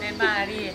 Ven, Mari.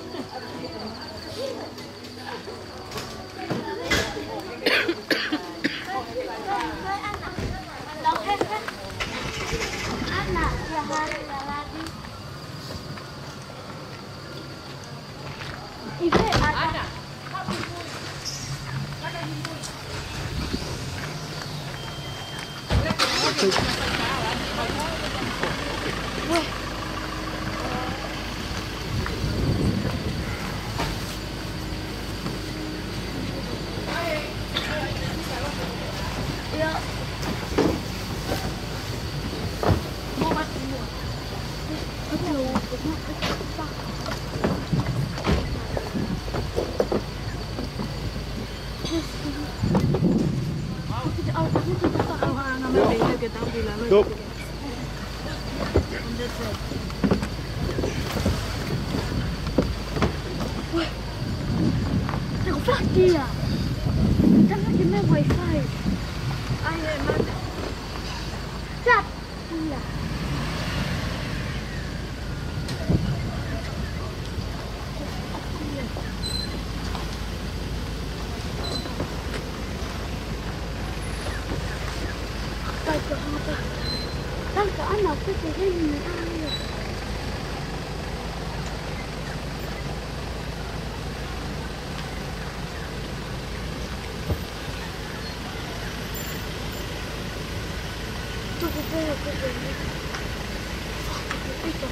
Go. Ako flash dia. Jangan kena wifi. Ayo mana? Flash dia. Đang có ăn nào cái gì đây mình ăn rồi. Tôi có về cái gì này. Cái gì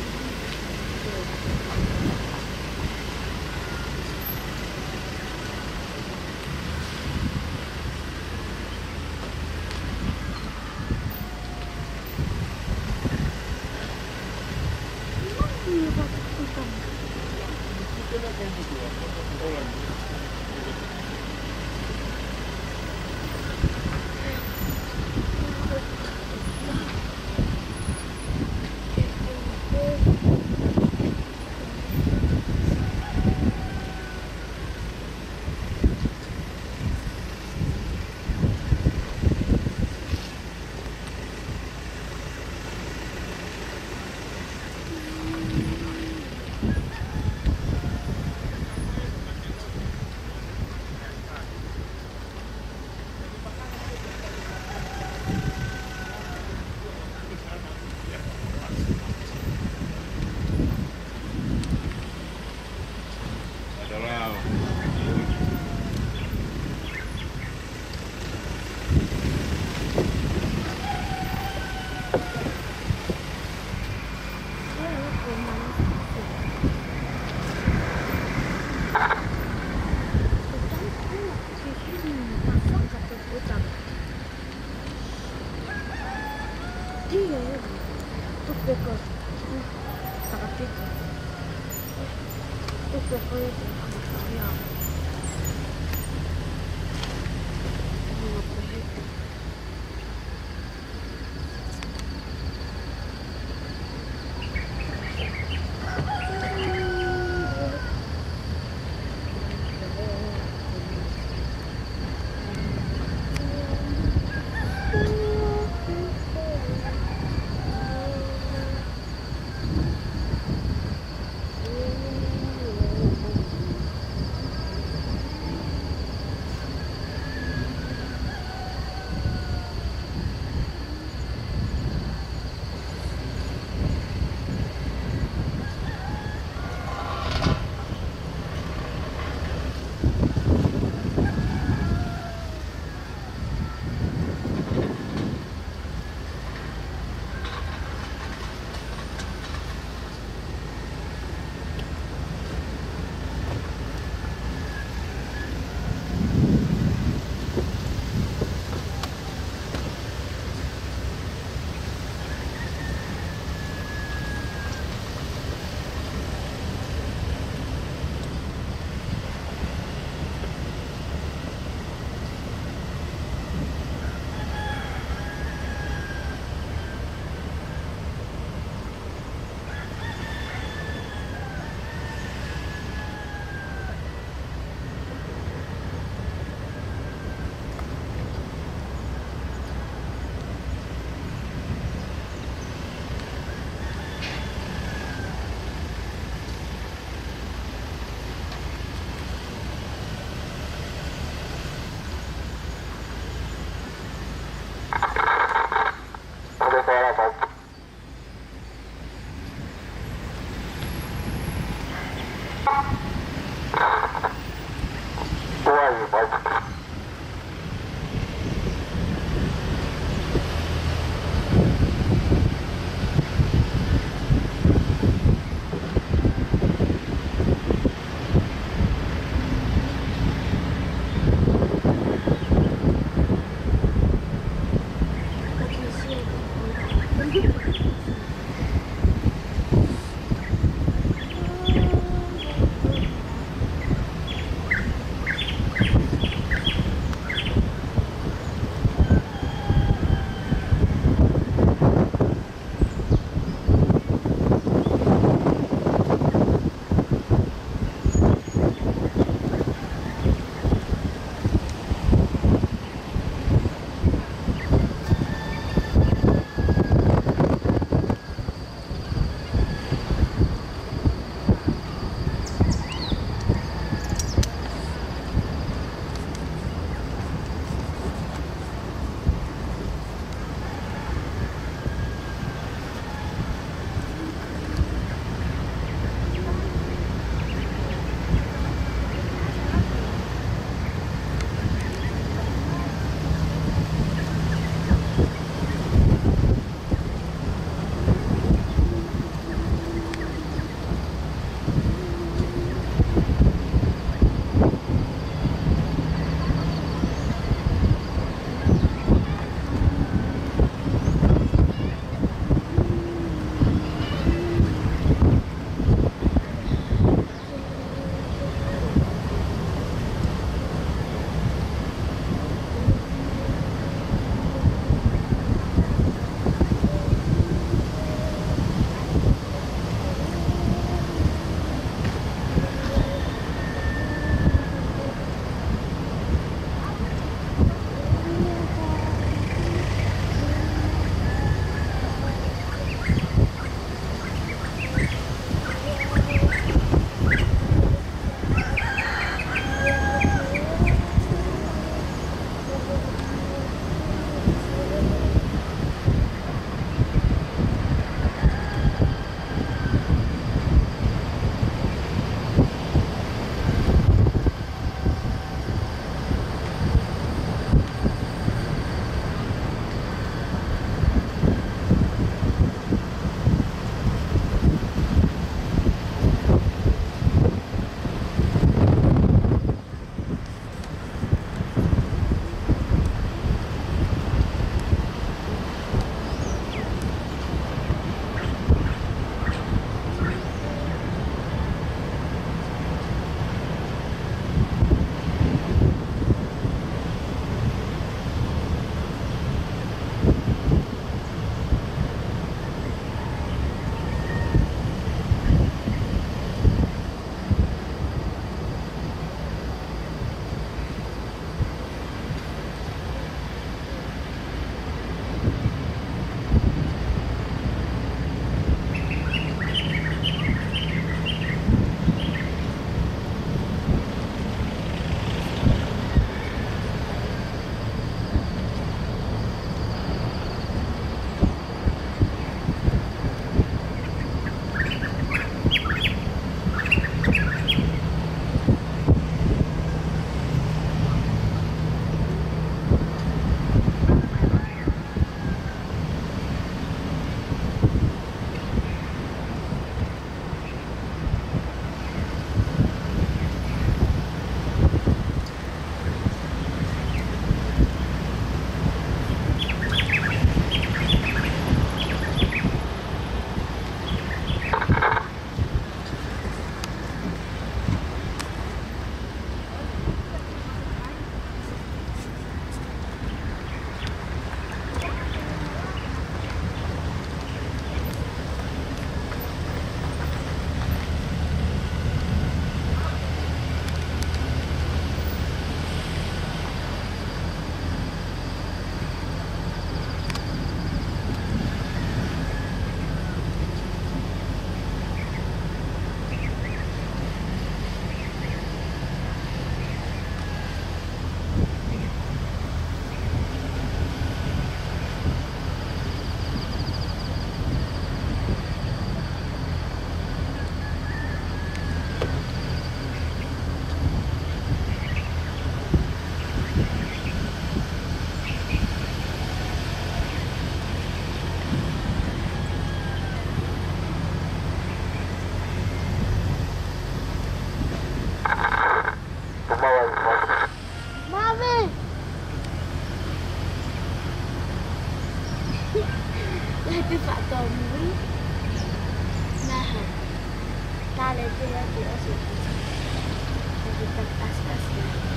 Tas-tas na.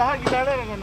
tahan gila lah kan.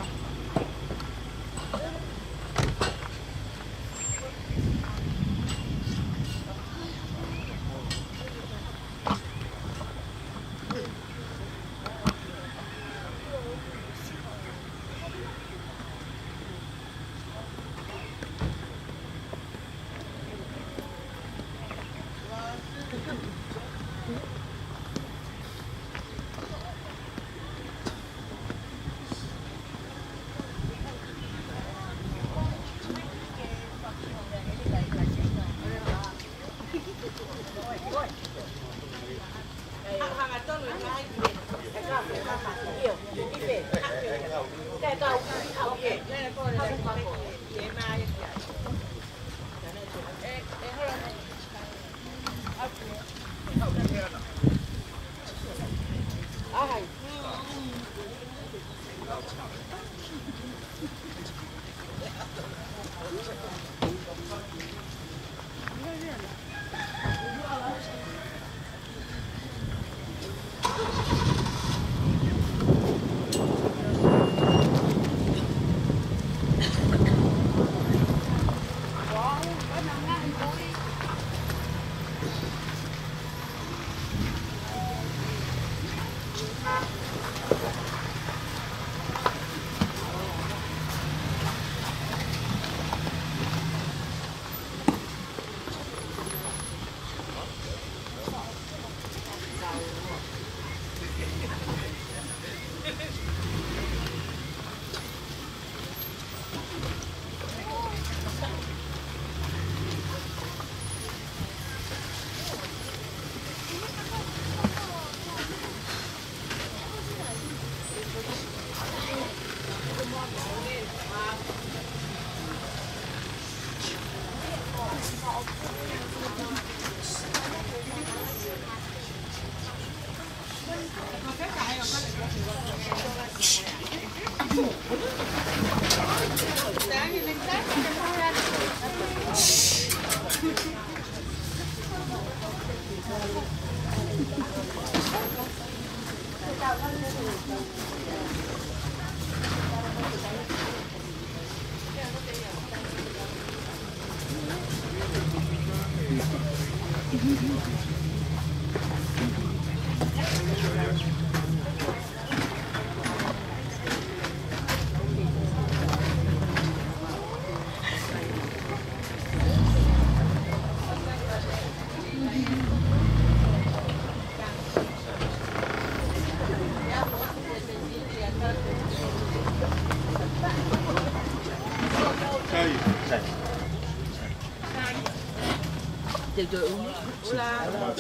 Trời uống la luôn.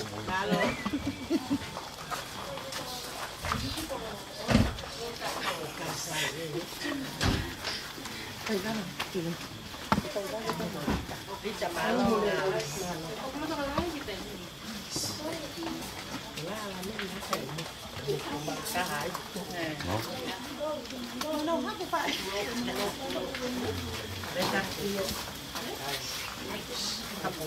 Đi chậm lại luôn. Cá hải. Đâu hết cái phải. Đây ta. Hấp bù.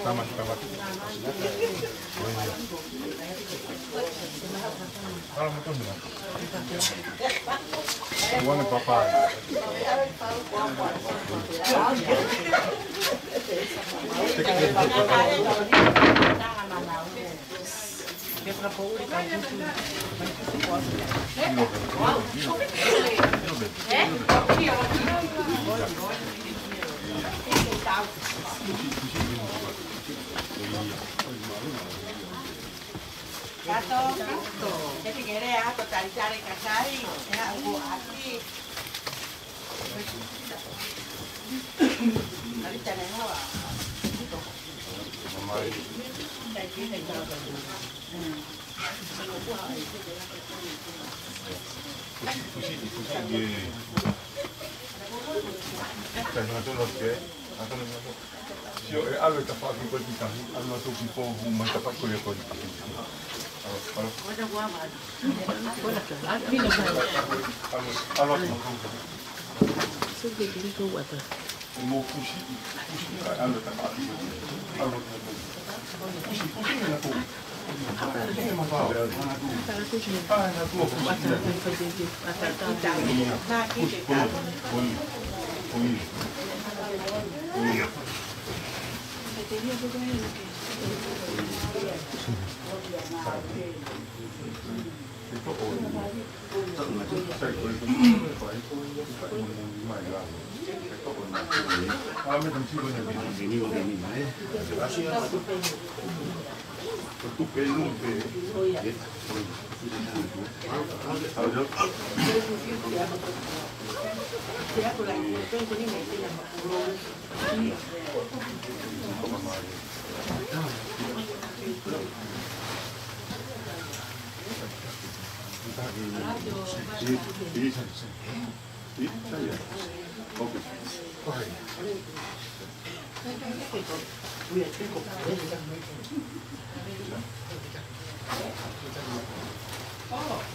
Tamat. Kalau betul benar. Bukan apa-apa. Jadi kira ya, kau cari-cari kasai, ya aku hati. Tadi cari apa?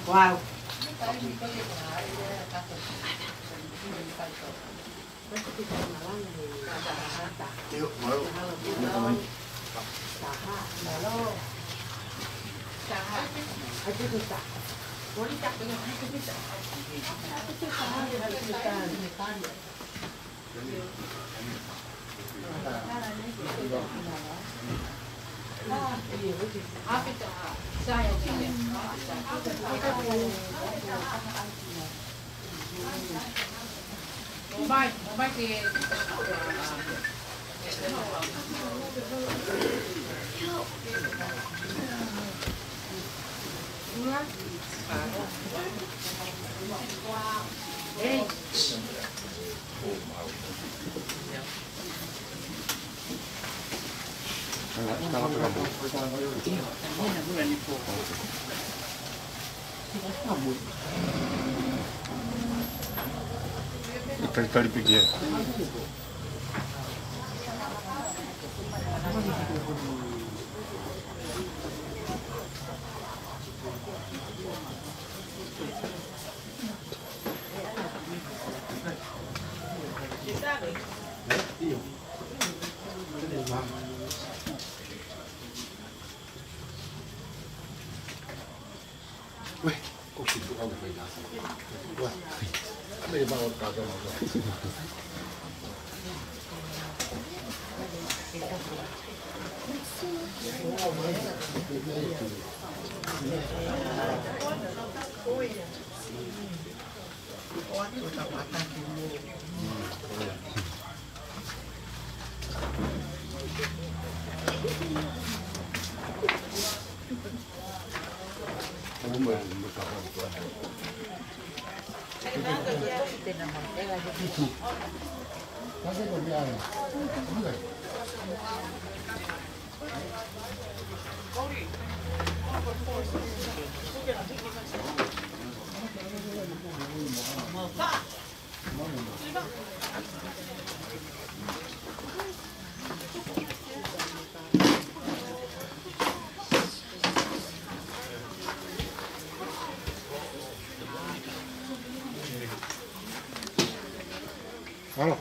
Wow. Vai que Kali-kali pergi Weh, kok situ kamu beda? Wah, ini banget kagak mau. Halo.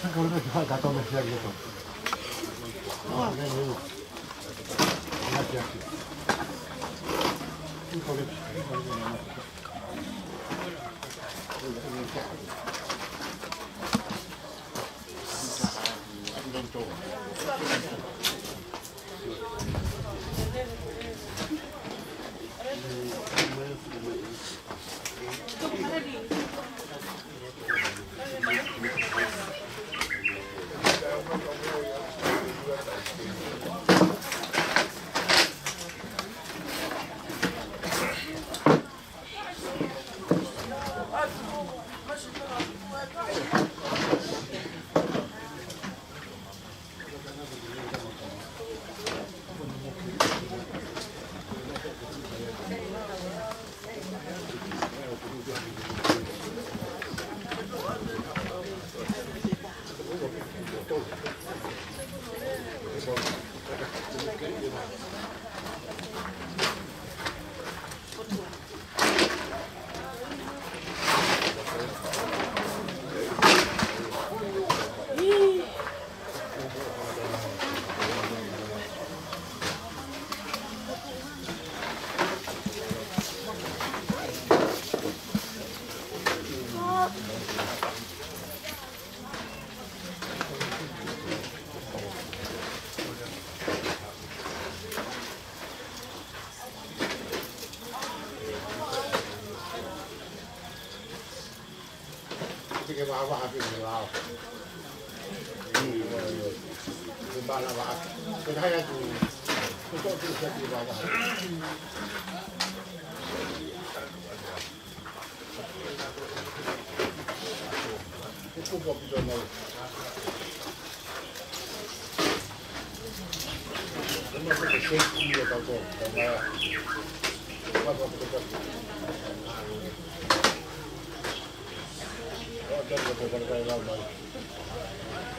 Kan kalau udah gatal masih lagi gitu. Oh, ini dulu. Hati-hati. Ini kalau cái vào vào cái vào cái ba là vào cái hai là cái chỗ cái sẽ đi vào vào cái khu vực rồi này nó có cái cái cũng nhiều tàu rồi mà qua qua cái Hãy subscribe cho kênh Ghiền Mì Gõ để không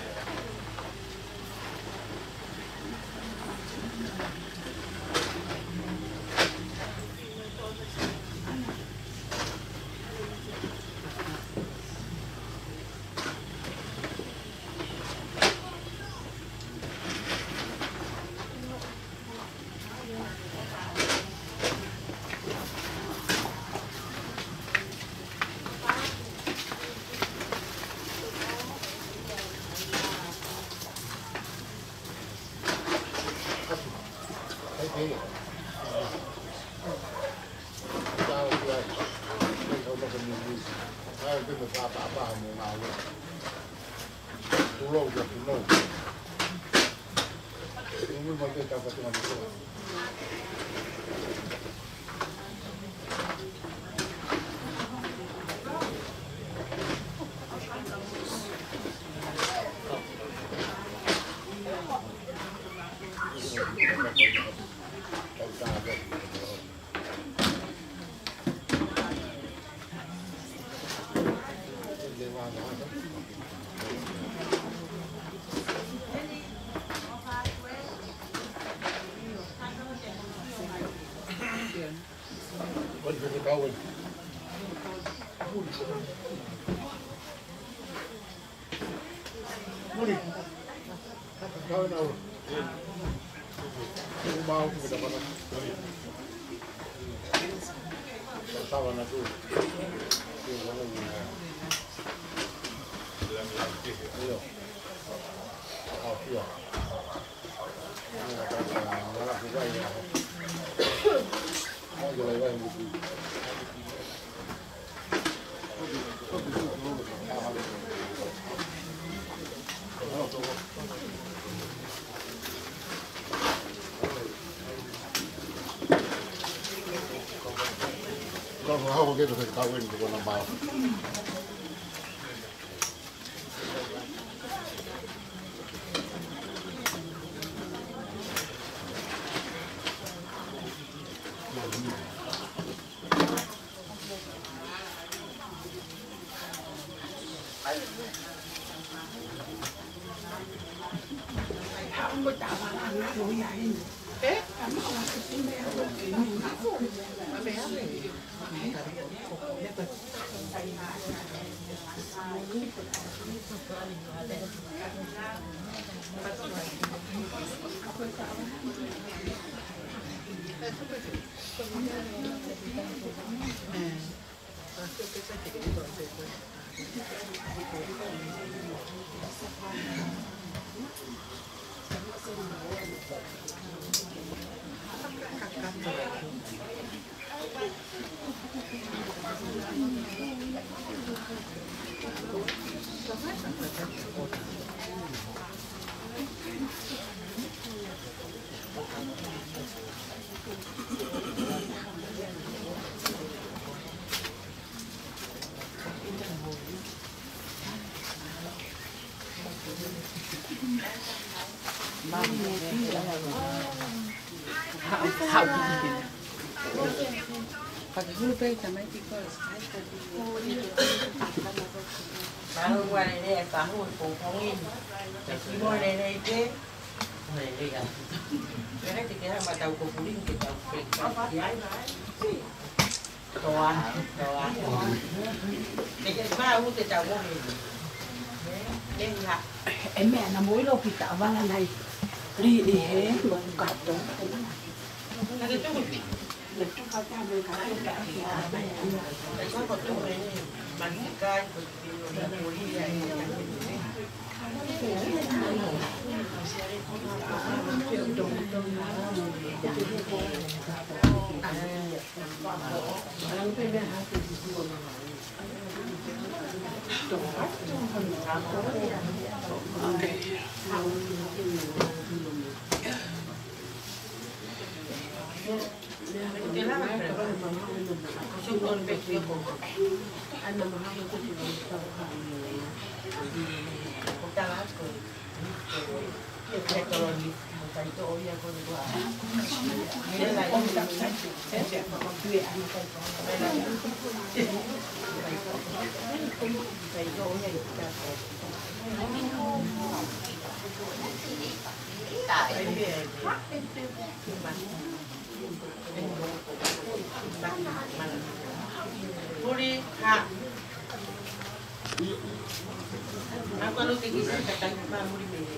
bỏ lỡ những video hấp dẫn. Không có cái tao quên của nó bao. Baru buat ini tahun pokongin. Jadi boleh ini je. Boleh ya. Karena kita hamba tahu kupuling kita pegang ya. Toan. Kita baru kita tahu ni. Nên là em mẹ nó mối lô thì tạo vào là này đi đi hết luôn cả đó là cái chỗ mình để choเขาcha về cả cả tại sao còn chỗ này bánh gai của mùi này Sukun bekir anu mahal tu kita laku kita kalau di bukan itu oh ya kau dua dia lagi saya duit anak saya itu oh ya kita Puri hak. Aku lu tinggi sih kata kita muri beli.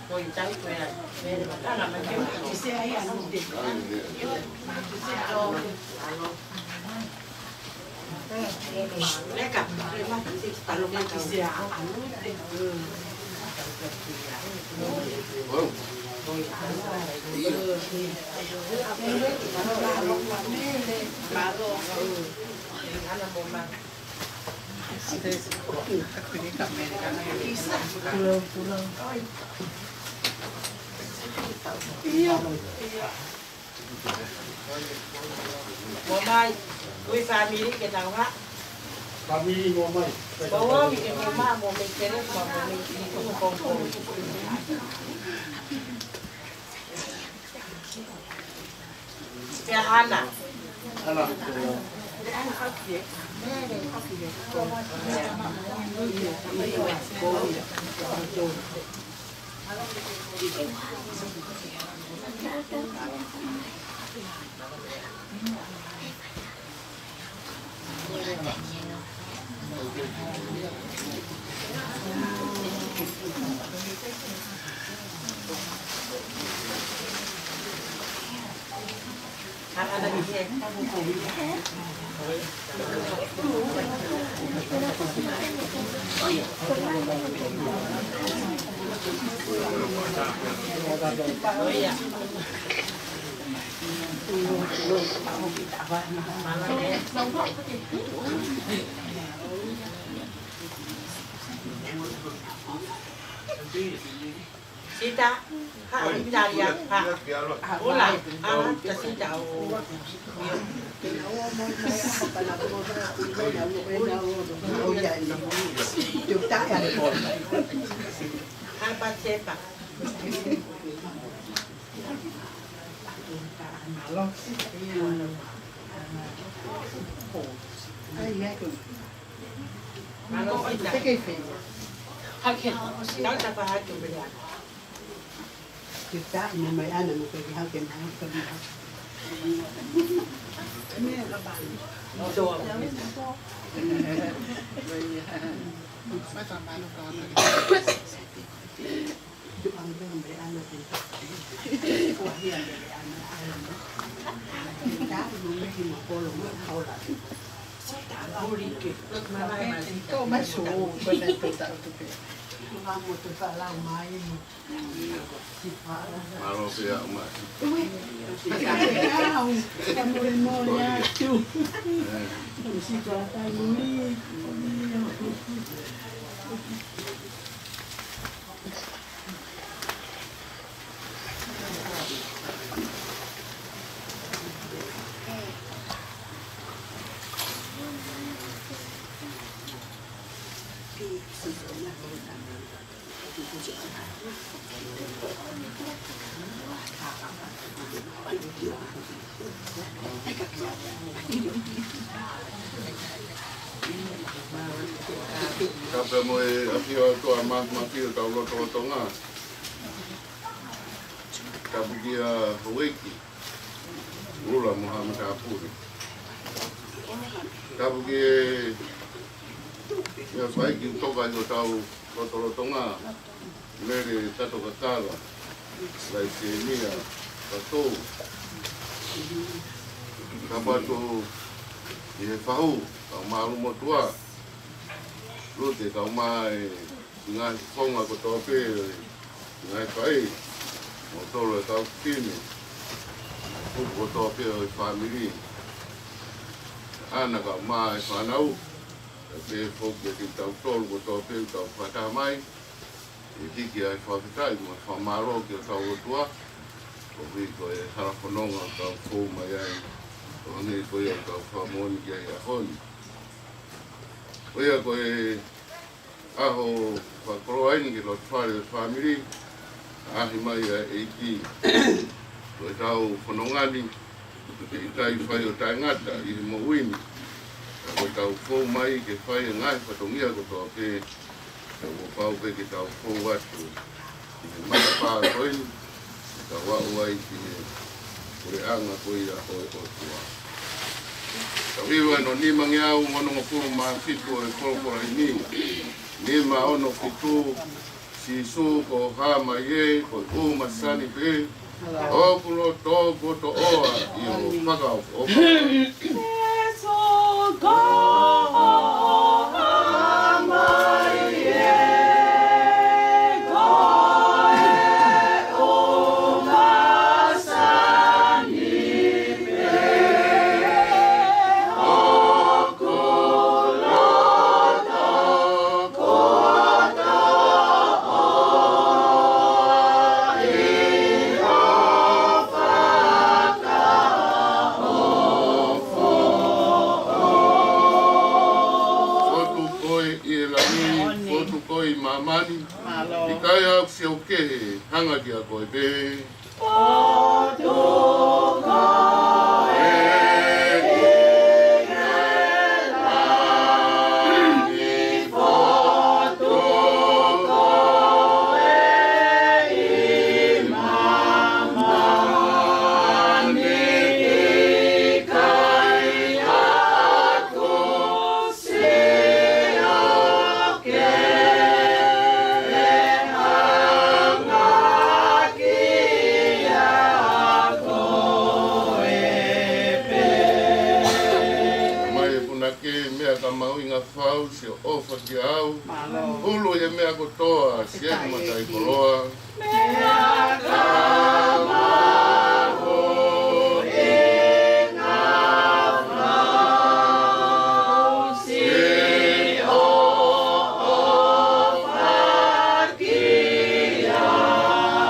Kau cari kue lah. Mana nak macam? Saya ayah nanti. Leka, lema sih kalau kita saya anu deh. Ngomai, kui family kita apa? Kami ngomai. Bawa bikin rumah, mau mikir, mau mikir itu kompor. Ya anak. Anak. Ada di sini. Oh iya. Sita, hak cari yang hak. Ulai, anak kasih tahu. Apa siapa? Kalau kita, tahu tak faham tu benda. kita ini mai ana mau pergi hakim pergi ini apa bang Betul.ไม่สามารถรอจุดอันเรื่องไปอันนั้นปวดเหี้ยเลยอันนั้นจ้าดูไม่กินหมอโกลงเขาละ Urike. Mamãe, Kau masuk pada petak tu pe. Kamu tu tak lama ini. Malo pe a uma. Kau kamu mau ya tu. Si kau tahu ni. Kapa mo e afio to a mafio tau loto tonga. Kapa kia Hawaii. Ula Muhammad Apuri. Kapa kia ia whai ki toka i o tau loto tonga. Mere tato kakala. Lai te nia. Kato. Kapa to i he whahu. Kau maru motua. Rute kau mai ngā whonga ko tō pē, ngā whai, mo tōru e kau kini, puku ko tō pē o i whamiri. Ana kau mai whanau, e pē whoki ki tau tōru ko tō pē tau whata mai, e hiki ai whakitai, mo whamaro ki o tau rotua, ko hui ko e harapononga kau whou mai ai, o hangi ko i o tau whamoni ki ai a honi. Oia ko e aho whakoro aini ki lotu whare o whamiri, ahi mai a eiki, ko e tau whanongani, i tai whai o tai ngata, i he mo uini, ko e tau whou mai ke whai e ngai whatongia ko tō pē, ko pau pe ki tau whou atu, i he mata pā toini, i tau wau ai ki he kore anga ko i a hoi o tua. Tau iwa no ni mangiau ngono ngopuru maa fitu e korokora i ni. Ni ma ono fitu si su ko hama ye ko u masani pe. O kulo to koto oa i o whakao o mamani, i kai au si au kehe, hanga ki a koe pe. O tuko e ingelani, o tuko e imamani, i kai aku si au kehe. Ka mau inga whau si o ofa ki au. Ulu e mea kotoa, si e kumatai koroa. Mea ka mau inga whau si o ofa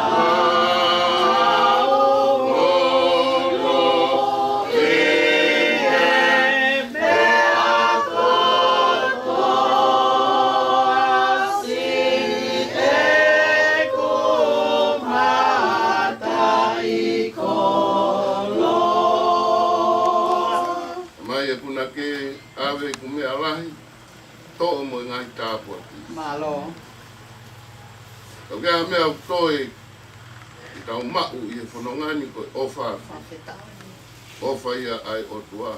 ki au. Ulu ave kume alahi, to'o mo ngai tāpua ki. Malo. Tau kea mea toi, i tau mau i e whanongani ko ofa. Ofa ia ai o tua.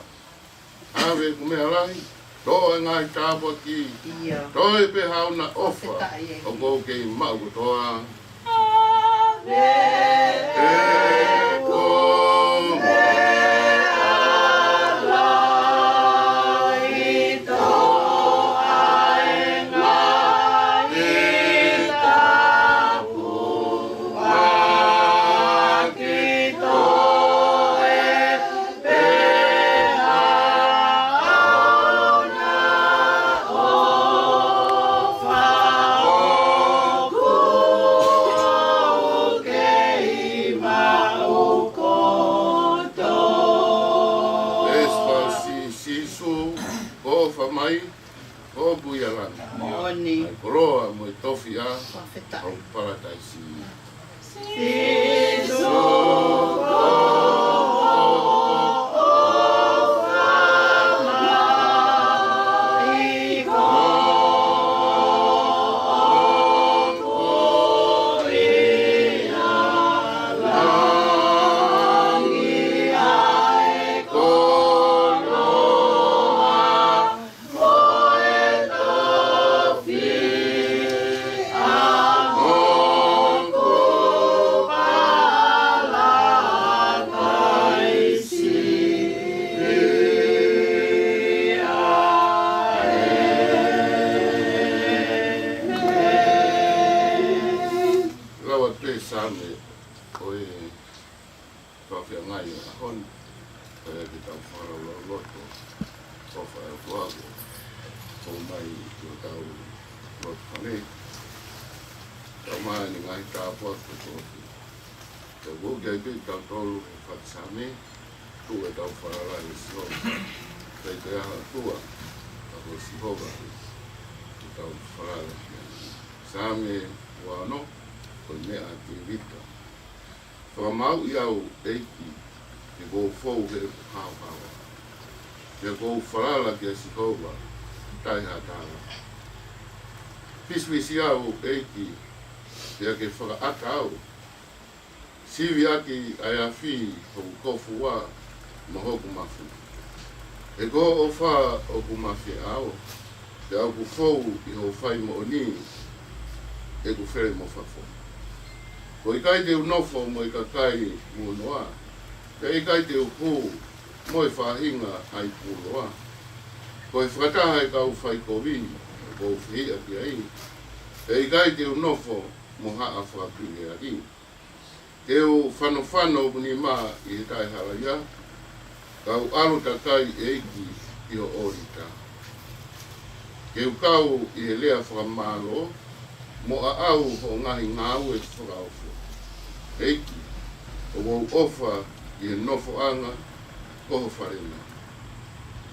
Ave kume alahi, to'o ngai tāpua ki. Toi pe hauna ofa, o kou kei mau ko toa. Ave e kume alahi. O bui ala. Moni. Ai koroa mo tofi a Whawheta. au paradise. Same oe kawhia ngai a hon e ki tau whara loto o whae tuago o mai ki o tau loto whane tau mai ni ngai tāpua ko tōki te wūkia i pēi tau tolu e whaksame tu e tau whara rai si hova te te aha tua ako si hova ki tau whara rai Same wano ko mea ki vita. Whamau i au eiki e kou fau he hāwhawa. Te kou wharala ki a Sihova, tai hātara. Piswisi au eiki te ake whakaata au. Siwi aki ai a whi hoku kofu wā ma hoku mawhi. E ko o wha o ku mawhi au, te au ku fau i ho whai mo o ni, e ku where mo whafo. Ko i kai te unofo mo i ka kai munoa, te i kai te upu mo i whahinga ai puloa. Ko i whakataha e kau whai kowi, ko whia ki ai, te i kai te unofo mo haa whakapine ai. Te o whanofano ni mā i he tai haraia, kau aro ta kai e iki i o orita. Ke u kau i he lea whakamalo, mo a au ho ngahi ngāu e whakaufu. Eiki, o wau ofa i he nofo anga, koho wharena.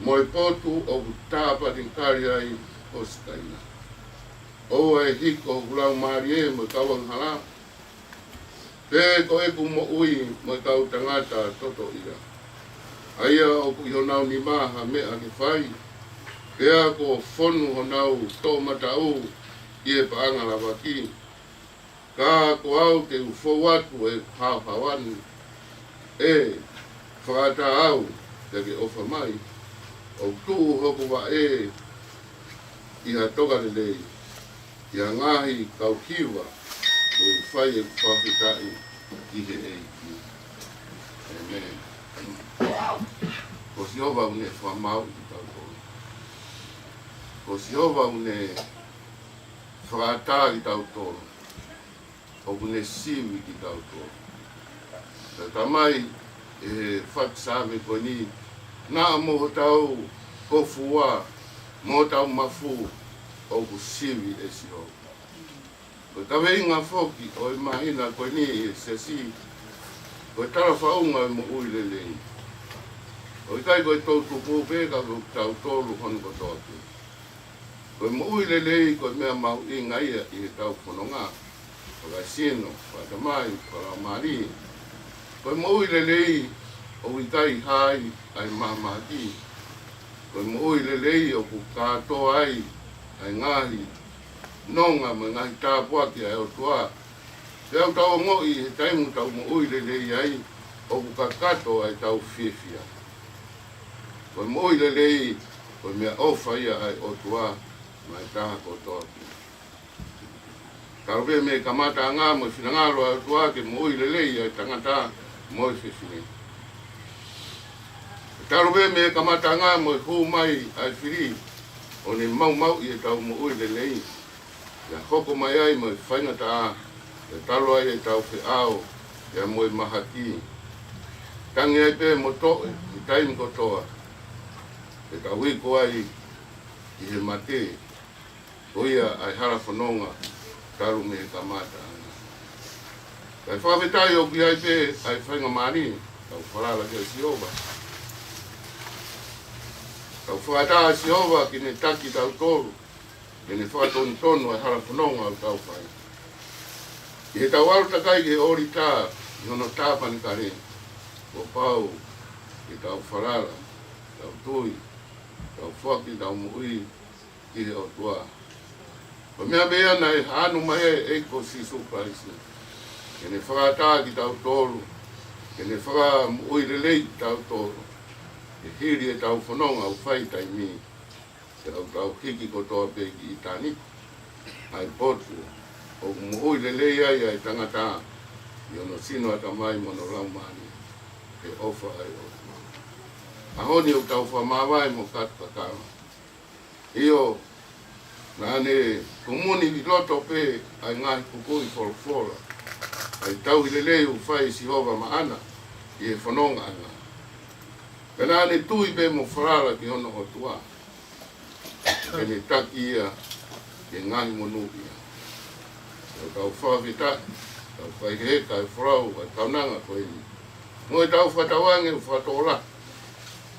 Mo e potu o tāpa tingkari ai o skaina. O e hiko hulau maari e mo i kawang hala. Te ko e ku mo ui mo i kau tangata toto ira. Aia o ku ihonau ni maha mea ki whai. Kea ko whonu honau tō matau i e paanga lawa ki. Ka ko au te ufo atu e hawhawani. E whakata au te ke ofa mai. O tuu hoku wa e i ha toka le lei. I a ngahi kau kiwa o whai e whawhitai i he eiki. Amen. Ko si hova une whamau i tau tōru. Ko si hova une whakata i tau tōru. O une siwi ki tau tōru. Ta tamai e whaksame ko ni nā moho tau kofua, mo tau mafu o ku siwi e si hova. Ko tawe inga whoki o i mahina ko ni e se si ko tara whaunga e mo ui lelei. O i kai ko i tau tupu pēka ko tau tōru honu ko tōtu. Ko i mo ui lelei ko i mea mau i ngaia i he tau whanonga. Ko kai sino, ko ai tamai, ko rao maari. Ko i mo ui lelei o i kai hai ai mamaki. Ko i mo ui lelei o ku kātoa ai ai ngahi nonga mo ngahi tāpua ki ai o tua. Te au tau ngoi he taimu tau mo ui lelei ai o ku kakato ai tau whiwhia. Ko i mo ui lelei ko i mea ofa ia ai o tua mai taha ko tōki. Karupe me kamata ngā mo i whinangalo ai o tua ke mo ui lelei ai tangata mo i whiwhine. Karupe me kamata ngā mo i hū mai ai whiri o ni mau i e tau mo ui lelei. Ia hoko mai ai mo i whaingata a, e talo ai e tau whi ao, ia mo i mahaki. Tangi ai pe mo toe, i taimi kotoa. E tau hiko ai i he mate, o ia ai hara whanonga, taru me he kamata ana. Kai whawhetai o ki ai pe ai whainga mani, tau wharala ki ai si oba. Tau whaata si ova ki ne taki tau tolu, ki ne whaatoni tonu e hara whanonga au tau whai. I he tau aru takai ke ori tā, i hono tāpani ka re, o pau, i tau wharara, tau tui, tau whaki, tau mui, ki he o tua. Pa mea mea na e anu mai e ko si supraisi. Ke ne whaata ki tau tolu, ke ne whaka mui relei tau tolu. E hiri e tau whanonga au whai tai mi, te au tau hiki ko toa peki i tāni, ai potu, o mui relei ai ai tangata, i ono sino ata mai mono raumani, e ofa ai ofa. Ahoni o tau whamawai mo katakama. Io, nane komuni i loto pe ai ngai kukui forfora, ai tau i lelei u whai si hova maana, i e whanonga anga. Pena ne tui pe mo wharara ki hono o tua. E ne taki ia, ke ngai monu ia. Tau whawhita, tau whaiheka e whrau, e taunanga koe ni. Mo e tau whatawange u whatola.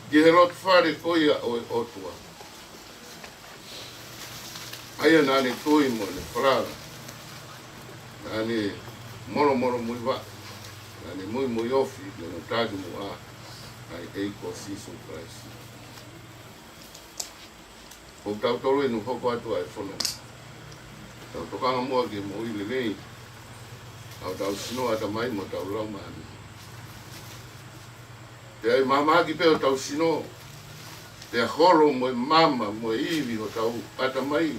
Ki he rotu whare koia o e otua. Aia nane tui mo ne wharara. Nane moro mui wa. Nane mui ofi, nane tādi mo a. Ai eiko siso praisi. O tau tolu e nu hoko atu ai whono. Tau tokanga mua ke mo i lelei. Au tau sino ata mai mo tau lau mani. Te ai mamaki pe o tau sino. Te horo mo e mama mo e iwi o tau ata mai.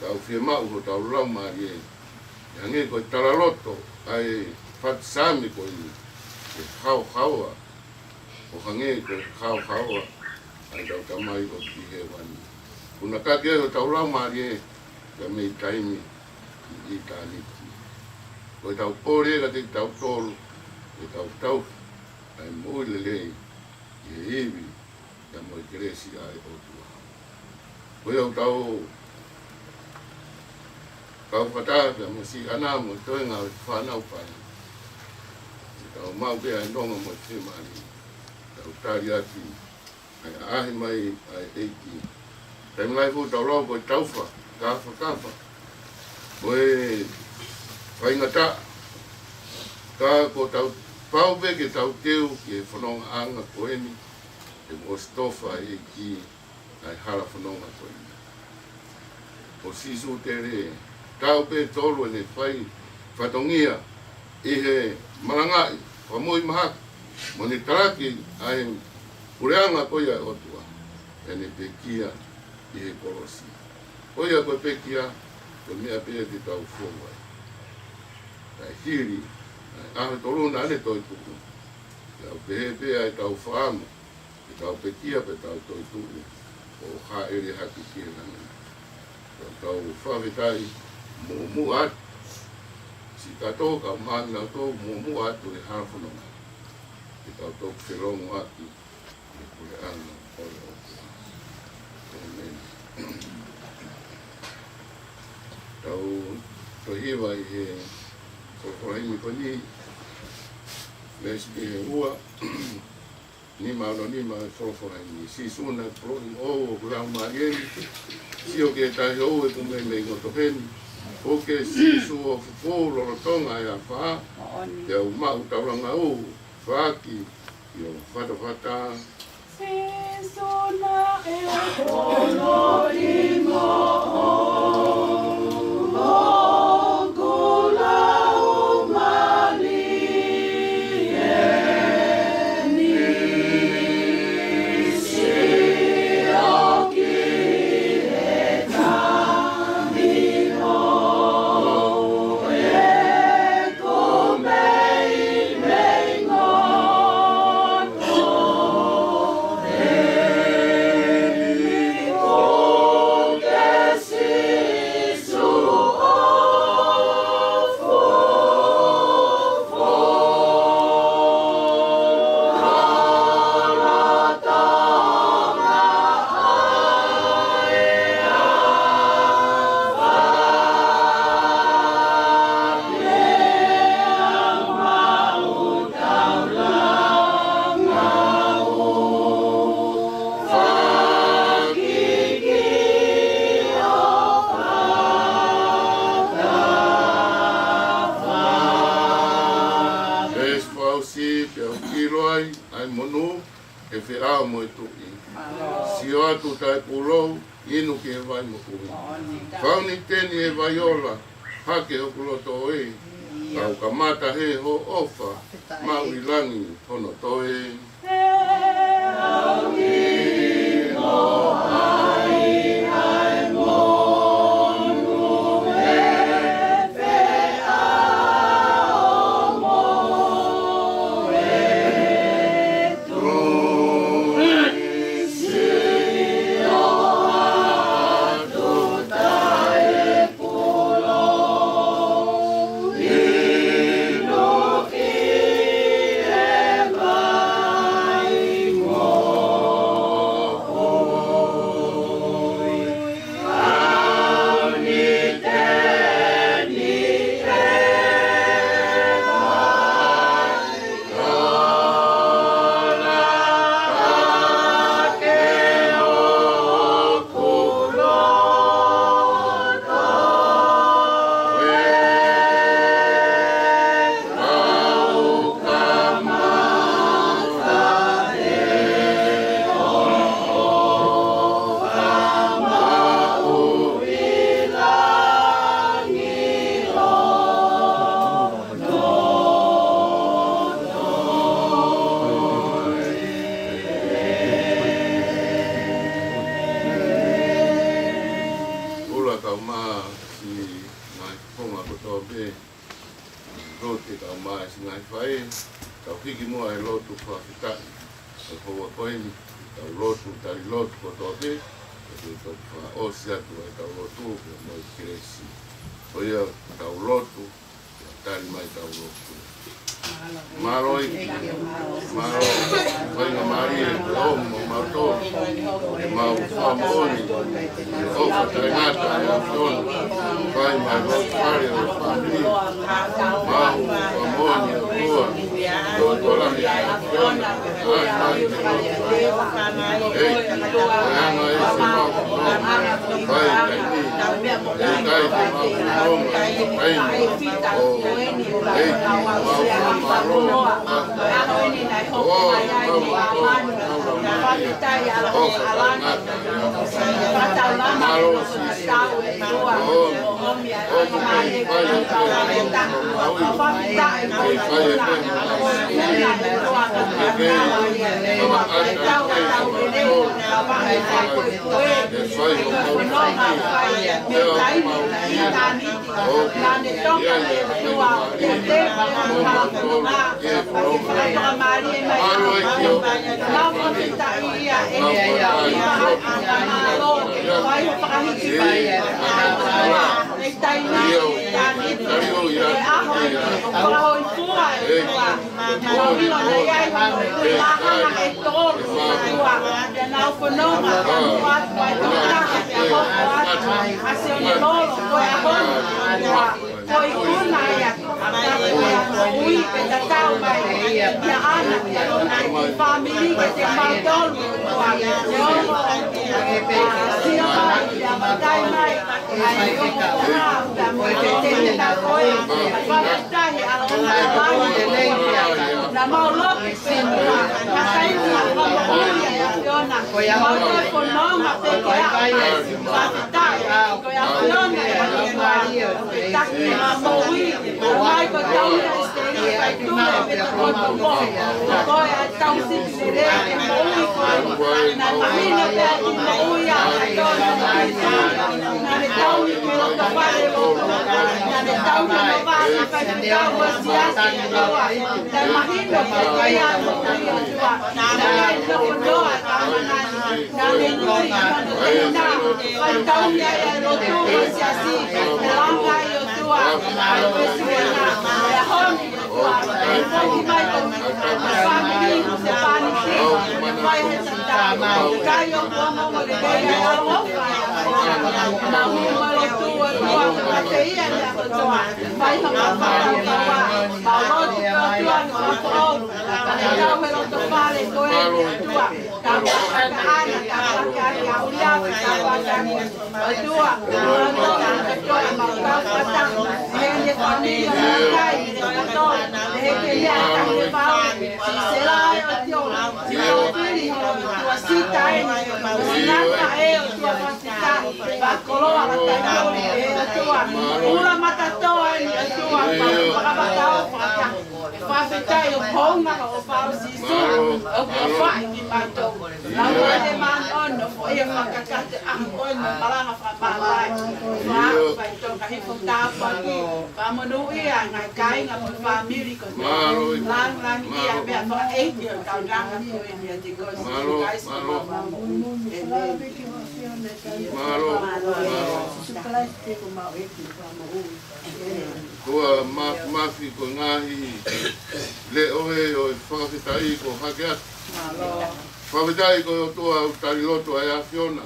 Tau fie mau o tau lau mani e. Hange koe taraloto ai fatisami koe ni. Te hau. O hange ko hau ai tau tamai o ki he wani. Kuna kake o tau lau maari e ka mei taimi i tāniki. Ko tau pōre ka te tau tolu, e tau ai mui lelei i he iwi ka mo i keresi ai o tua. Ko tau whataa ka mo si ana mo toenga o whanau pai. Tau mau pia e nonga mo i whimani. Tari ati, ai ahi mai ai eiki. Taimi ngai fu tau rau koe tauwha, kafa. Koe whaingata, ka ko tau paupe ke tau teu ki e whanonga anga koeni, e mo stofa eiki ai hara whanonga koeni. O sisu tere, tau pe tolu e ne whai whatongia, i he marangai, whamui mahaki. Moni taraki ai ureanga koia otua. Ene pekia i he korosi. Koia koe pekia, koe mea pia ki tau fuawai. Tai hiri, ahe toruna ane toi tuku. Tau pehe ai tau whaamu. Ki tau pekia pe tau toi tuku. O ha ere haki kia nana. Tau whawhetai mumu atu. Si kato ka maana tō mumu atu e harafunonga. Ki tau tōku wherongo aki, e kure ana ore o kua. Amen. Tau hiwa i he whakaini ko ni, lesi ki he ua, ni maano ni ma e whakaini. Si suna proni o kurau marieni, si o ke tahi o e kume me ngotoheni, o ke si su o fufu lorotonga e a wha, te au mau tauranga o, Faki, yo fata. Sisona e kono imo. ke whira mo e tui. Si o atu tai pulou, inu ki e vai mo kui. Whauni teni e vai ola, hake o kuloto e. Kau ka mata he ho ofa, mau i langi hono toe. tua sita e nana e o tua pasita va koloa la taimoni e o tua ula matatoa e o tua whakabatao whakata e whawhetai o pounga o whao sisu o kia whai ki mātou laua e man ono fo e whakakate ahu ono malanga whapalai whao whai tonga hifo tāpaki whamonu ia ngai kainga mo whamiri ko lang ia mea wha eiti o tau ranga ko e nia te kosi Kua mafi ko ngahi le oe o whakawhitai ko hake atu. Whakawhitai ko tua utari loto ai a Fiona.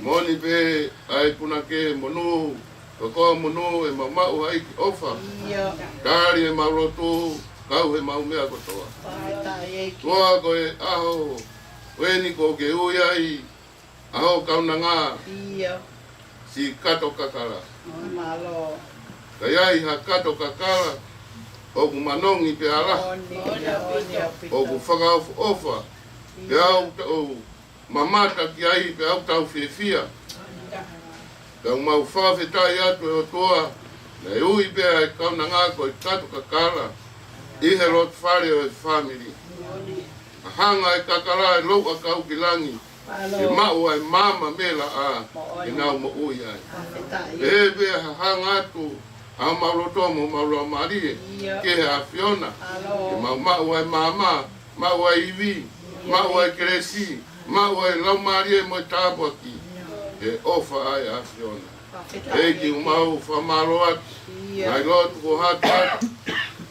Moni pe ai puna ke monu, ko monu e mamau ai ki ofa. Kari e mauroto, kau he mau mea kotoa. Kua ko e aho, weni ko ke uiai, aho kauna ngā, si kato kakara. Kai ai ha kato kakara, o ku manongi pe ala, o ku whakaofu ofa, pe au mamata ki ai pe au tau whiwhia. Ka umau whawhetai atu e o toa, nei ui pe ai kauna ngā ko i kato kakara, i he lot whare o e whamiri. A hanga e kakara e lau a kau ki langi, e mau ai mama mela a, e nau mo ui ai. E pe hanga atu, a mauroto mo mauro marie, ke he a Fiona, e mau ai mama, mau ai iwi, mau ai keresi, mau ai lau marie mo tāpaki, e ofa ai a Fiona. E ki umau whamaro atu, nai lotu ko hatu atu,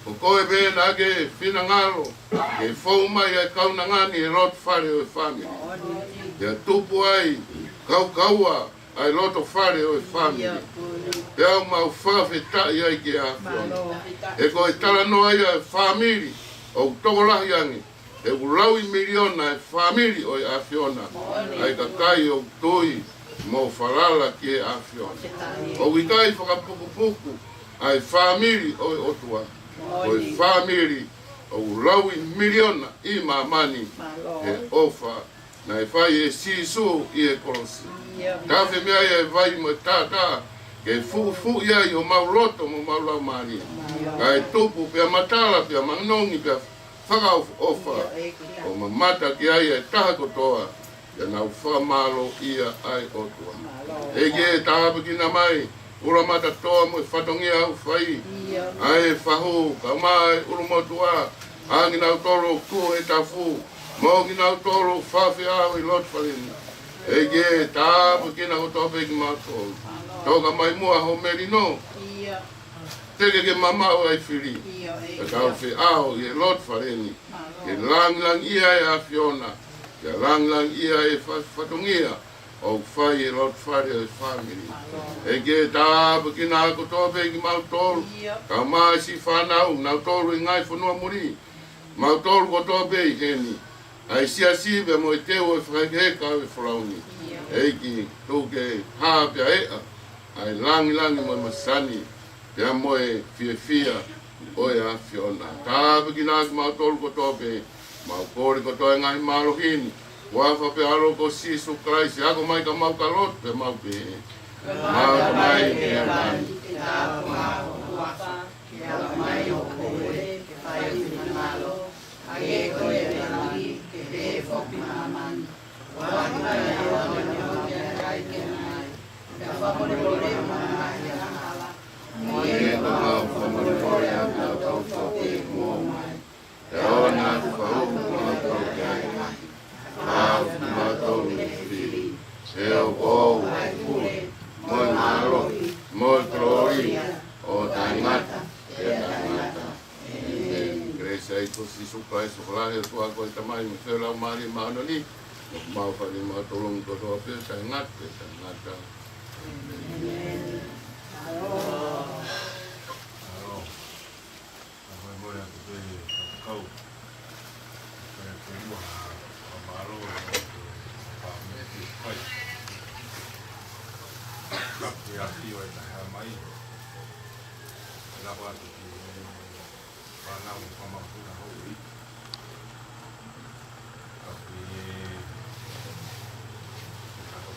o koe bēna ke whina ngaro, ke whau mai ai kauna ngani e rotu whare o e whamiri. Ia tupu ai, kaua, ai loto whare o e whamiri. E au mau whawhetai ai ke a Fiona. E koe tala no ai a whamiri, o tokolahi angi, e ulaui miliona e whamiri o a Fiona. Ai ka kai o tui, mo whalala ki a Fiona. O wikai whakapukupuku, ai whamiri o e otua. O e whamiri, o ulaui miliona i mamani, e ofa, na e whai e sisu i e korosi. Tawhi mea e vai mo tata, ke fu ia i o mauloto mo maulau maria. Ka e tupu pia matala, pia manongi, pia whakau ofa, o mamata ki ai e taha kotoa, ia nau whamalo ia ai otua. E ge tāpa ki na mai, ura mata toa mo e whatongia au whai, ai whahu, ka mai urumotua, angi nau toro ku e tafu, mo ki nau toro whawhi au i lot whalini. E ge tāpa ki na kotope ki mātou. Toka mai mua ho merino, teke ke mamau ai whiri, e kau whi au i e lot whalini, ke lang ia e a Fiona, ke lang ia e whatongia, o whai e lot whare o e whamiri. E ke tāpa ki nā kotope ki mautoru, ka mai si whanau, nau toru i ngai whanua muri, mautoru kotope i heni, ai sia sibe mo i teo e whakaheka o e wharauni, e ki tūke hāpia ea, ai langi mo i masani, pia mo e whia o e a Fiona. Tāpa ki nā ki mautoru kotope, mau kori kotoe ngai malohini, wafa pe alo ko sisu Christ, ako mai ka mau kalot pe mau pe. Mau ka mai ke mai. mai o koe, ke whai whina malo, a e koe e rangi, ke te whoki mamani. Waki mai e o nio e kai ke mai, ka whamorepore o mai e hala. Mo e ko mau whamorepore a ka tau whoki mo mai. E o nā whau mau tau ke ai mai. Mau mātou ni whiri, e o kou ai pure, mo i maro, mo i glori, o tangata, e tangata. Grace ai ko Sisu Christ, o kalahe o tua koe tamai, me whiolau maari maano ni, o mau whani mau tolongi ko toa pia, tangata, tangata. Amen.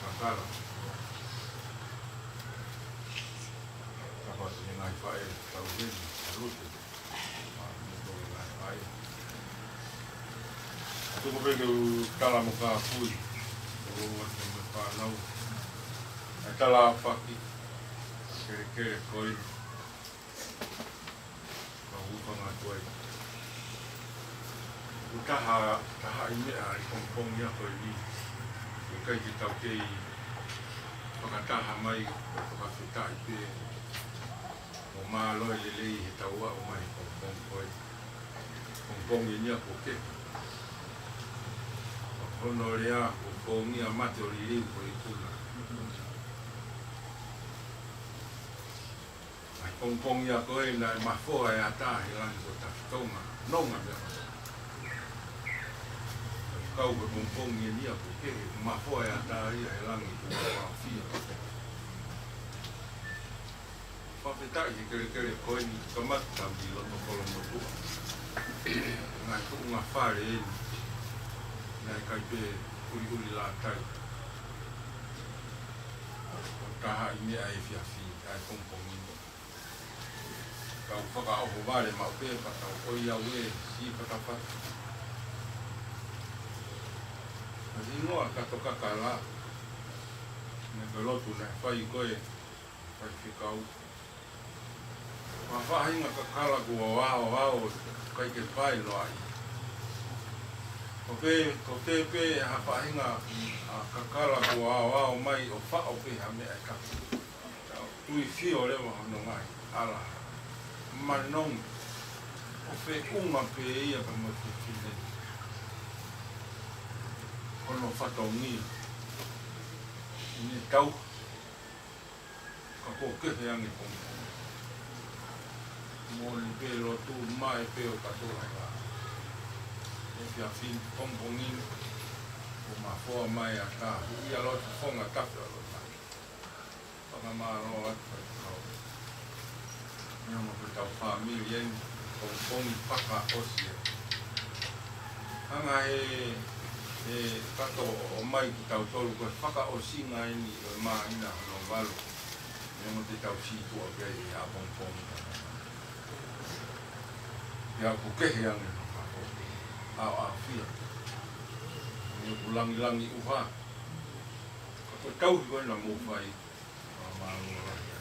Kakala. Tapos yung ngai whae tau hini, rute. Mito yung ngai whae. Tuko peke u tala mo ka pui. O wate me whanau. E tala whaki. Kere koi. Ka upanga tuai. Taha i mea i kongkong ia koe ni. Kai ki tau kei whakataha mai o whakawhitai pē. O mā loe lelei he taua o mai kongkong koe. Kongkong i nia ko ke. Hono rea o kongia mate o liriu koe i kula. Ai kongkong ia koe na e mawhoa e ata he lani ko takitonga. Nonga mea. Kau ke kongkong i nia ko ke. Mawhoa e ata ia he lani ko wawhia. Whawhetai he kere koe ni kamata mi loto kolomotua. Ngai ko unga whare eni. Ngai kai pē uri la tai. O taha i mea e whiawhi ai kongkong i mo. Kau whakaoho wale mau pē patau oi au e si patawhata. Mas ingoa kato kakala. Ngai ka lotu nai whai koe. Whai whikau. Whahinga kakala kua wao kai ke pai loa i. Ko te pē ha whahinga kakala kua wao mai o whao pē ha mea e kaku. Tui whio lewa hono ngai, ala. Manong. O whē unga pē ia ka mo te whine. Hono whatongi. Ine tau. Ka kō kehe angi pongo. Mōni pē rotu mai pē o katoa ka. E whia whin pongpongin. O ma whoa mai a tā. Ia lotu whonga tape o lo mai. Whanga mā roa atu kai kau. Nionga pe tau whamiri eni. Pongpongi whaka osia. Hanga e kato o mai ki tau tolu koe whaka osinga eni o mā ina no walo. Nionga te tau situa kei e a pongpongi. Ia ko kehe ange no kako. Ao a whia. Ia ko langi uha. Kako tauhi koe na mōwhai. Mārunga rai.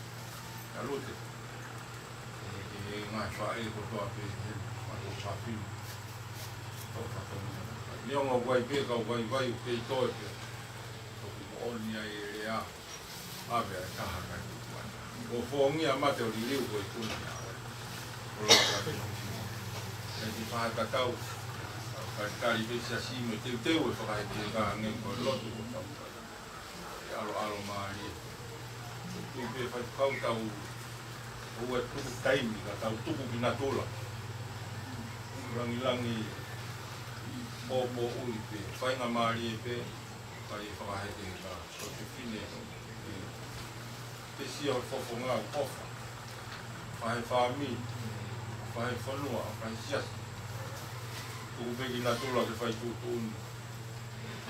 Ka rote. E ngai whae ko toa pē he. Mai o whawhinu. Tau whatonga. Nionga wai pē kau wai o kei toe pē. Toku mo oni ai e rea. Awe ai taha kai kutuana. O whongia mate o liriu koe kuna na awe. O loka pē. E ti whakatau, whakatari pēsia sīmo teu e whakaete ka ngen koe lotu ko tau kata. E alo maari e. Tui pē whakau tau ua tuku taimi ka tau tuku ki na tola. Rangilangi pōpō ui pē. Whainga maari e pē, kai whakaete ka tote whine. Pēsia o whofo ngā kofa. Whahe whāmi. Whahe whanua, whahe siasi. Tuku peki nā tūla ke whai tūtūni.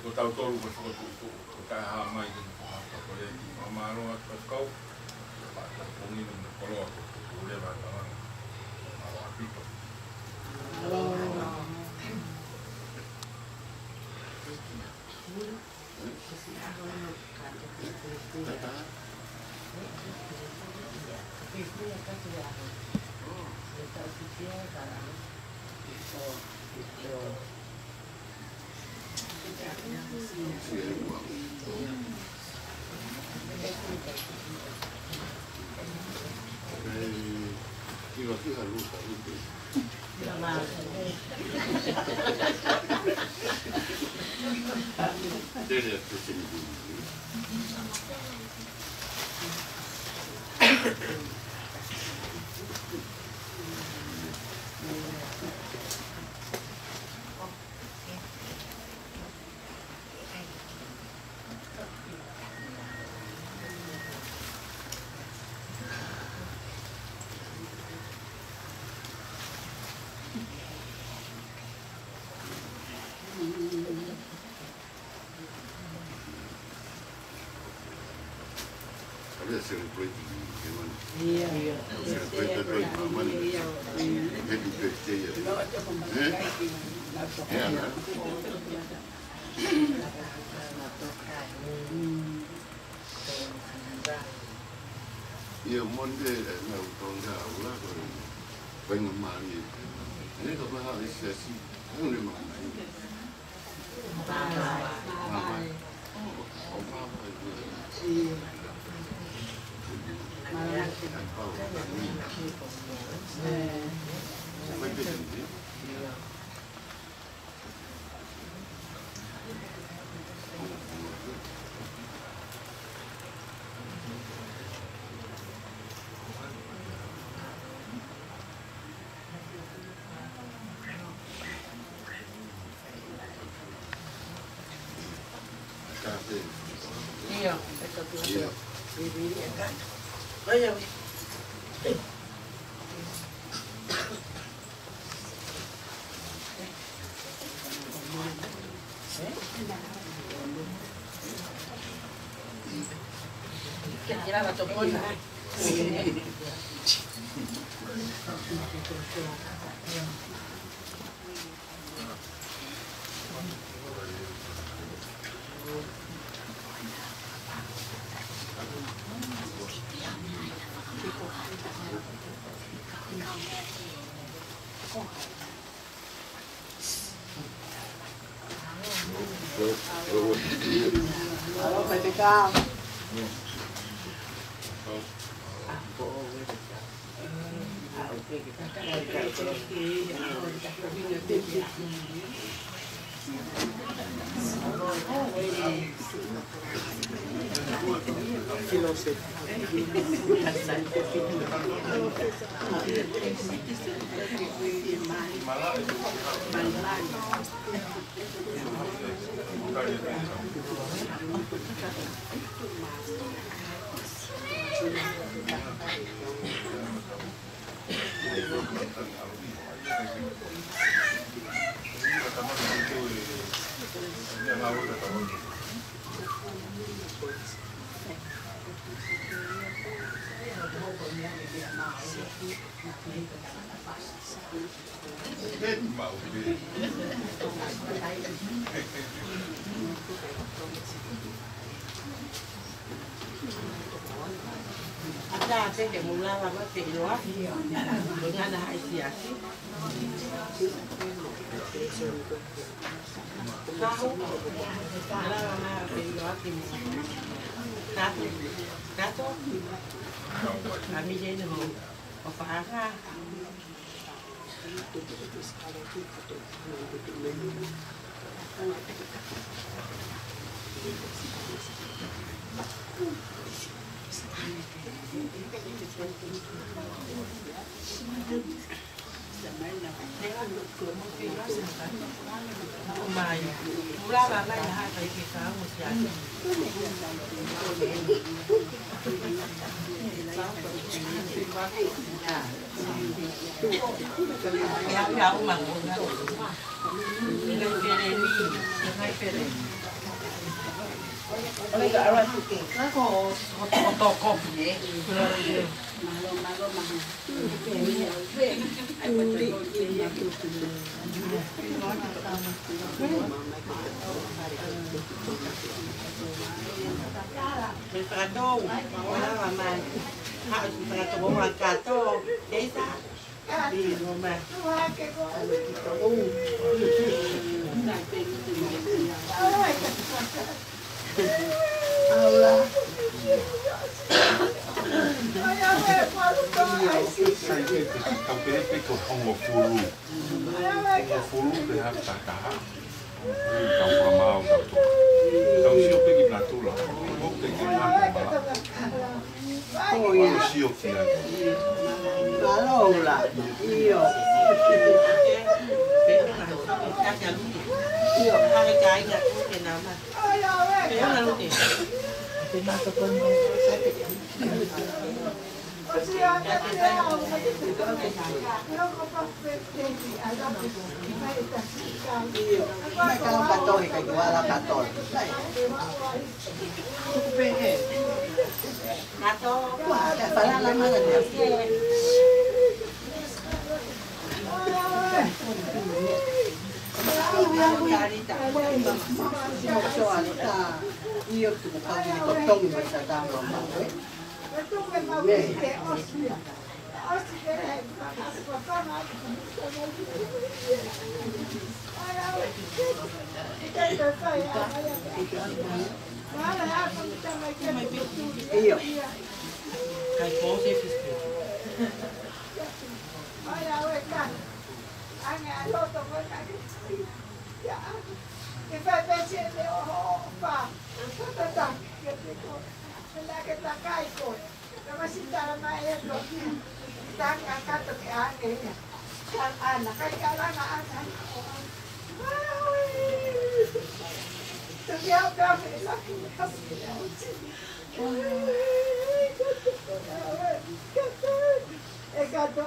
Ko tau tolu ko whakatūtū. Ko kai haa mai tēne whakata ko reki. Mā māroa atu kau. Pāta pōngina mna koloa ko tūlewa tāwanga. Mā pito. Dia celebrate ke mana. Iya. Celebrate tu mana. Happy birthday ya. Ya kan. Ia monde na utonga ula ko. Pengen mari. Ini kau bahas sesi. Ini mana. Iya, itu tuh. Ini kan. Ayo. Kira-kira macam mana? Halo, PTK. Ada yang mula lama keluar dengan hasil tahu lama keluar kata kami jadi apa mula lama ya hai kita mesti ya umang dengan pereni dengan pereni oleh ke arah tu aku otokop ye Berkado, wala naman. Harus berkado berkado, desa. Di rumah. Allah. Nato. Para la madre. Io tu paghi di cottone per stare io Kai pose fiske. Che fai piacere fa che takai ko kama sintara mai ito tang akato ke ane kan ana kai kala na ana tu dia ka sa ki e gato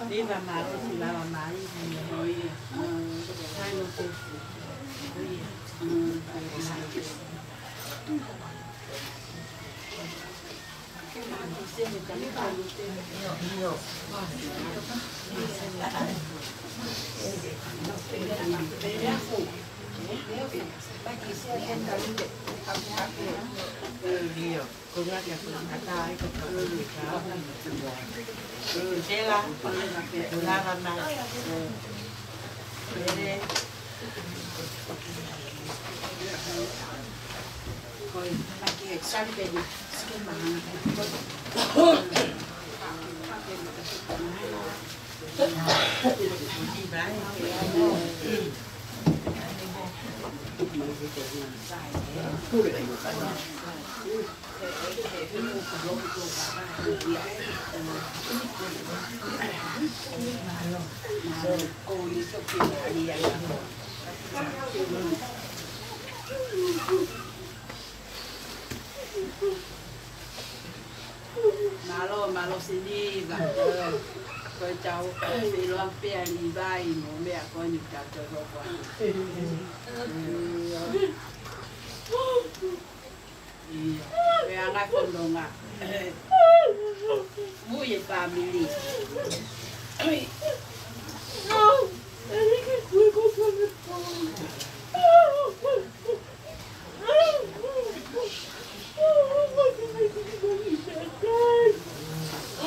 Viva Mario, si lava mai. Sai lo che. Con la che dai con Sela, lava mai. Bene. Poi perché sempre di schema. Malo siniva. Coi cháu bị loang pia đi vai mà mẹ có những cháu cho nó qua. Mẹ ngay con đồng à. Vui family.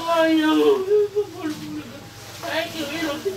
Ay, no. Ay, que bien lo que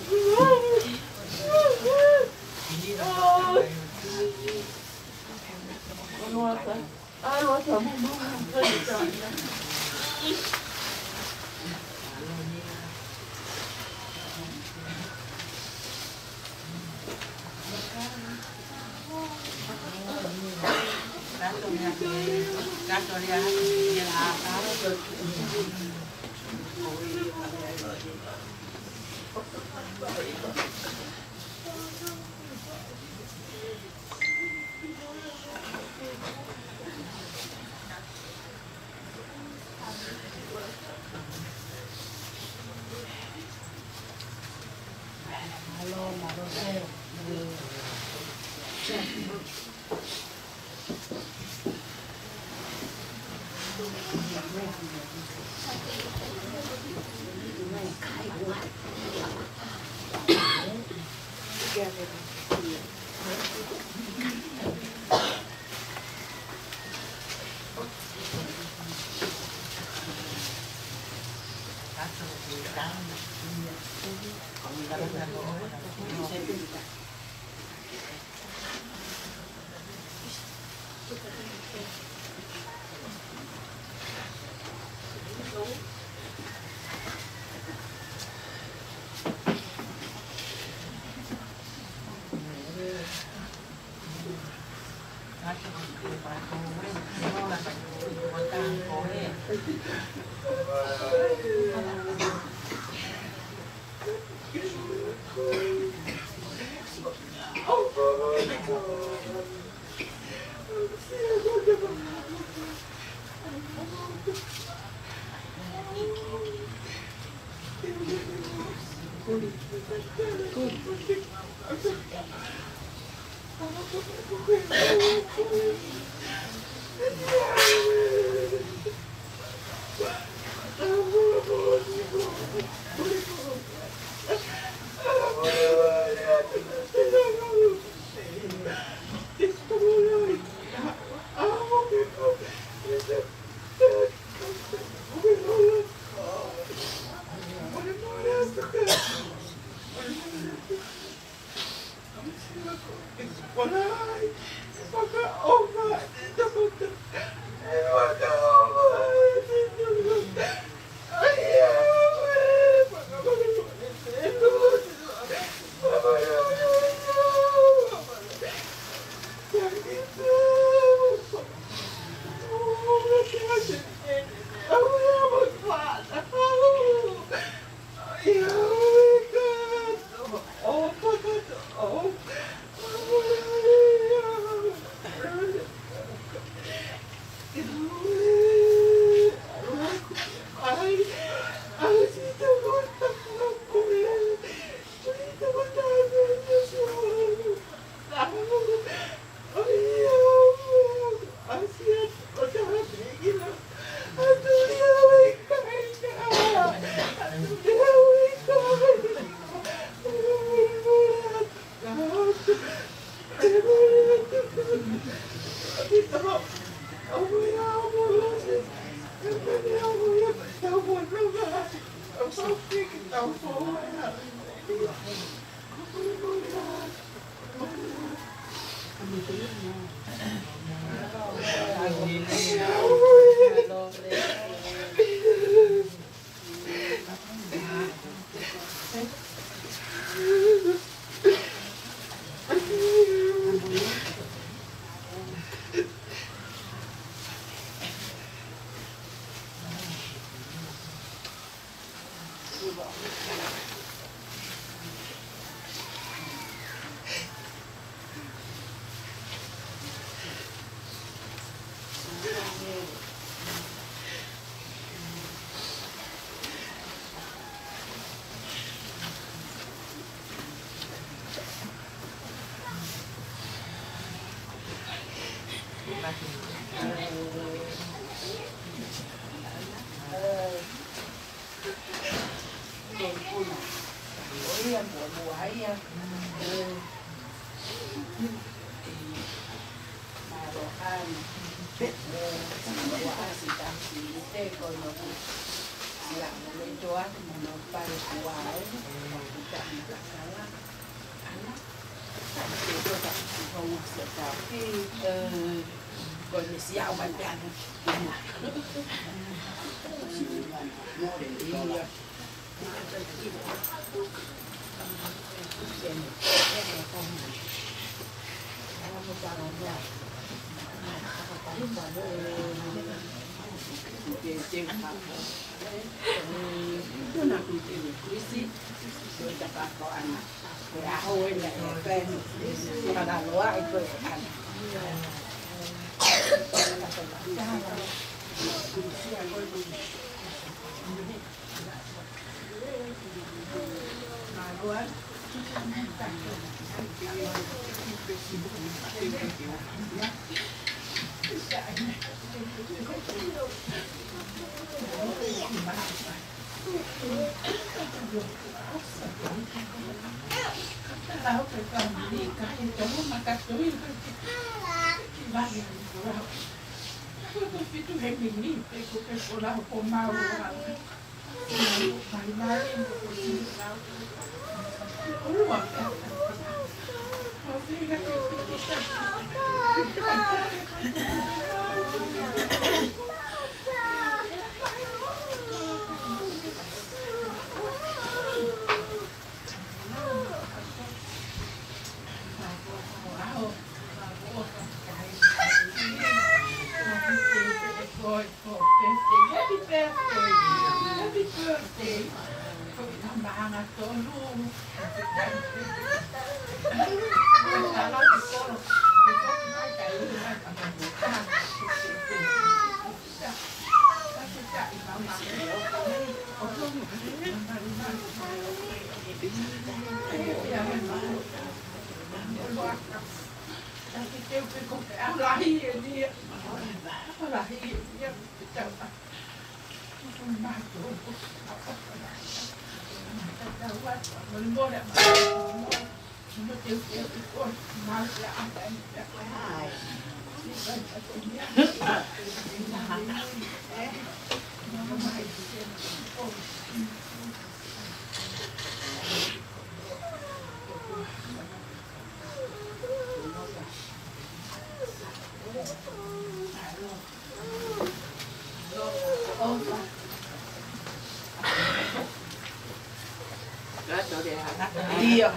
Iya,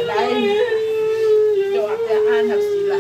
lain. Doa anak sila.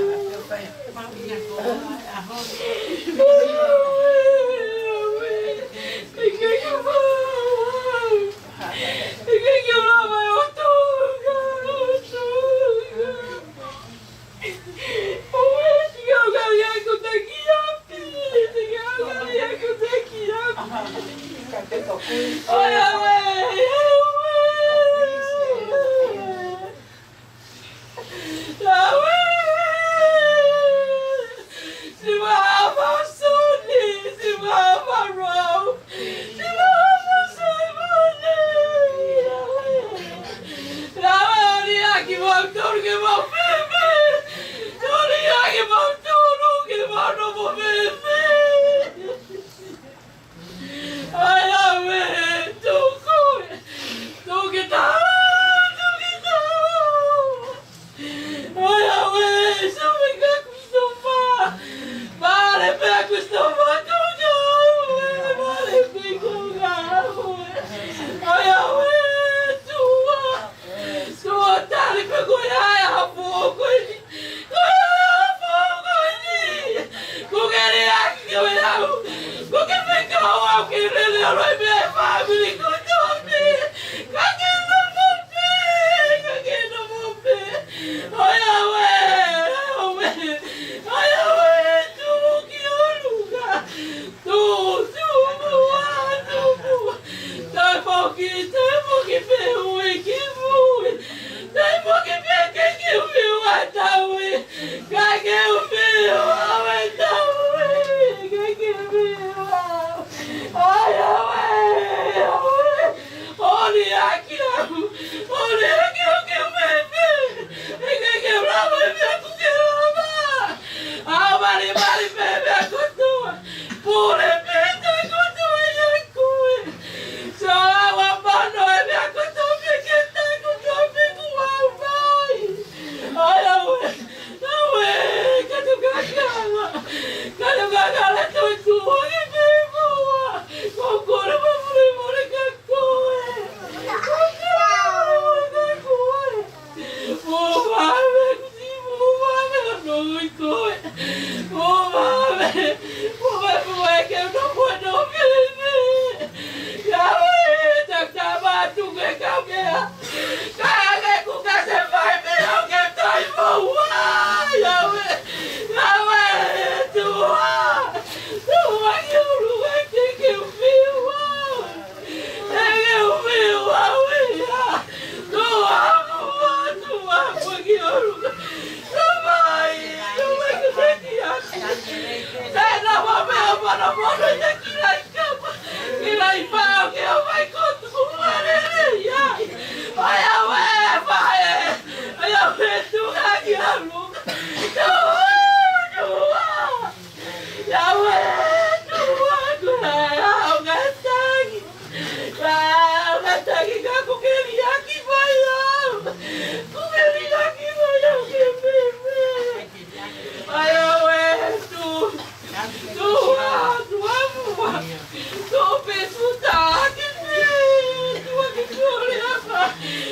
Vai,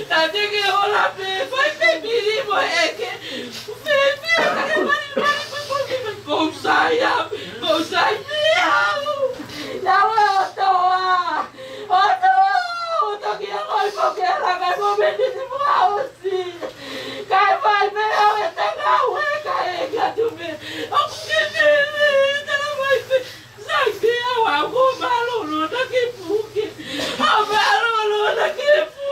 Nanti que hola me vai me mirimo é que me go sai não eu tô aqui agora porque ela vai morrer de assim cai vai me eu tenho cai que tu me o que ela vai sai que eu vou maluco daqui porque maluco daqui porque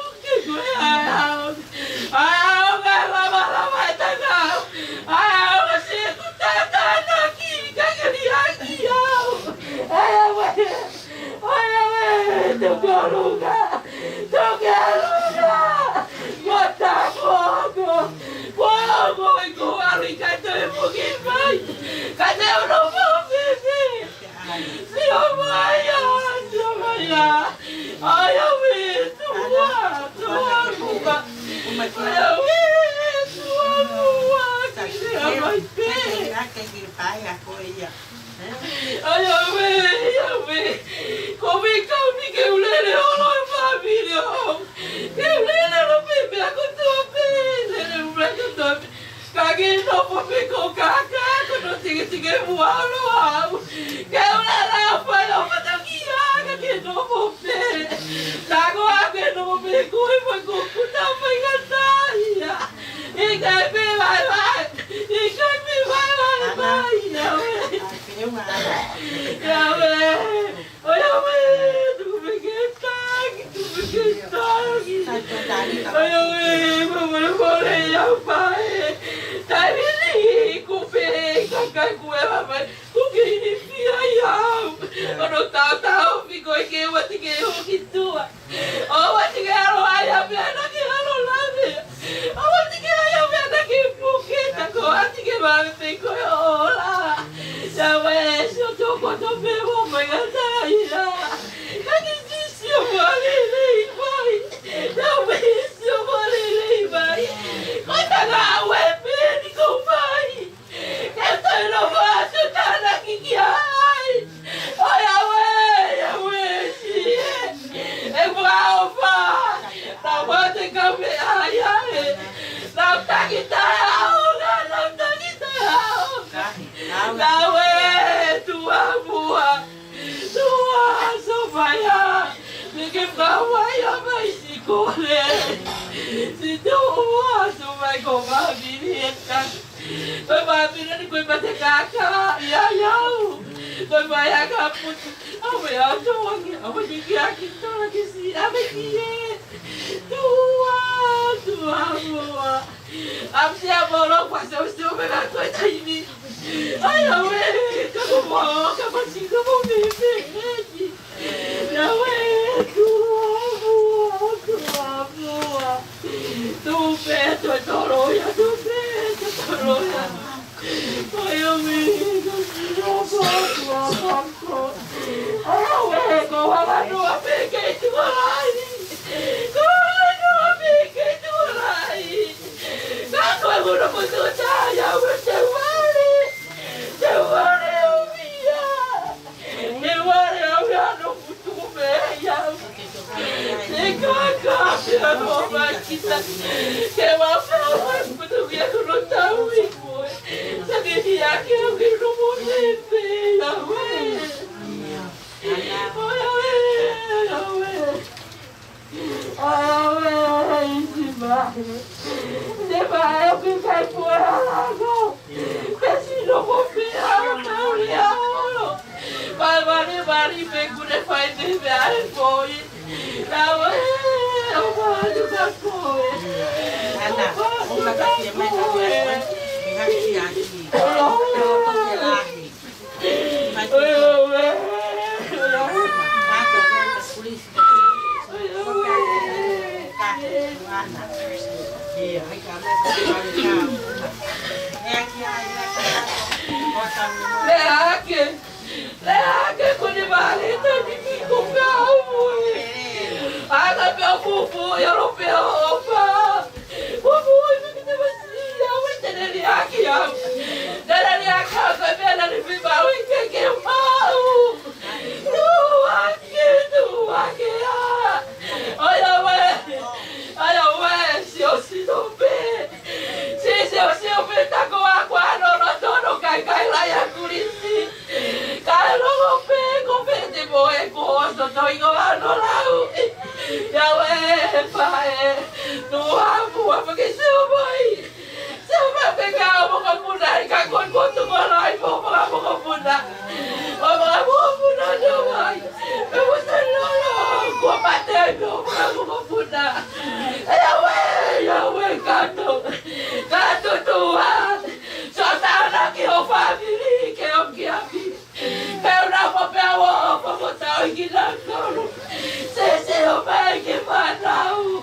Pai, Tuhan buat pakai semai. Semai pegang muka punah, kakon kotor malai, muka punah. Muka punah semai. Aku senang, gua mati muka punah. Yahweh, kata Tuhan. Sotana que o family, que o kiapi. Eu não vou pegar para botar aqui na cama. Se o pai que vai não.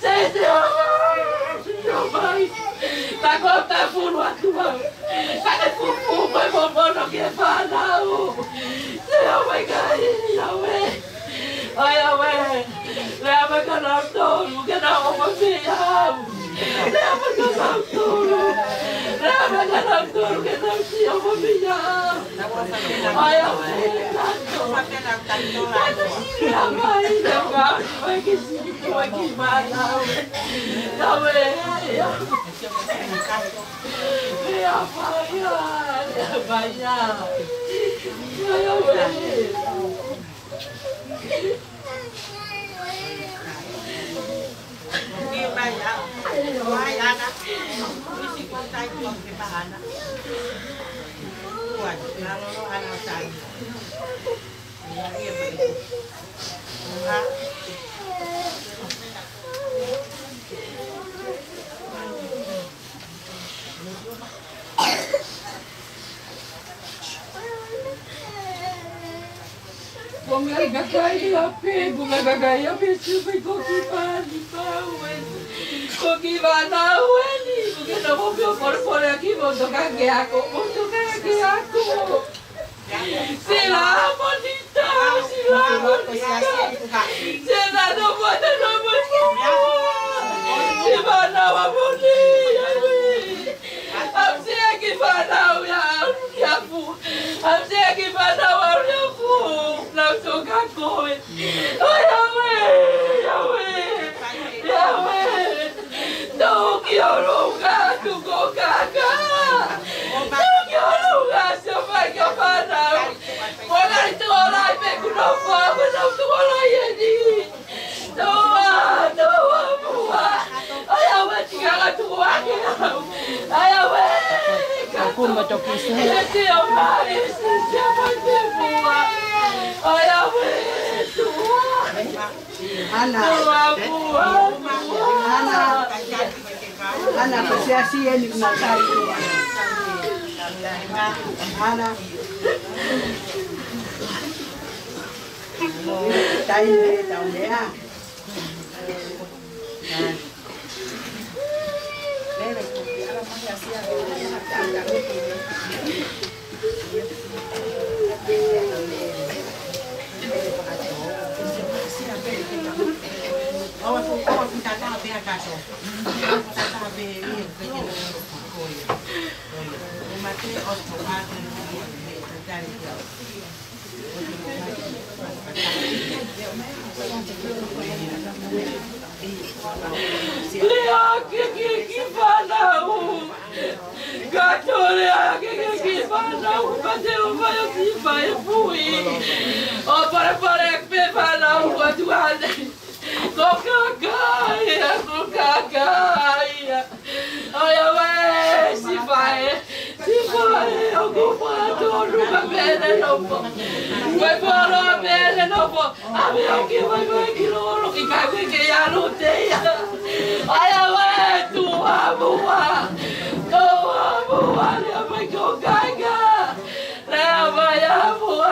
Se o pai. Tá conta furo a tua. Cadê fufu, vai botar que vai não. Se o pai cair, Yahweh. Leva que não tô, que não vou fiar. Leva que não tô. Leva que não tô, que não se eu vou fiar. Vai que se vai que vai. Bunga gagaya super koki bana weni porque no vou por aqui vou tocar que ako se la bonita se la no pode no se bana va bonita amse aqui bana ya fu amse aqui bana ya fu não tocar come Yahweh no quiero lugar tu cocaca no quiero lugar se vai que para olha tu olha e com no fogo não tu olha aí no olha vai tirar tu aqui olha vai como tu precisa te amar se vai te voar olha vai tu Ana pasi asia ni nakari. Ana. Taine taunea. Lele kopi ala pasi asia que fanau Gatolea que fanau bateu vai assim vai fui o para que fanau quando ande Cocacaia olha se vai eu compro nunca venenoso vai para venenoso a meu que vai que não que cai que já não tem olha tua boa vai cocaca leva a boa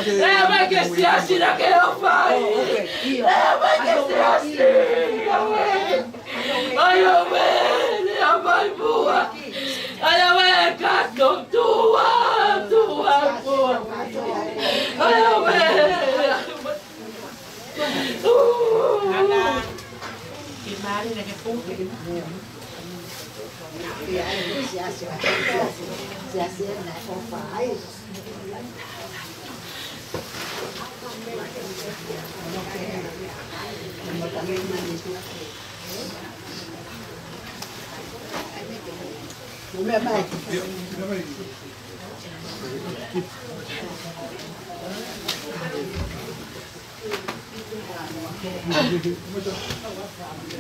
leva que se assina que eu faço leva que se assina olha vai boa olha gato tua boa olha que mari na que ponto se na faz não me vai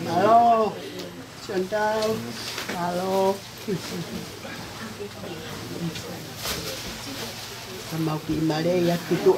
Malo. Chantal. Malo. Mau pi mare ya kitu.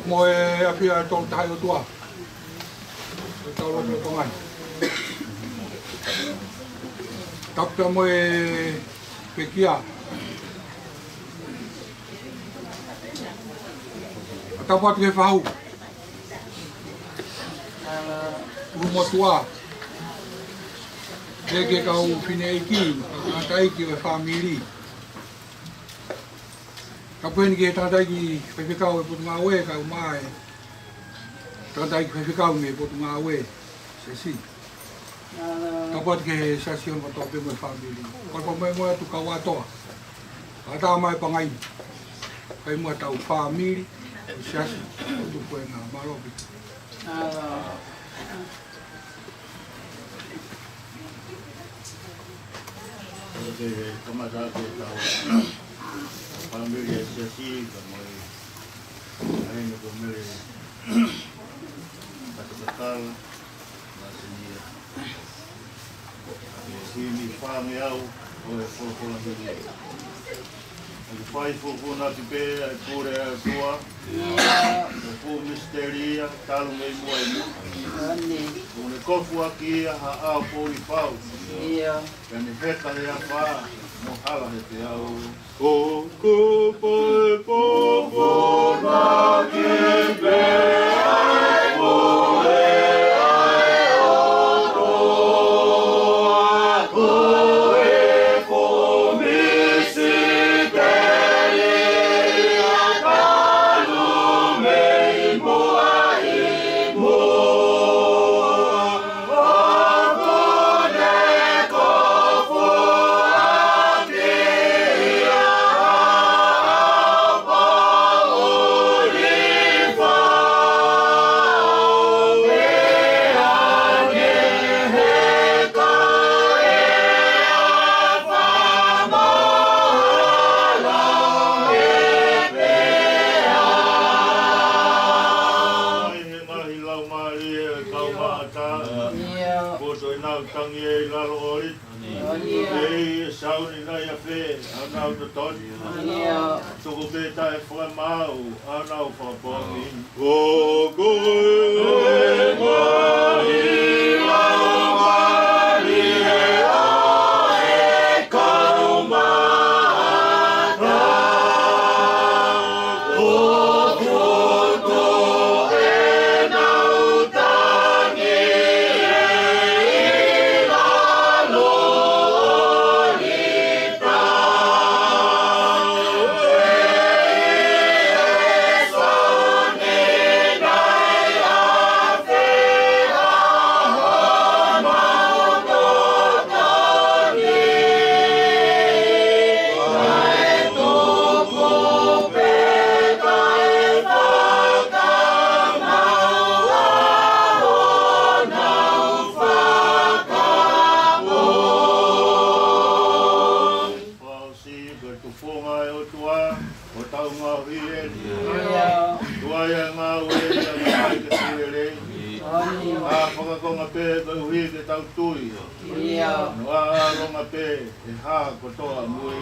Mo e apia tol tai o tua. Tol o tol ngai. Tapta mo e pekia. Tapat ke fau. Rumo tua. Dege kau fine iki, tai ki family. Kapuen ke tata ki pepekau e putunga we ka mai. Tata ki pepekau me putunga we. Sesi. Kapat ke session ko tope mo family. Ko pa mo tu kawato. Ata mai pangai. Kai mo tau family. Sesi tu ko na malobi. Oke, kemana kita família sesi como aí no comer patakal nasinya sini familiau o foco na vida o pai foco na tipe pure tua o fu misteria tal me moemo o ne kofu aqui a poli pau kan feta ya fa no hala te au Poco por poco na kimbe ai moe ai oro koe komisi teri akalu mei moai mo pe ko hui ke tau tui. Ia. No a longa pe e ha ko toa mui.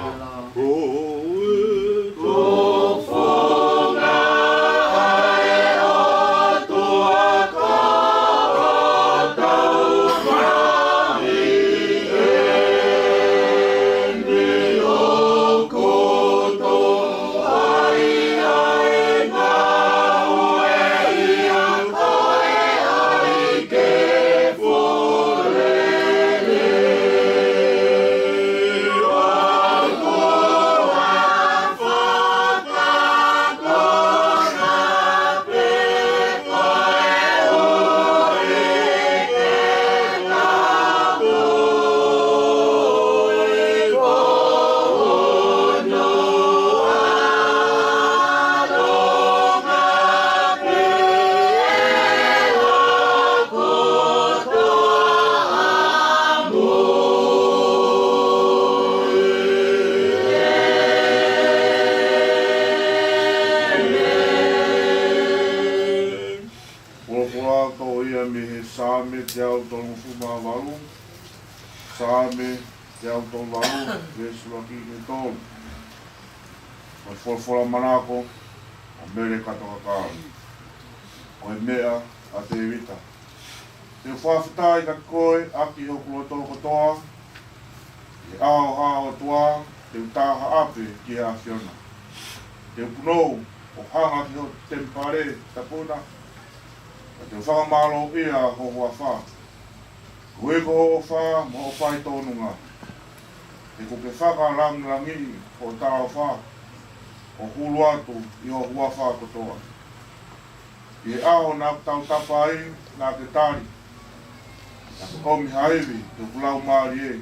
Same te au tonu fuma walu, Same te au tonu walu, Yesu laki ke tonu. O folfola manako, o mere katoka kao. O e mea a te evita. Te whawhitai ka koe, aki hoku o toko toa, te ao hao toa, te utaha ape ki a whiona. Te punou, o hanga ki ho tempare, tapuna, te whakamalo ia ho hoa wha. Koe ko ho wha, mo ho whai tōnunga. Te ko ke whakarangi o tāo wha, o hulu atu i ho hua wha kotoa. I aho nā tau tapai, nā te tari. Nā te komi haiwi, te kulau maari e,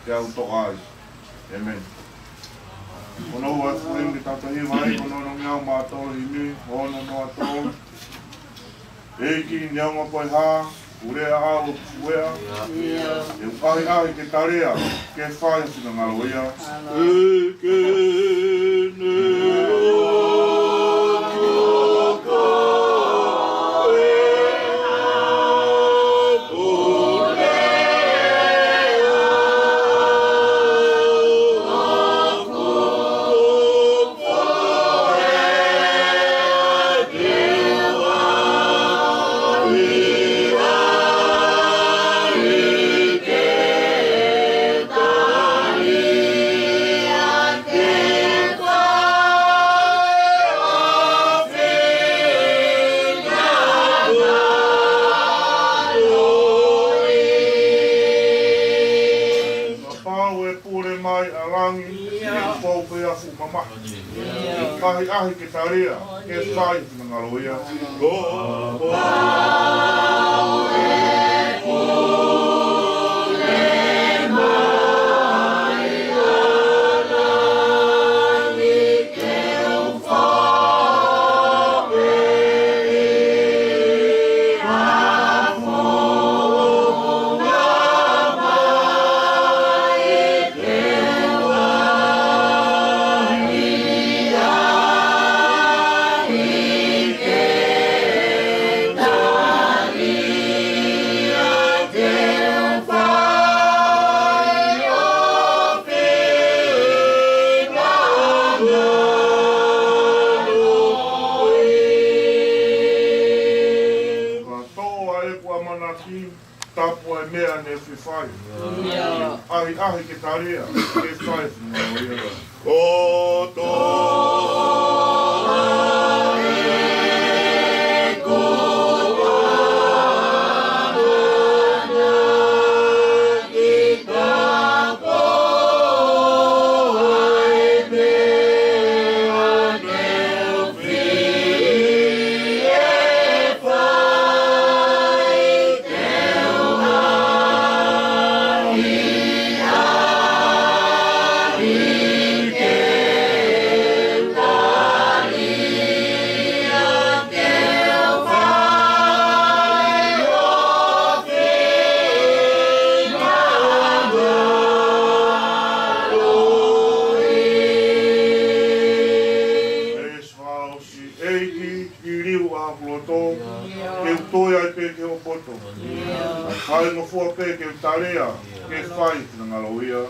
te au toka ai. Amen. Kono ua fuengi tata hiwa ai, kono no ngiau mātoro himi, hono no atoro. Eiki nyama pai ha, urea ha o fuea. E ukahi ahi ke tarea, ke whae sina ngaro ia. Eke ne ahi ke tarea, ke whai tina ngaro ia. Ahi ke tarea, ke whae ngaro ia. Whai no fua pe ke tarea, ke whai tina ngaloia.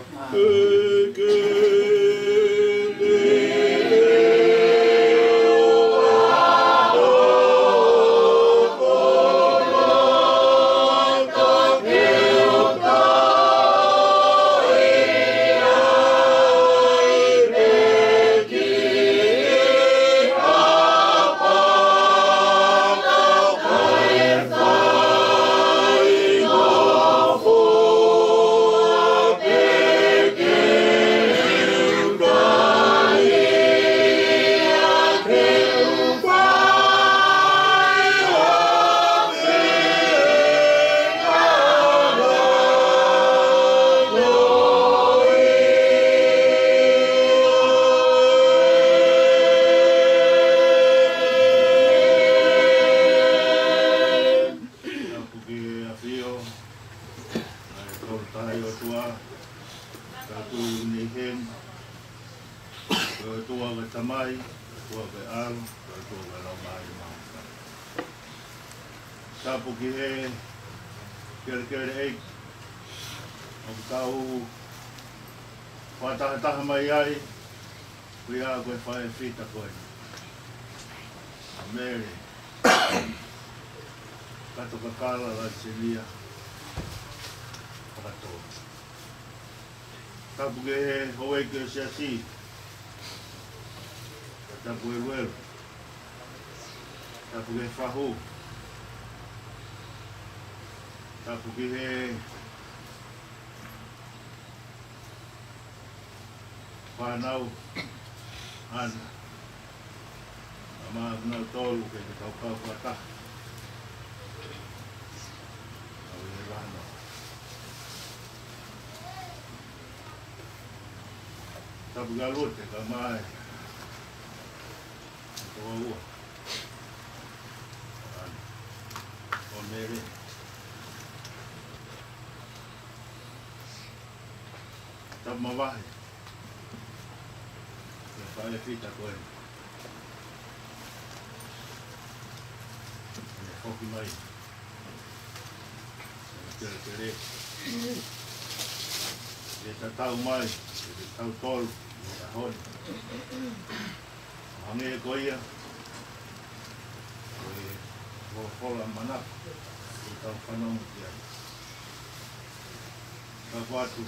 Taha mai ai, kui a koe whae whita koe. A mere, kato ka kala la selia, kato. Tapu ke he hoe ke se asi, tapu e wero, tapu ke whahu, tapu ke he whanau, ana. Ama nau tolu ke te kaukau kata. Au e wano. Tapu galute ka mai. Toa ua. Ana. O mere. Tapu mawahi. Whae whita koe. Hoki mai. Tere tere. E ta tau mai. E tau tolu. E ta honi. Hange e koia. E hola manaka. E tau whanongu kia. Ka whatu.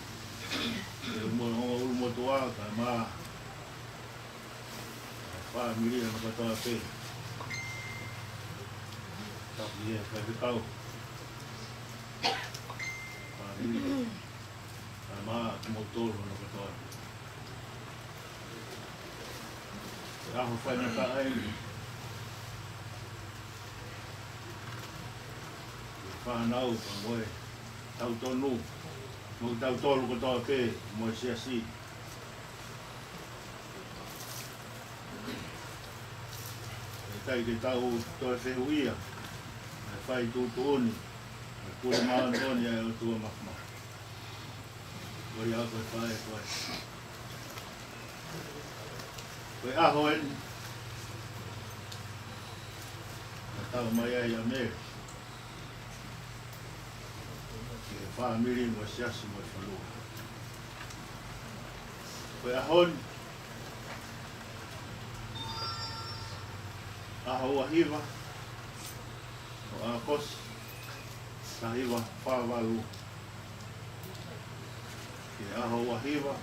E umo toa ka maa. Wha miri na katoa pe. Tapi e kai kau. Wha miri. Ka maa kumo tolu na katoa. E aho whai na ka aini. E whanau ka moe. Tau tonu. Mo tau tolu katoa pe. Mo e siasi. Tai te tau toi whehuia, e whai tūtūni, e kore maantoni ai o tua makma. Koi a koe whae koe. Koe aho eni. E tau mai ai a me. E whaamiri mo siasi mo whalua. Koe ahoni. Aho hiva, o a kos, ka hiva whawalu. Ke aho hiva,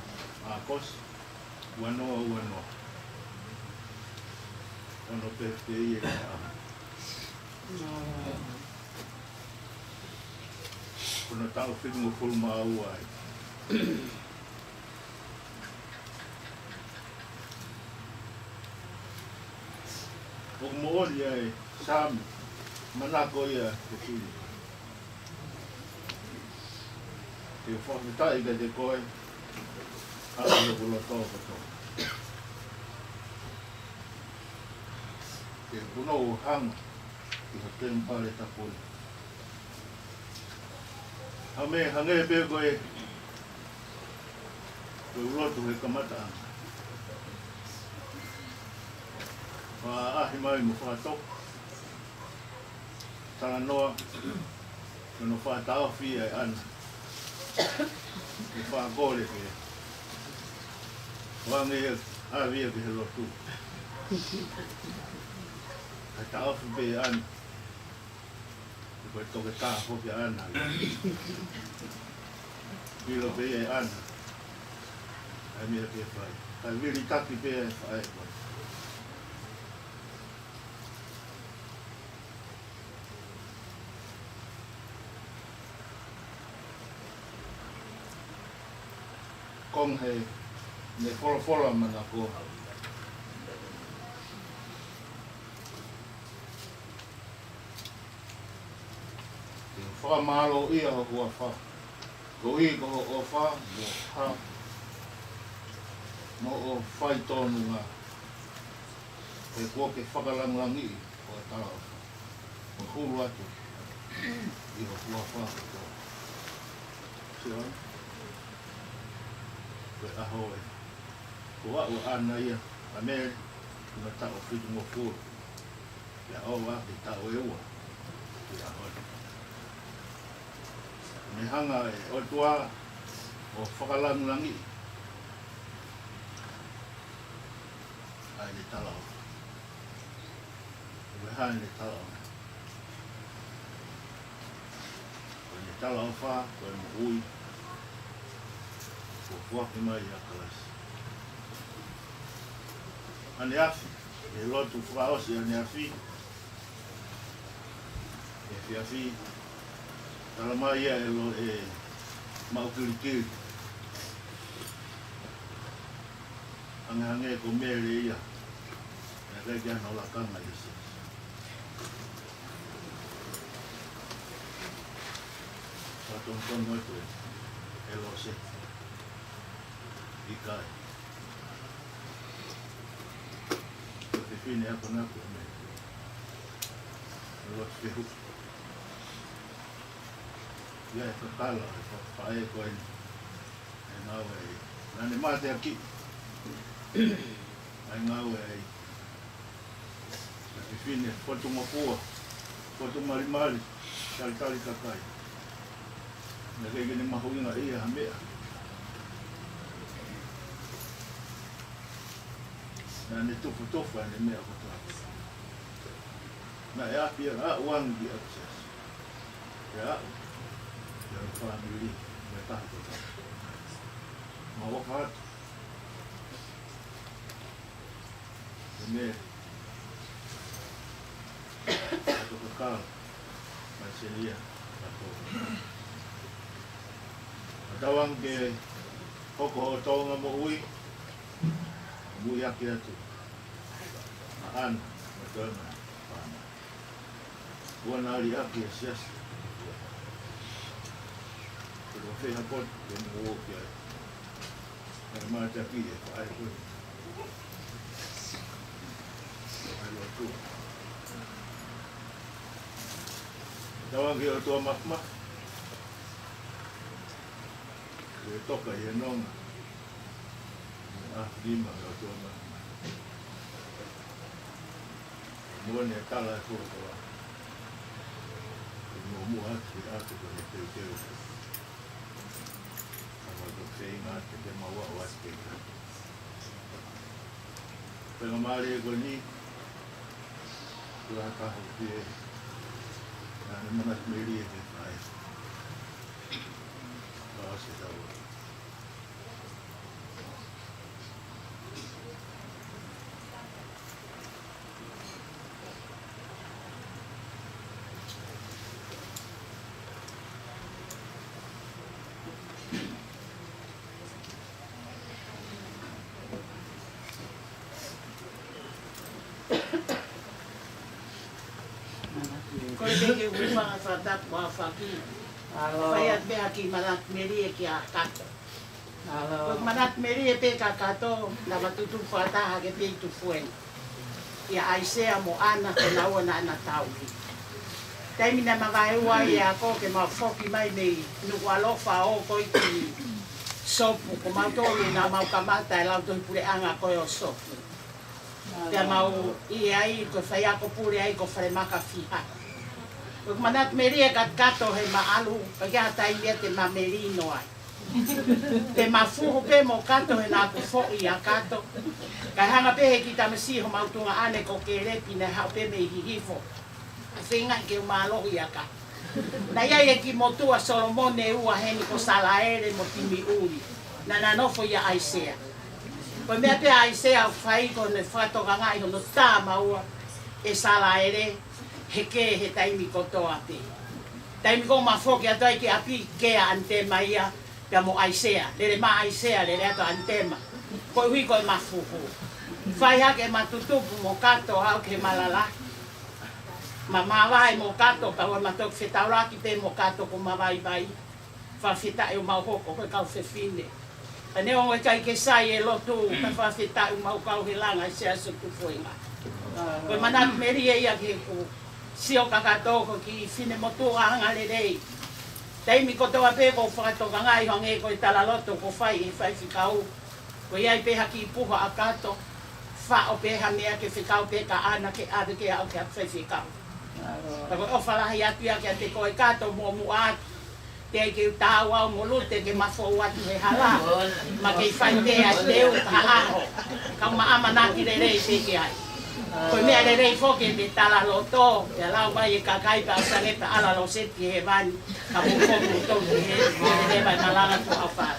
a kos, wanoa wanoa. Ono pepe i e ka aho. Kuna tau whingu fulma au ai. O moori ai Sami, manako ia te whini. Te whakatai ka te koe, haka le kula tōka tō. Te puno o hanga, ki ha te mpare taponi. Hame hange pe koe, koe ulotu he kamata anga. Ahi mai mo whātok. Tanga noa, no whātao whia e ana. E whākore ke. Wange e awia ke he lotu. Ka tao whipe e ana. E koe toke tā hoki ana. Pilo pe e ana. Ai mea ke whai. Kai wiri taki pe e whae koe. Kong he ne whora mana ko. Te whamalo ia ho kua wha. Ko i ko o wha, mo ha. Mo o whai tonu ngā. Te kua ke whakalangangi o a tala o wha. Mo huru atu. I ho kua wha. Sia koe aho e. Ko a o ana ia, a mere, kuna tau whitu mo furu. Ia o a ki tau e ua. Ia aho e. Me hanga e o tua o whakalangulangi. Ai le tala o. Koe hae le tala o. Koe le tala o wha, koe mo ui. Ko fuaki mai a kalasi. Ane afi, e lotu whaosi ane afi. E whiawhi. Tala mai ia e lo e maukirikiri. Ange ko mere ia. E rei kia no la kanga i se. Whatonton noi koe. E lo se. I kai. Ko te whine ako naku a me. E lo te whihu. Ia e kakala e whae koe ni. E ngawe e. Nane mate a ki. Ai ngawe e. E te whine whatu mapua. Whatu marimari. Tali kakai. Nā kei kene mahuinga ia ha mea. Nā ne tofu ane mea kotoa. Nā e api a uangi ki access. E a ia o whamiri me taha kotoa. Ma waka atu. E mea. Ato kakao. Mai selia. Ato. Tawang ke hoko o taonga mo ui. Mui aki atu. Aan, matama, pana. Wana ali aki e siasi. Pero wheha pot, ke mo oki ai. Ai mata ki e whae koe. Ai lo tua. Tawang ke o tua makma. Ke toka i e nonga. Lima o tua makma. Mone tala e kua. Mo mua atu i atu ko ne teu. Ama ko whenga te te maua o atu kei. Whenga maari e ko ni. Kura kaho ki e. Nane manat meri e te whae. Kaase tau. Koe keke uwhanga whatak wa whaki. Whai at mea ki manat meri e ki a kato. Koe manat meri e pe ka kato na matutu whataha ke pe tu fuen. Ia aisea mo ana ke naua na ana tauhi. Taimi na mawaiua i a ko ke ma whoki mai nei nuku alofa o koi ki sopu. Ko mautoi na mau kamata e lau toi pure anga koe o sopu. Te mau i ai ko whai ako pure ai ko whare maka whiha. Ko manat meria kat kato he maalu, ka kia tai mea te ma merino ai. Te mafuho pe mo kato he nā ku fo'i a kato. Kai hanga pe he ki tamasiho mautunga ane ko ke repi ne hau pe me i hihifo. A whenga i ke umalohi a kato. Na iai e ki motua Solomone ua heni ko Salaere mo timi uri. Na nanofo ia Aisea. Ko mea pe Aisea whai ko ne whatoka ngai hono tā maua e Salaere heke he taimi kotoa pe. Taimi ko mafoki atoi ki api kea antema ia pia mo Aisea. Lere ma Aisea lere ato antema. Ko hui ko mafuhu. Whai hake matutupu mo kato hau ke malala. Ma mawai mo kato pa wa matok fetauraki pe mo kato ko mawai bai. Fa feta e mau hoko ko kau fefine. Ane o kai ke sai e lotu ka fa feta e mau kau hilanga se aso tu foinga. Ko manat meria ia ke ko sio kakato ko ki fine motu anga le dei. Taimi ko toa pe ko fa to ngai honge ko tala loto ko fai fikau. Ko ia pe haki puha akato. Fa o pe ha mea ke fikau pe ka ana ke ave ke au ke fai fikau. Tako o whalahi atu ia kia te koe kato mo muat. Te ke tāua o molute ke mafo watu he hala. Ma ke whai tea teu ka aho. Kau ma amanaki re rei te ke ai. Koe mea re rei foke te tala loto. Ia lau mai e kakai pa asange pa ala lo seti he vani. Ka mufoku tonu he vai malanga tu au whara.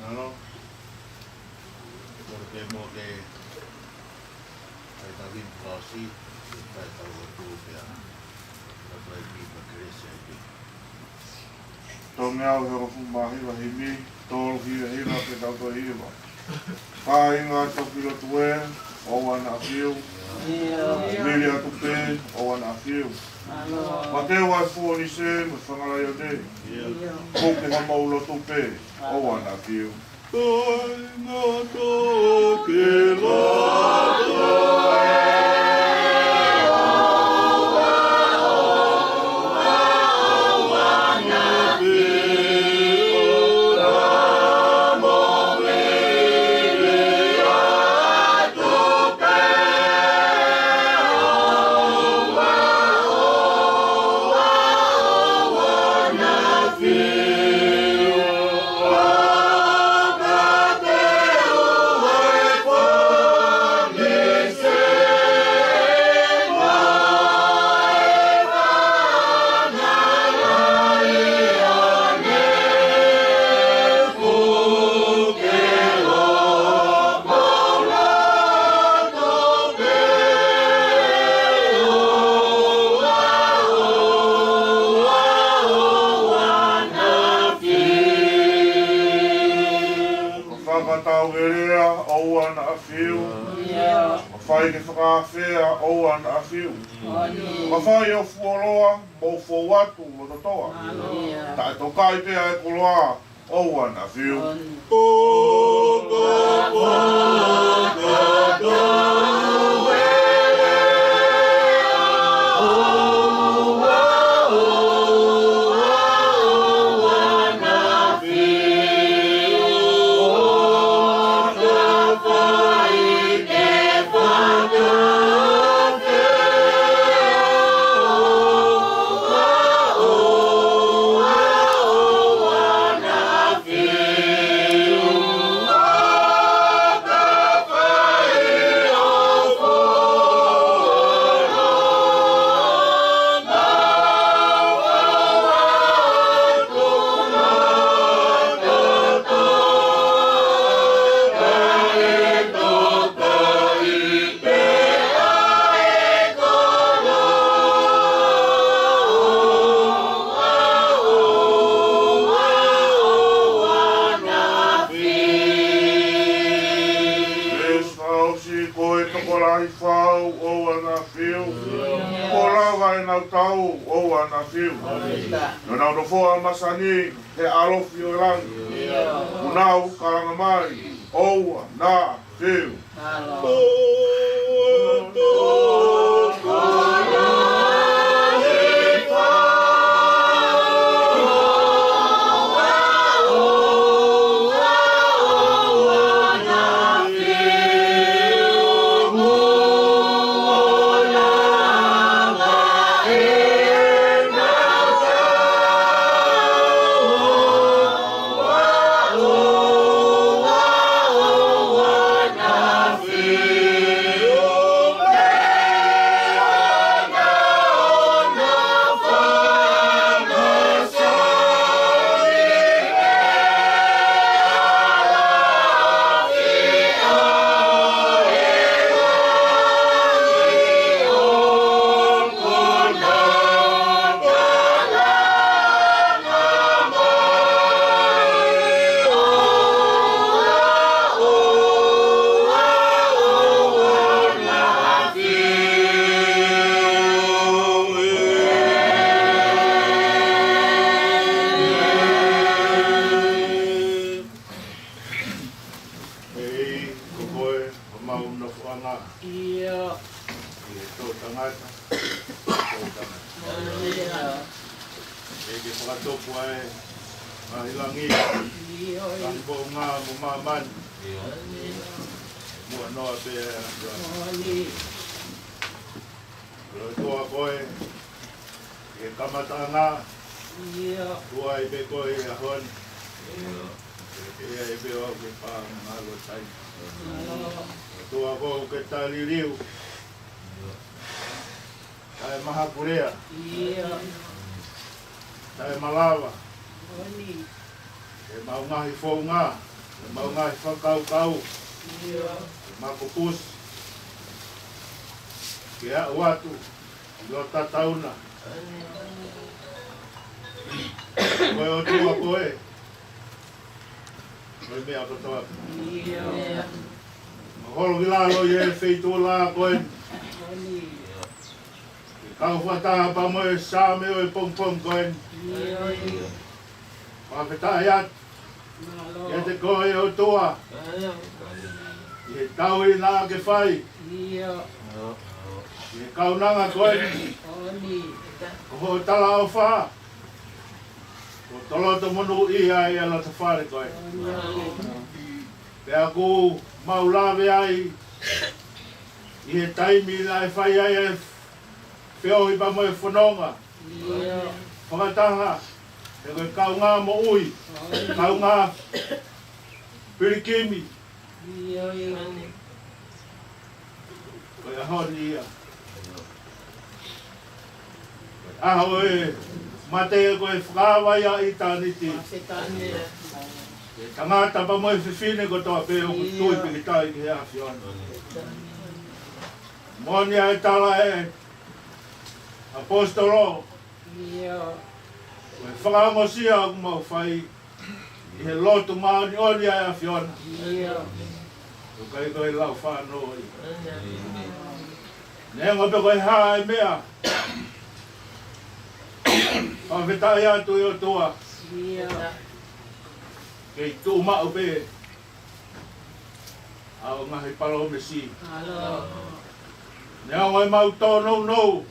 No, porque mo que está bien fácil, está todo ya. No puede ir para crecer aquí. Tau mea o hero fumahi wa himi, tolu hira pe tau to hira. Ka inga toki lo tue, o wana afiu. Mili atu pe, o wana afiu. Ma te wai fuoni se, me whangarai o te. Koke hama ulo tu pe, o wana afiu. Toi ngā toke lato e. Whai ke whakawhea o ana a whiu. Ka whai o fuoloa mo whauatu mo tatoa. Tai tō kai pēa e koloa o ana a whiu. O ka whakatau Ko Malawa e nau tau o ana fiu. Nau no foa masani he alofi o langi. Unau karanga mai o na fiu. Malawa. E maungahi whaunga, e maungahi whakau-kau, e makopus, ke a watu, i o tatauna. Koe o tua koe, koe mea katoa. Maholo ki lalo i e wheitua la koe. Kau whataha pa moe sa me o e pong-pong koe. Whawhetai atu. Ia te koe o toa. I he tau i nā ke whai. I he kaunanga koe. Ko ho tala o wha. Ko toloto monu ia i ala te whare koe. Pea ku maulawe ai. I he taimi la e whai ai e whiohi pa moe whanonga. Whakataha. E koe kaunga mo ui, kaunga pirikimi. Koe ahoni ia. Aho e mate e koe whakawai a i tāniti. E tangata pa moe whiwhine ko toa pēo ku tui pikitai ki hea whiona. Moni a e tala e apostolo. Koe whakaangosia aku mau whai i he lotu maoni oni a whiona. Koe koe lau whanau i. Nea ngope koe haa e mea. Whawhetai atu i o toa. Kei tū mau pe. Ao ngahi palo me si. Nea ngoe mau tō nou nou.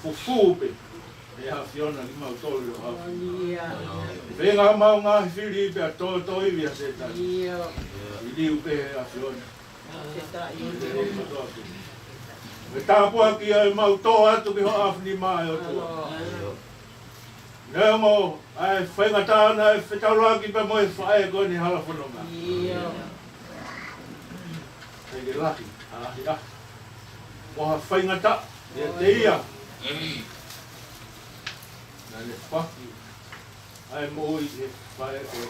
Fufu pe. E a whiona ki mau tōri o hau. Whenga mau ngahi whiri pe a tō iwi a se tai. I liu pe a whiona. Me tāpua ki ai mau tō atu ki ho awhini mai o tua. Nea mo, ai whenga tāna e whetaurangi pe moe whae koe ni hala whanonga. Hei ke laki, ahi ah. Moha whenga ta, e te ia. Nane whaki. Ai mo i e whae koe.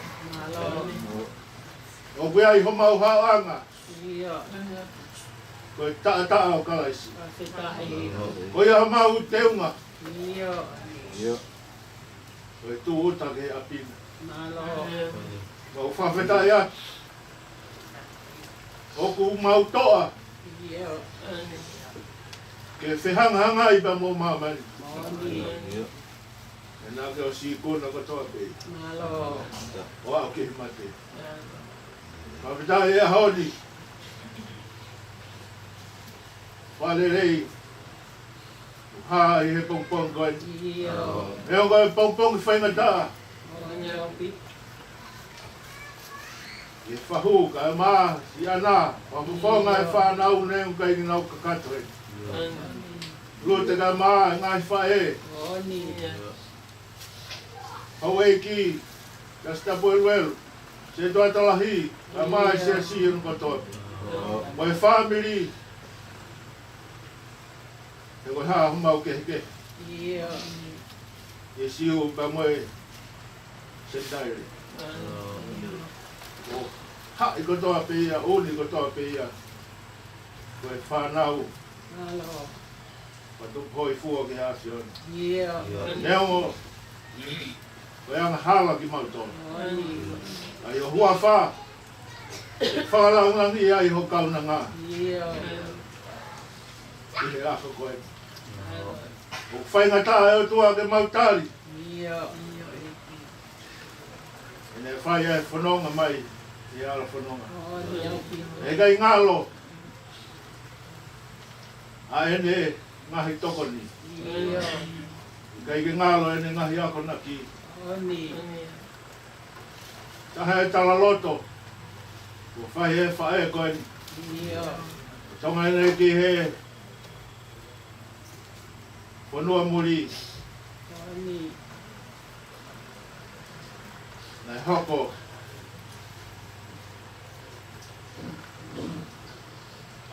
O koe ai ho mau hauanga. Koe taa o kalaisi. Koe a mau teunga. Koe tū uta ke apina. Mau whawhetai atu. Oku mau toa. ke whehanga i pa mo mamani. Moni. E nā ke o si kona katoa pe. Malo. O au ke mate. Mawhita e haoni. Wale rei. Ha i he pongpong koe. Iyo. E o koe pongpong i whaingata. Moni opi. E whahu ka e mā si ana. Wapuponga e whanau ne un kai nginau kakatoe. Lute ka mā ngai whae. Moni. Hau e ki. Kasta poeluelu. Se toa talahi. Ka mā i se si un katoa. Mo e family. E koe haa humau ke heke. Iyo. E siu pa moe sendaire. O ha i kotoa pe ia, uni kotoa pe ia. Koe whanau, Malo. patu hoi fua ke hasi on. Iyo. Neo, koe anga hala ki mautona. Moni. Ai o hua wha, whakalaungangi ai ho kauna ngā. Iyo. I he ako koe. O whaingata e o tua ke mautari. Iyo. E ne whai e whanonga mai, i ala whanonga. Moni opi. E kai ngalo. A ene ngahi tokoni. Iyo. Kai ke ngalo ene ngahi ako na ki. Moni. Taha e tala loto. O whai e whae koe ni. Iyo. Tonga ene ki he. Whanua muri. Moni. Nai hoko.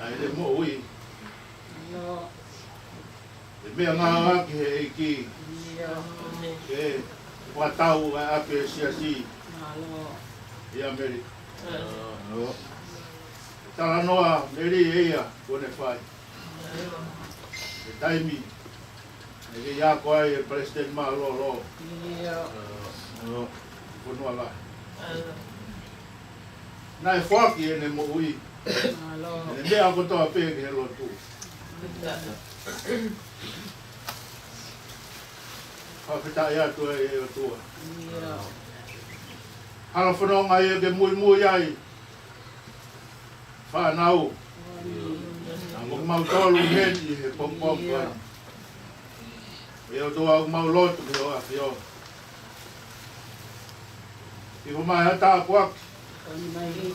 Ai le mo ui. No. E mea ngā aki he eiki. Iyo. Ke watau a ape siasi Malo. i Amerika. Tala noa meri e ia kone whai. E taimi. E ke ia koe e president maa lo lo. Iyo. Whanua lai. Nai whaki ene mo ui. Malo. E mea kotoa pe ke he lotu. Whawhitai atu e o tua. Iyo. Hala whanonga e ke mui mui ai. Whanau. Moni. Ang mau tolu hen i he pom pom koe. E o tua au mau lotu ke o a whio. I ho mai hata kuak. Moni mai.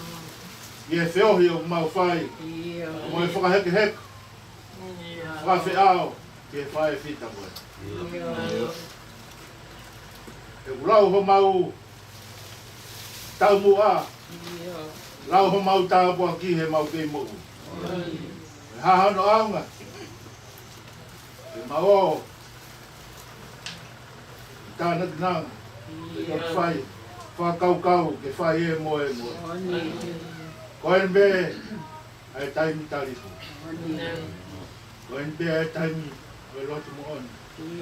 I e whiohi o mau whai. Iyo. Mo e whakaheke hek. Whawhi ao. Ke whai e whita koe. Iyo. E ulau ho mau tau mua. Iyo. Lau ho mau tau pua ki he mau kei mo. Moni. E hahano aunga. E mao. Tānak nang. E whai. Whakaukau ke whai e mo e mo. Moni. Koen be ai taimi talifu. Moni. Koen be ai taimi o lotu mo on.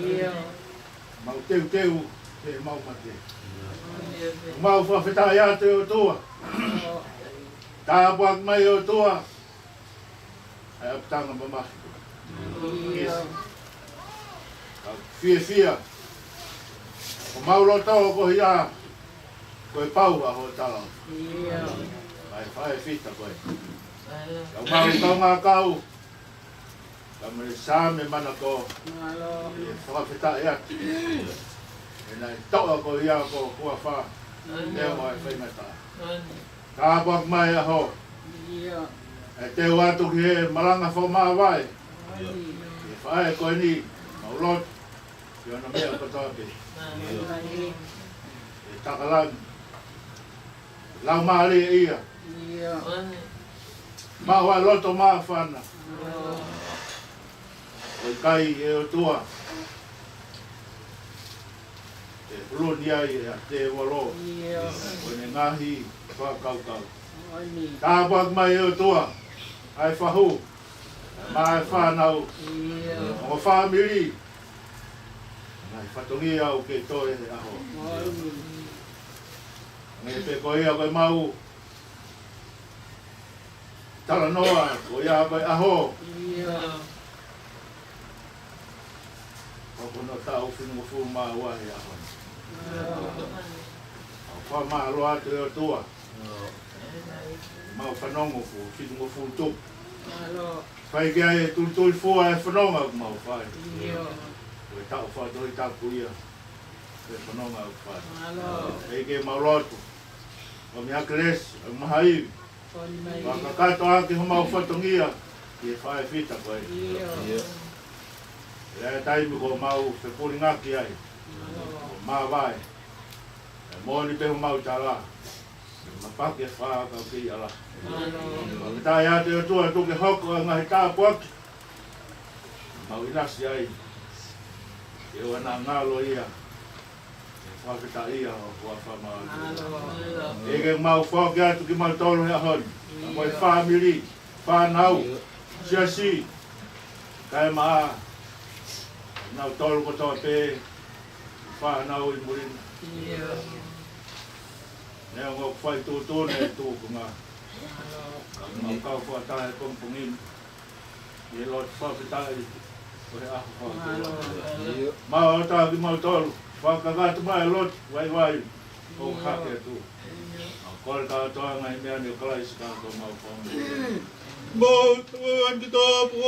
Iyo. Mau teu teu te mau mate. Mau whawhetai a te o tua. Tā puak mai o tua. Ai aptanga mamahiko. Iyo. Fia fia. O mau loto o kohi a. Koe pau a ho tala. Iyo. Ai whae fita koe. Kau mau kau ngā kau. Ka mere sāme mana ko. Malo. E whawhetai atu. E nai toa kohi a ko kua wha. Leo ai whaimata. Tā puak mai a ho. Iyo. E te watu ki he malanga whau maa vai. Moni. E whae koe ni. Mau lot. Ki ona mea kotoa pe. Moni. E takalangi. Lau maari e ia. Iyo. Ma wa loto ma whana. Malo. O kai e o tua. E huloni ai e a te walo. Iyo. O ne ngahi whakaukau. Moni. Tā puak mai e o tua. Ai whahu. Ma e whanau. Iyo. O whamiri. Nai whatongi au ke toe e aho. Moni. Ngai pe koe ia koe mau. Tala noa, ko ia koe aho. Iyo. Ono tau whinu fu ma wahi ahon. Wha ma loa te o tua. Mau whanongo fu, whinu fu tup. Whai kia e tūtui fua e whanonga mau whai. Koe tau whātoi tapu ia. E whanonga au whai. E ke mau lotu. O mi hakeles, o mahai. Wakakato ake ho mau whatongia. Ki e whae whita koe. Rea taimi ko mau whepuri ngaki ai. O maa vai. E mōni pehu mau tala. Ma pake whaa kau ki ala. Ma tai ate o tua tuke hoko a ngahi tāpu aki. Mau inasi ai. E o ana ngalo ia. E whakita ia o kua whamau. E ke mau whoke atu ki mau tolu hea honi. A koe whamiri, whanau, siasi. Kai maa. Nau tolu ko toa pe. Whanau I murina. Nea ngō whai tūtone e tūku ngā. Mau kau whatahe kompungin. I lot whawhitai. Ko he aho whakua. Mau ata ki mau tolu. Whakagatu mai lot wai. O hake e tū. Kore ka toa ngai mea ni o kalaisi kako mau whamu. Mau tuan ki tōpu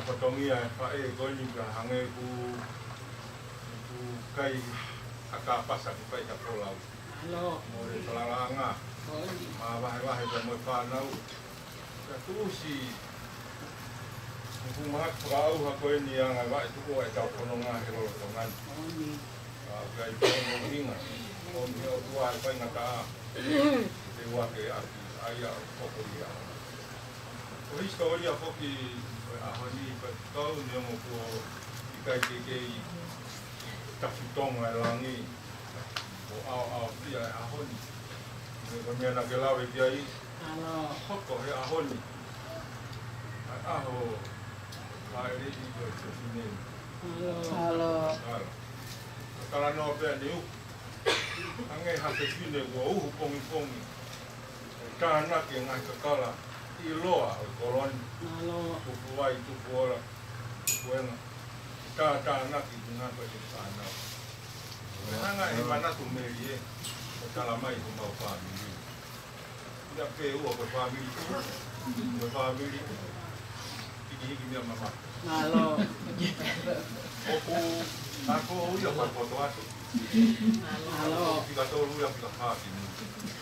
Patongia fae goni ka hange ku kai aka pasa ku kai ka pola mo le talaranga ma wahe te mo whanau ka tūsi Kung mga kau ako ni ang awa itu ko ay tao kono nga hero tongan. Kaya ito ang hinga. Kung hiyo tuwa ay pa'y naka dewa ke aya ko dia. Ko historia ko ki ahoni pa kau ni mo ko ikai ke tapitong ay langi. Ko au dia ahoni. Ko mi na ke lawe dia i. Ko he ahoni. Aho Hari ini juga sini. Halo. Kalau no beliau, angin hasil sini gua pong. Karena yang aku kala iloa kolon. Kupuai itu bola, buena. Karena itu ngapa di sana. Karena ini mana tu meli, kalau mai tu mau family. Tidak perlu apa family. Ini dia mama. Halo. Aku ya foto aku. Halo. Kita tahu lu yang kita hati.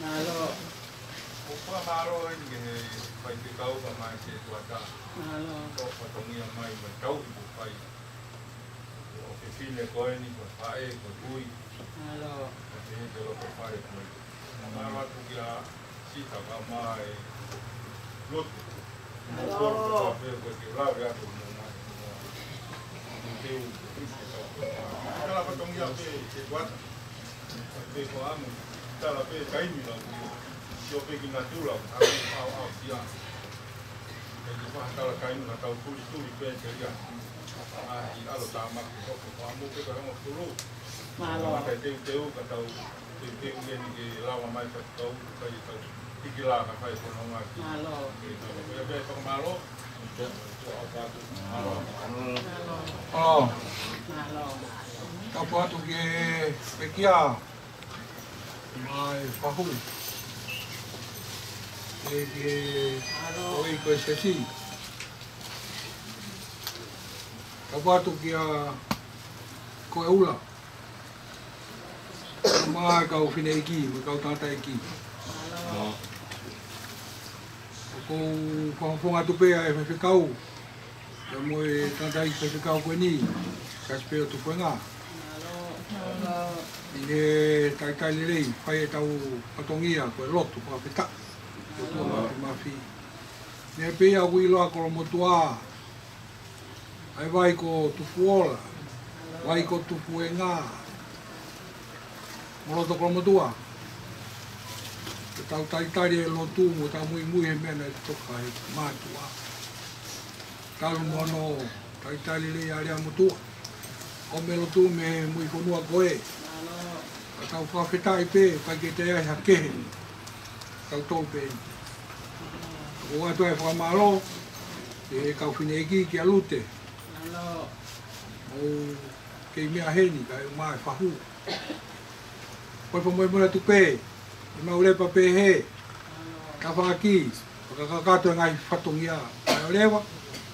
Halo. Opa maro ini pai kau ka mai se tuata. Halo. Kau potong yang mai kau ibu pai. Oke fine ko ini ko pai ko bui. Halo. Ini kalau ko pai ko. Mama tu kira sita ka mai. Lut. Halo. Kalau potong ya pe buat pe ko amu. Kalau pe kaini lah. Yo pe kina tula au sia. Jadi kalau kaini na tau tuli pe ceria. I alo tamak ko amu pe ko amu tulu. Halo. Maka teu ka tau teu ngeni ke lawa mai ka tau ka tau. Ikila ka fai kono nga. Halo. Ya be ko malo. Oh, Halo. kapwa tu ke pekia mai pahu. Ke oi ko sesi. Kapwa tu ke ko eula. Mai kau fine iki, kau tata iki. Halo. Kung fonga tu pe ai fe kau. Ya moi tata i fe kau ko ni. Kaspeo tu fonga. Halo. Ini tai lelei, pai tau patongia ko lotu pa pita. Tu mafi. Ne pe a wi lo ko motua. Ai vai ko tu fuola. Vai ko tu fuenga. Mo to ko motua. Tau tai lo tu mo tau mui he mena to kai matua. Tau mono tai lelei ari motua. O me lo tu me mui konua koe. Tau whawhetai pe, pai ke te ai hake. Tau tau pe. O atu ai whakamaro, e kau whine eki ki a lute. Halo. O kei mea heni, kai o mai whahu. Pai pa moe mora tu pe, e maurepa pe he. Ka whakaki, o ka kakato e ngai whatongia. Kai o rewa,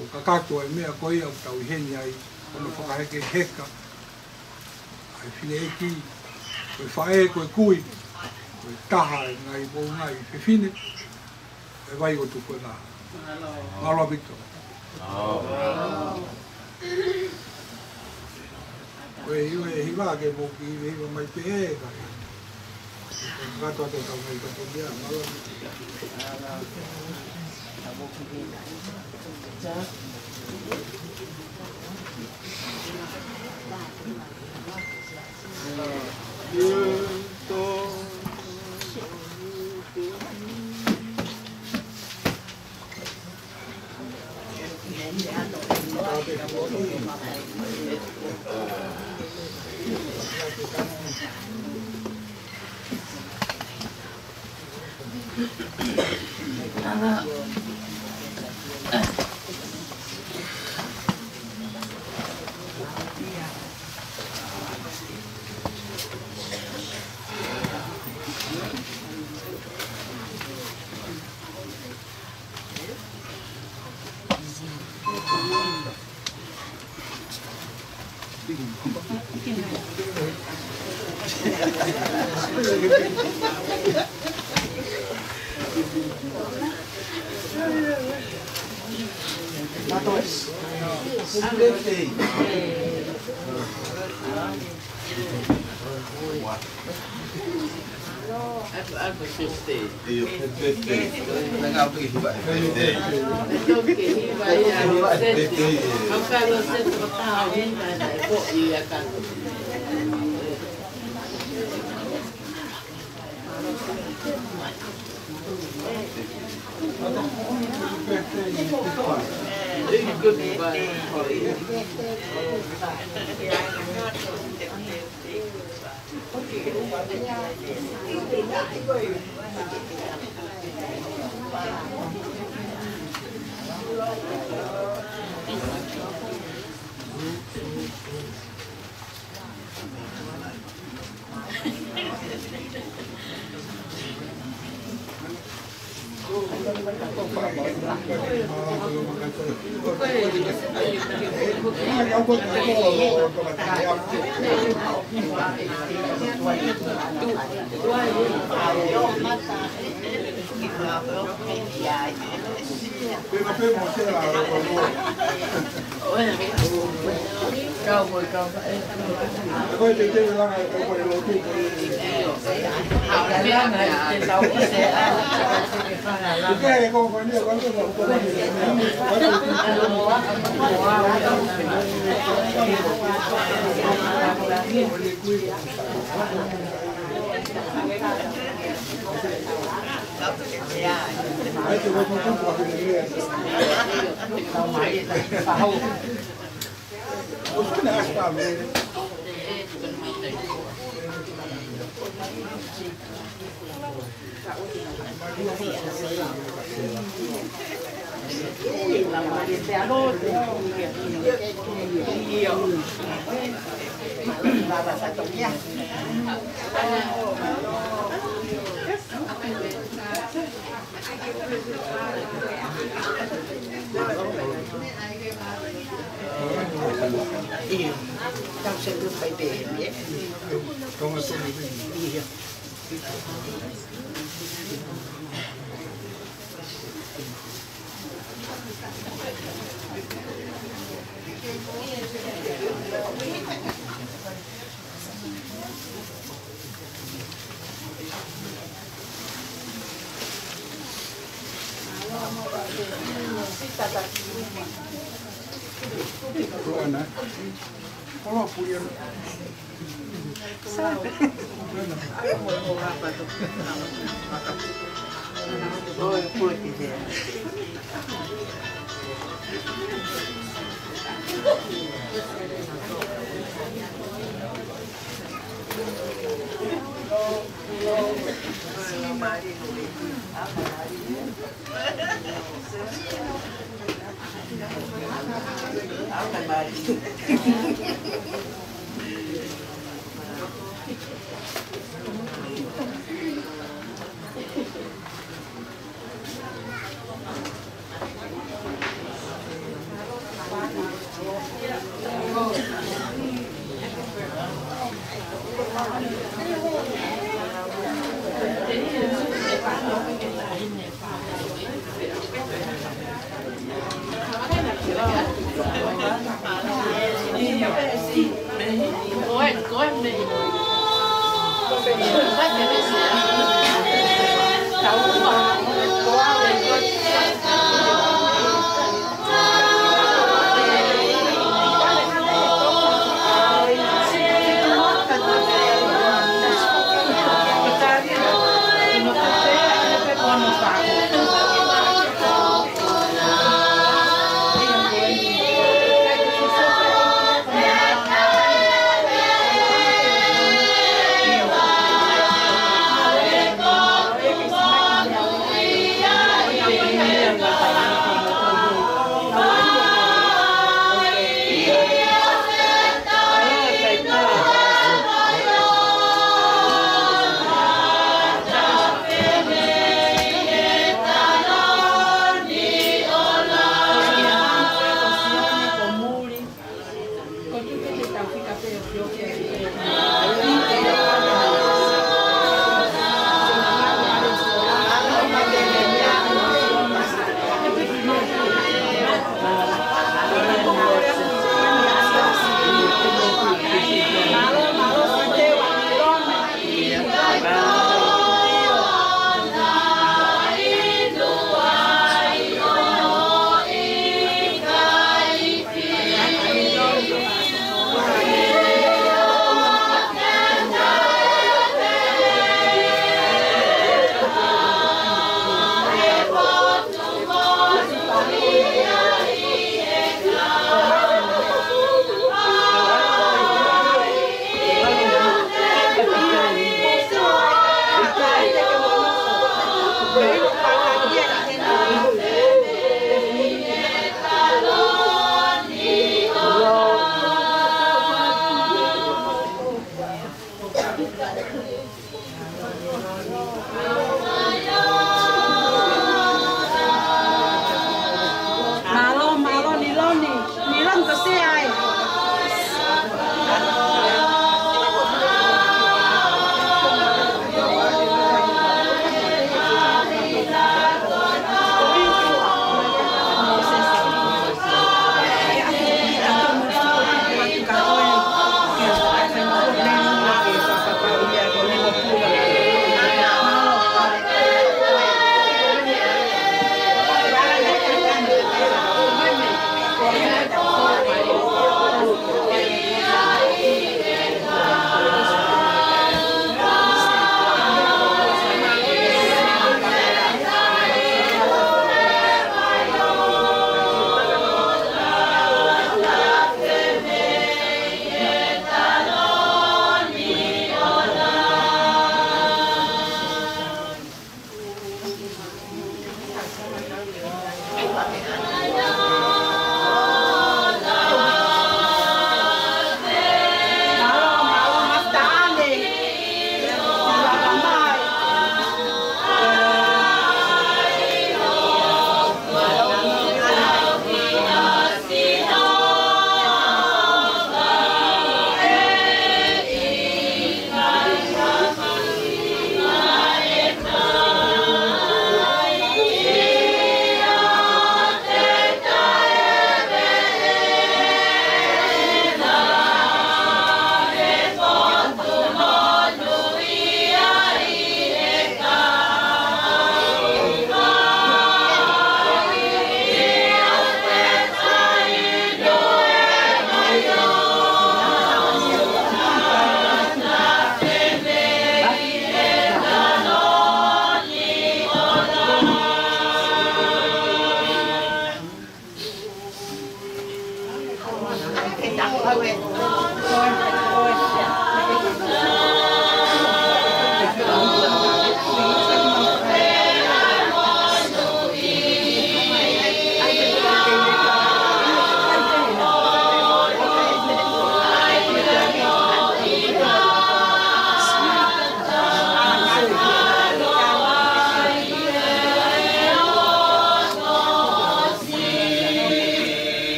o kakato e mea koia o tau i heni ai. Ono whakaheke heka. Ai whine eki. Koe whae, koe kui, koe taha e ngai mou ngai whiwhine, e vai o tu koe ngā. Ngalo abito. Koe iwe hiwa ke mou ki iwe hiwa mai pe e kai. Kato ato tau ngai kato mea, ngalo abito.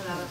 Malo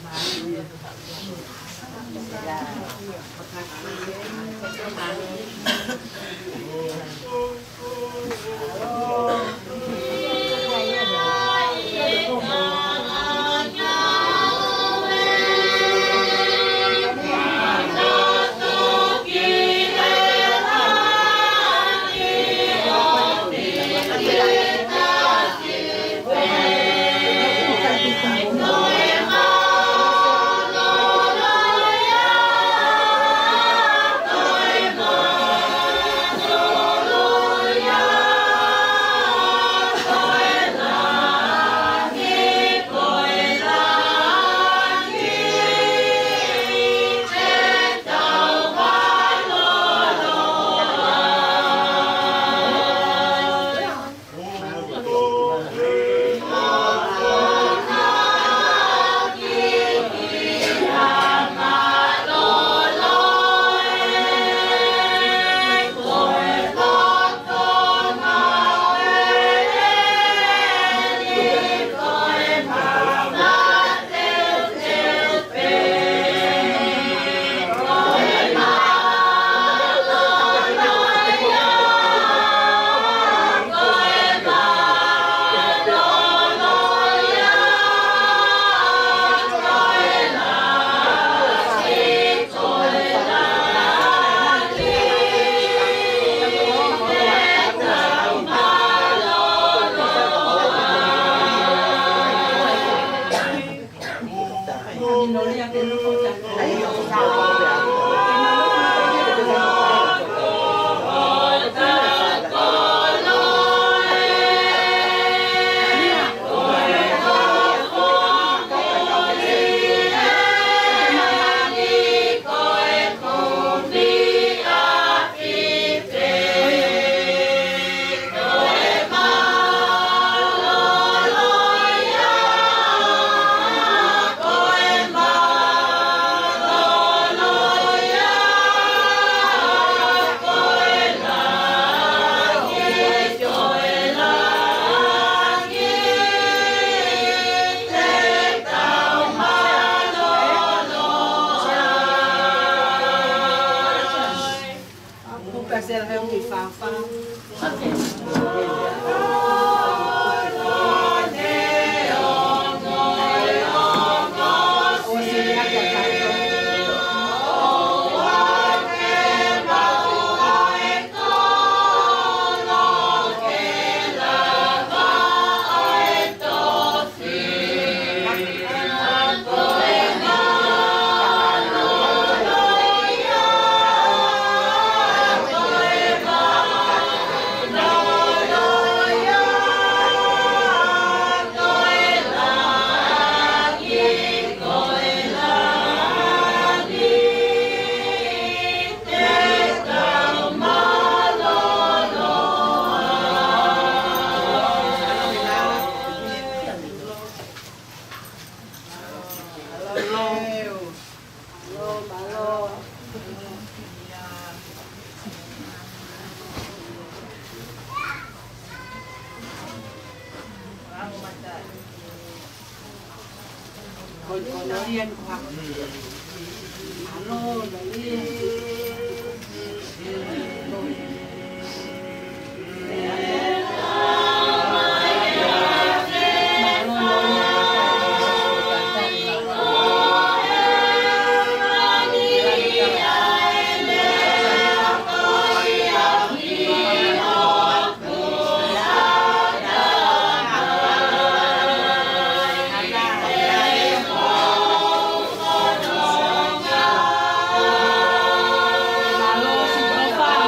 si Profa.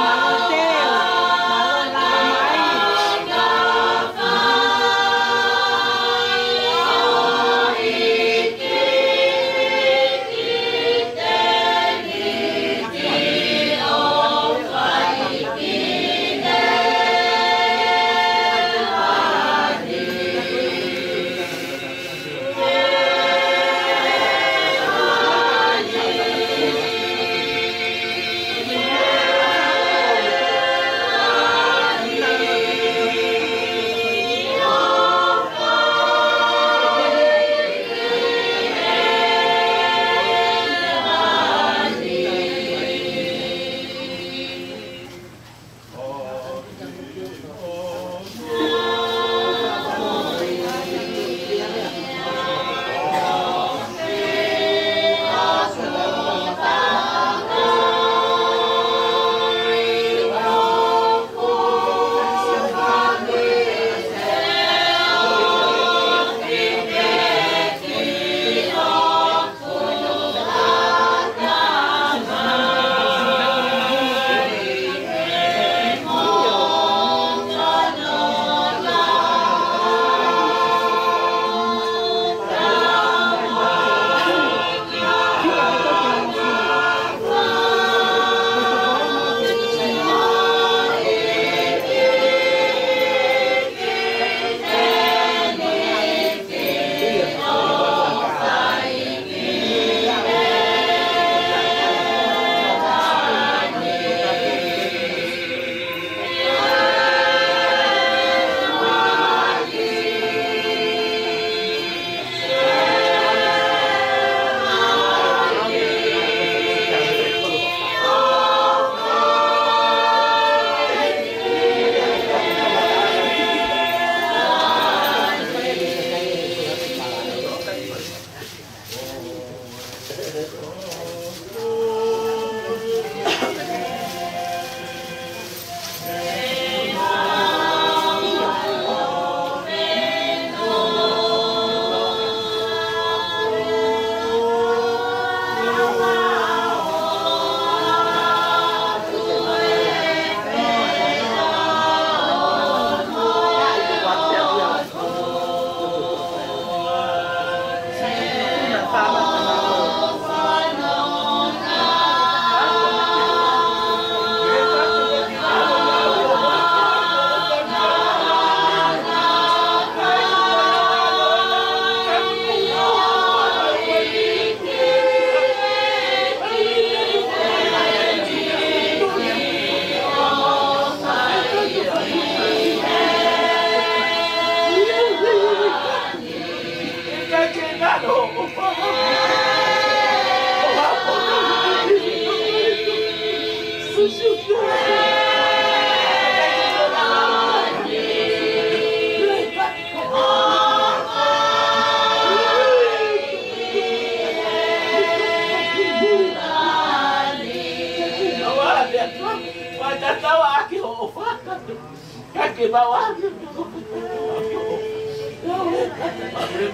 Kaki bawah.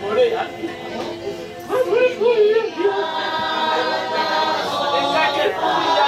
Boleh ya. Boleh ya. Kaki bawah.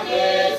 Yes.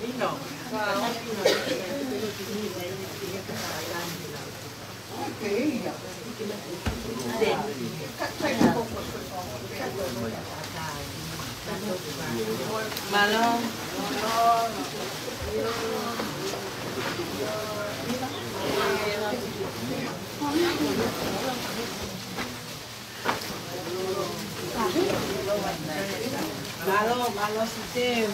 Vino. Malong. Malo si Tim.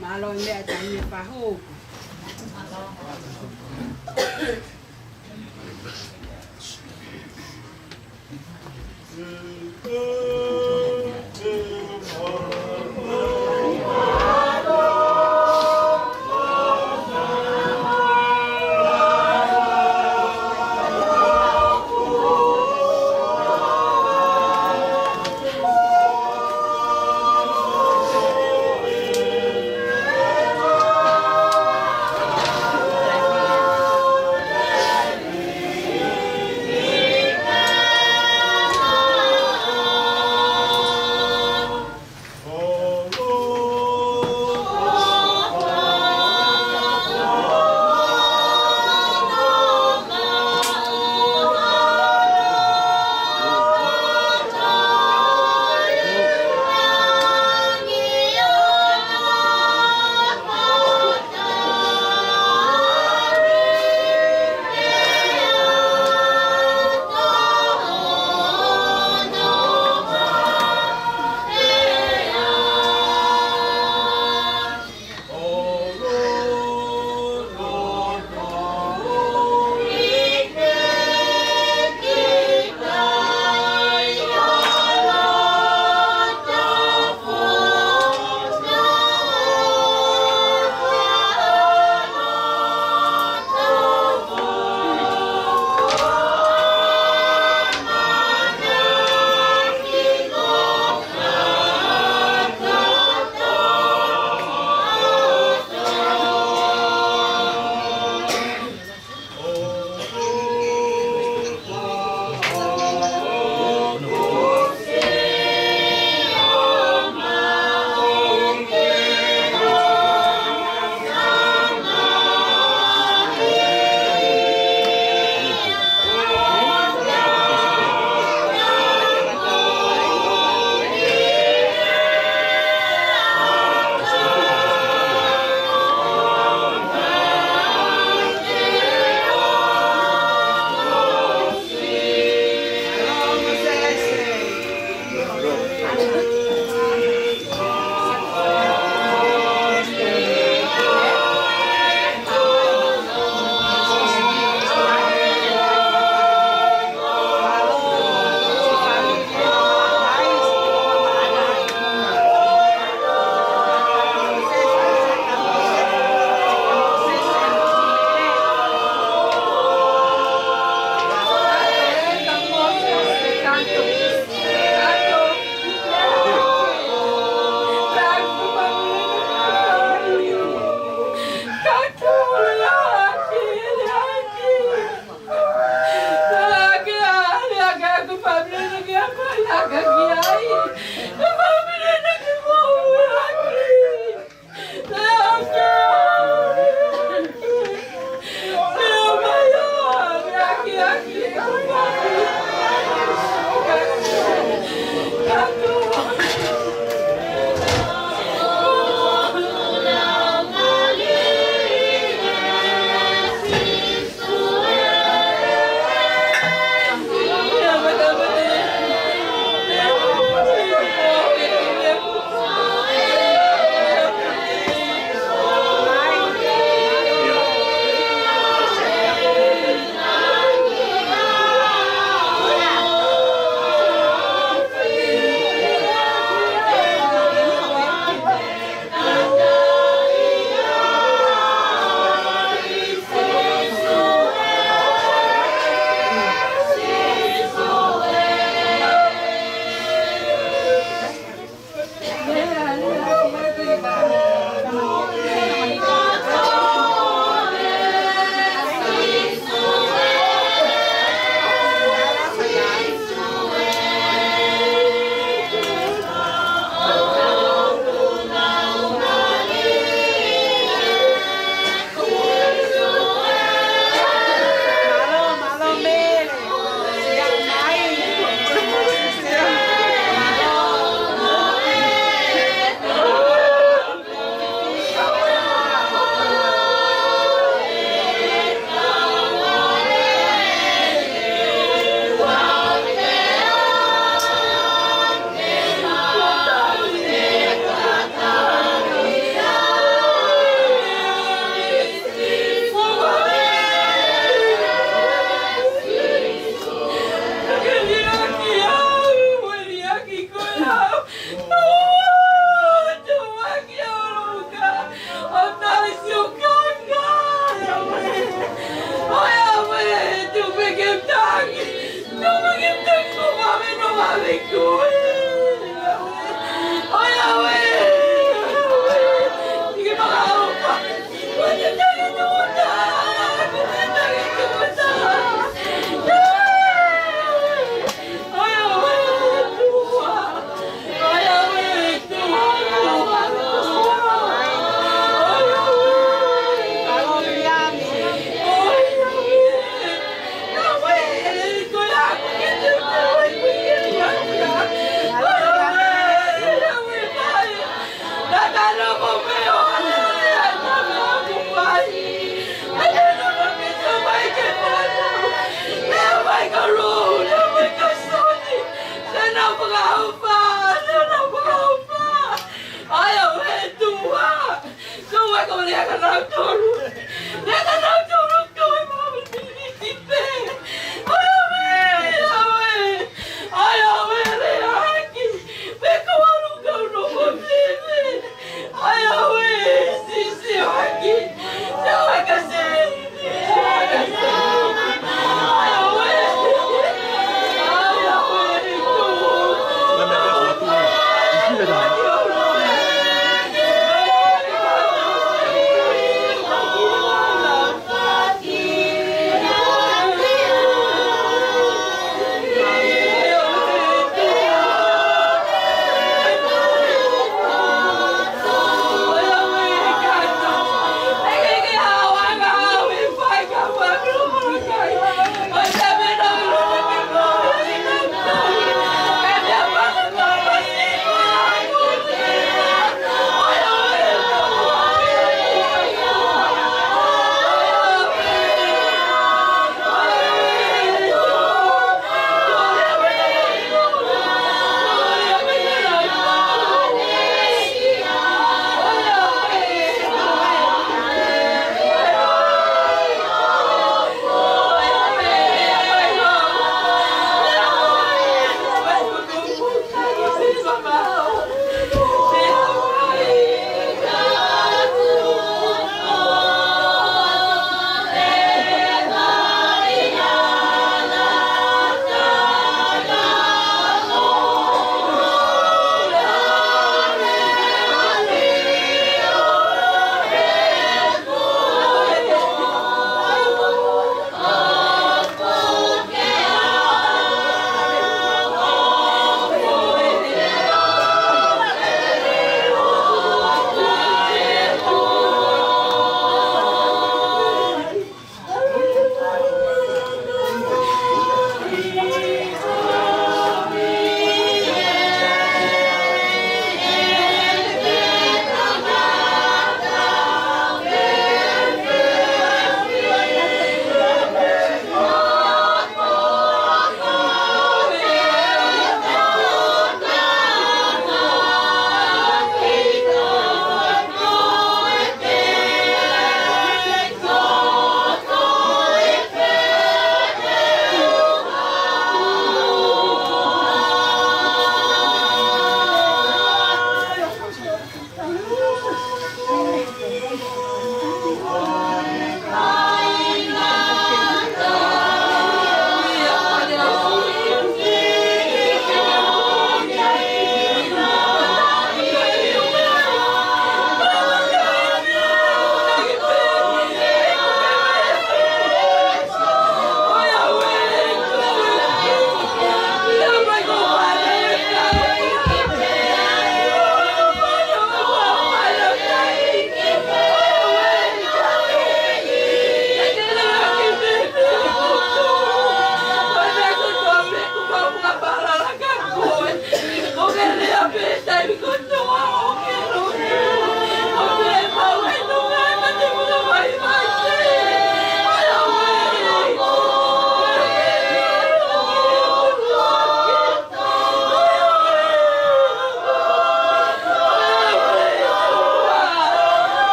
Malo mẹ chẳng nhiệt phá hô.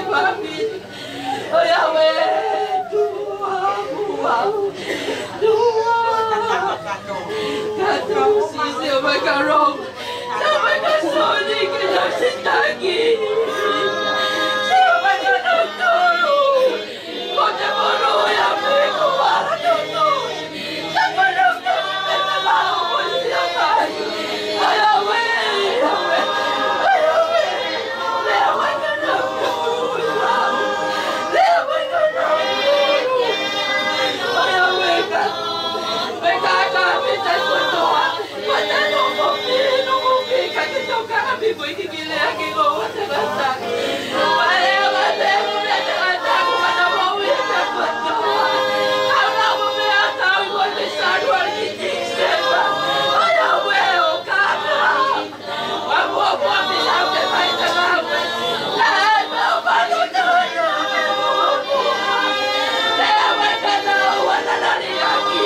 família. Oh, Yahweh, tua, Kata sisi makarong, sama kasoni kita sitagi. Sama kanotoro, kota moro ya meko para toto. Sama dokter kita mau siapa? Ayawe, lewa kanotoro, lewa kanotoro. Ayawe kan. Mereka minta berdoa, pada nombor kaki toka kami boleh gila lagi bawa terasa. Bayar bayar bayar aku pada mau kita berdoa. Kalau mau berdoa, boleh besar luar gigi siapa? Ayah weo kata, apa bilang kepada kamu? Lepas baru tahu, lepas tahu ada dari lagi.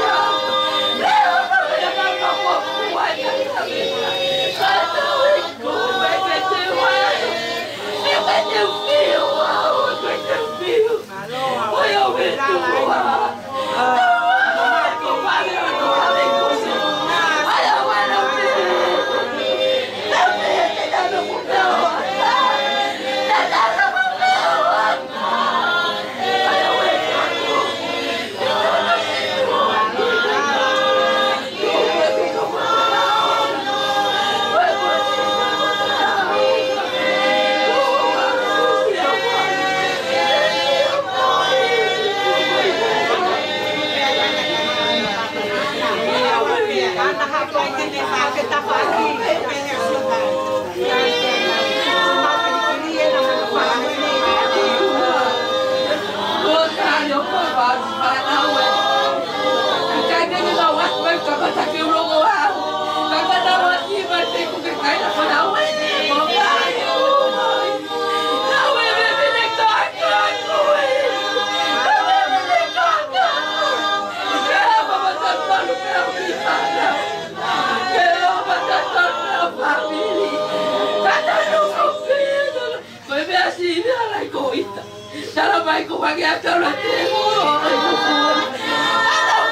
Dalam baikku bagi akal hati. Ada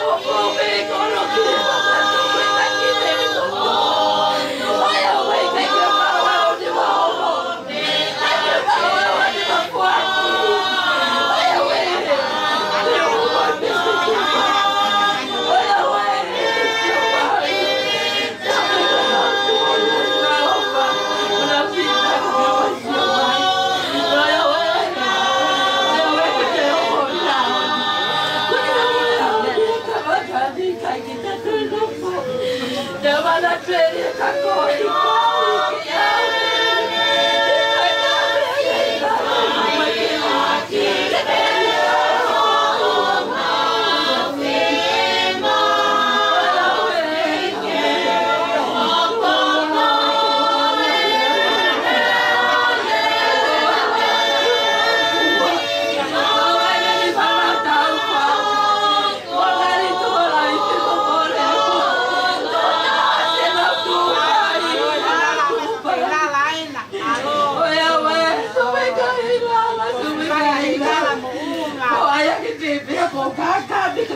buku kalau kita satu kita kita itu. Ayah baik kita bawa di bawah. Ayah bawa di bawah. Ayah baik.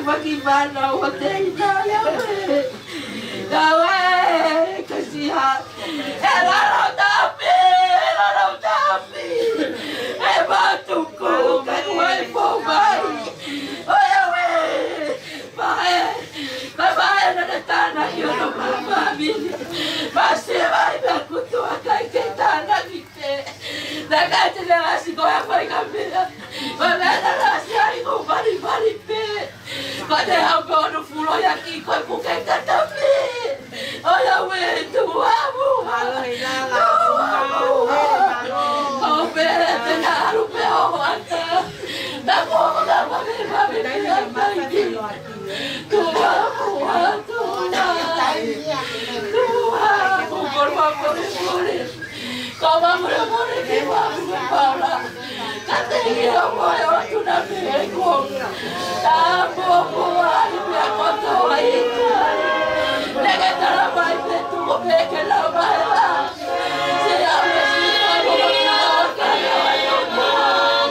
Bagaimana waktunya Yahweh kasihan Elarau tapi batuku kan wifi baik oh Yahweh baik ada tanah yang mamili masih baik aku tua kayak tanah kita nak ada nasi goreng kami mana nasi aku bari pada hamba no fulo yaki koi bukan katapi oh Yahweh tuamu oh bete naru peo anta namu mama tuamu por favor como por que vamos para Kategiro mo yung tunamil ko. Tamo ko ay piyakoto ay ikay. Nagatarabay petu ko peke labay. Siya mo siya mo magkakawa kayo ay umay.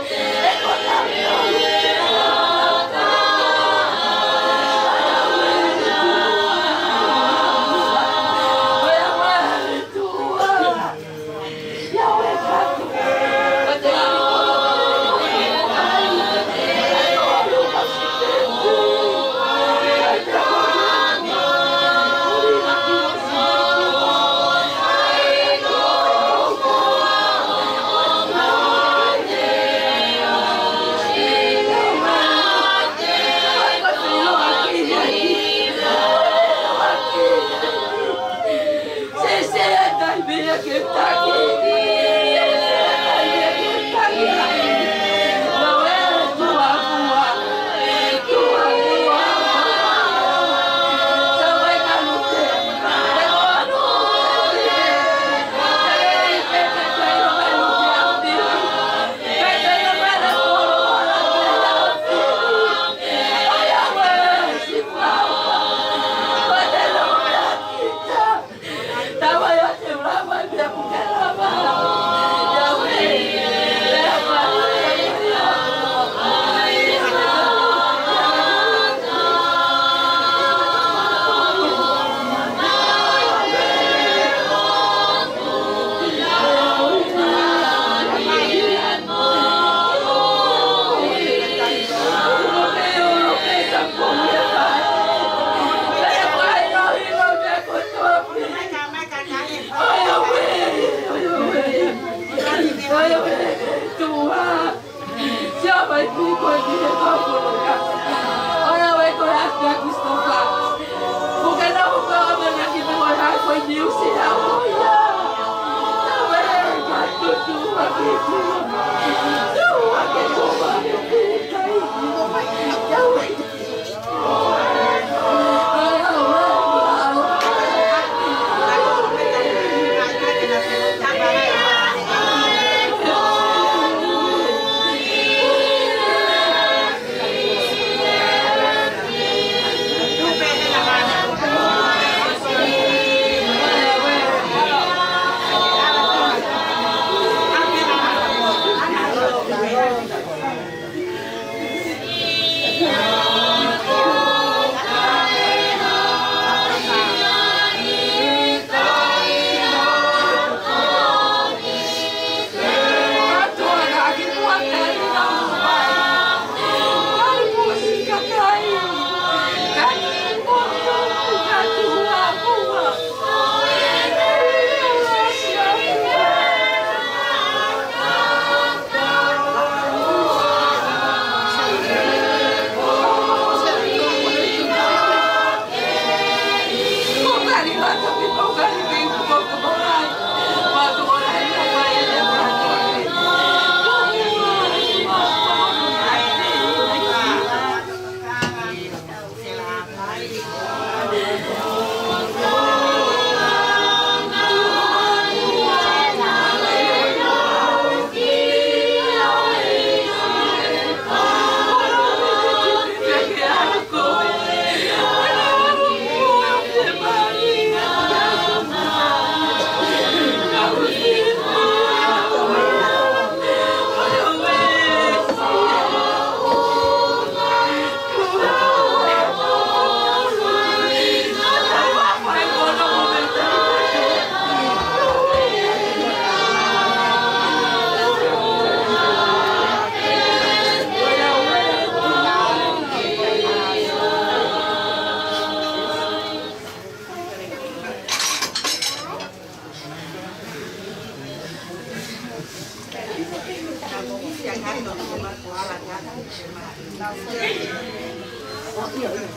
Yo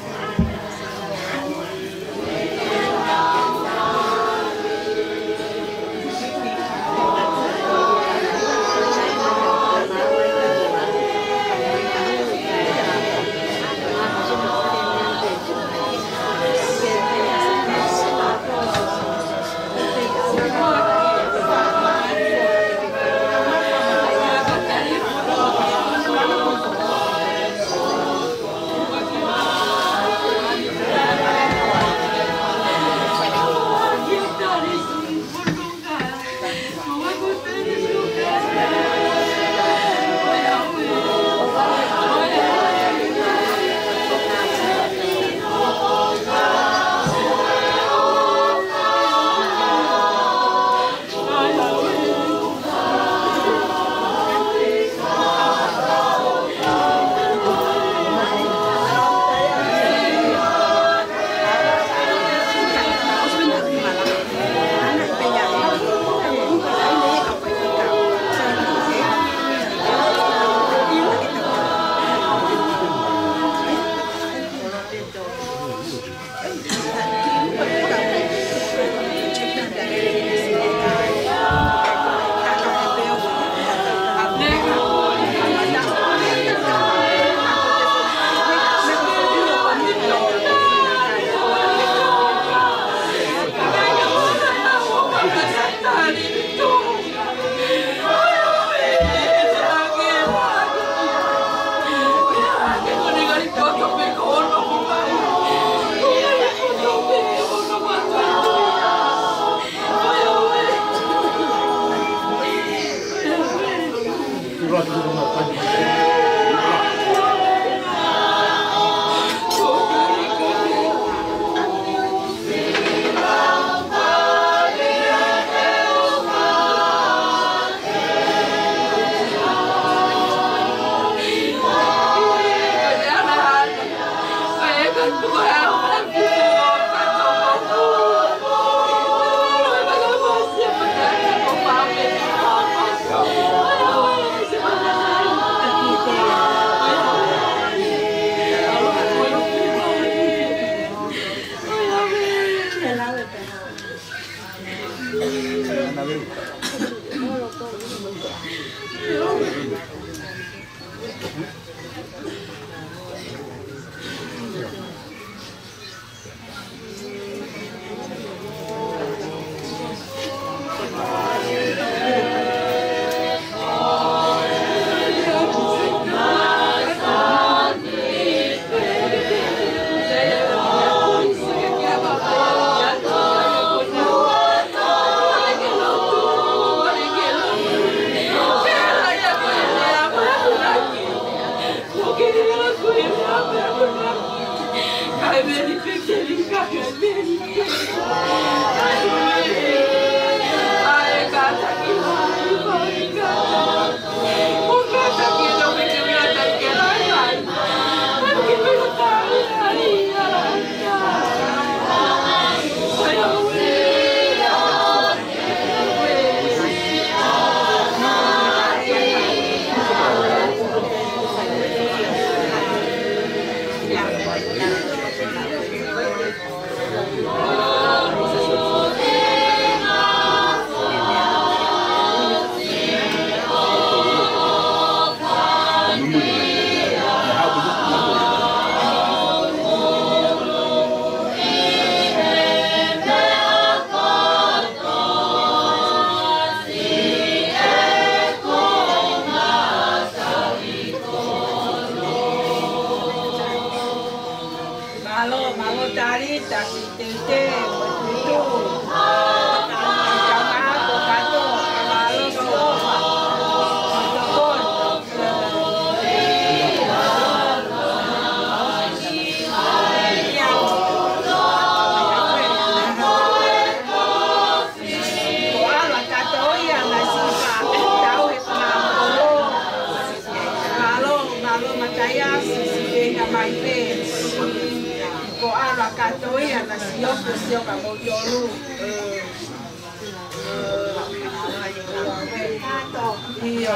Iya,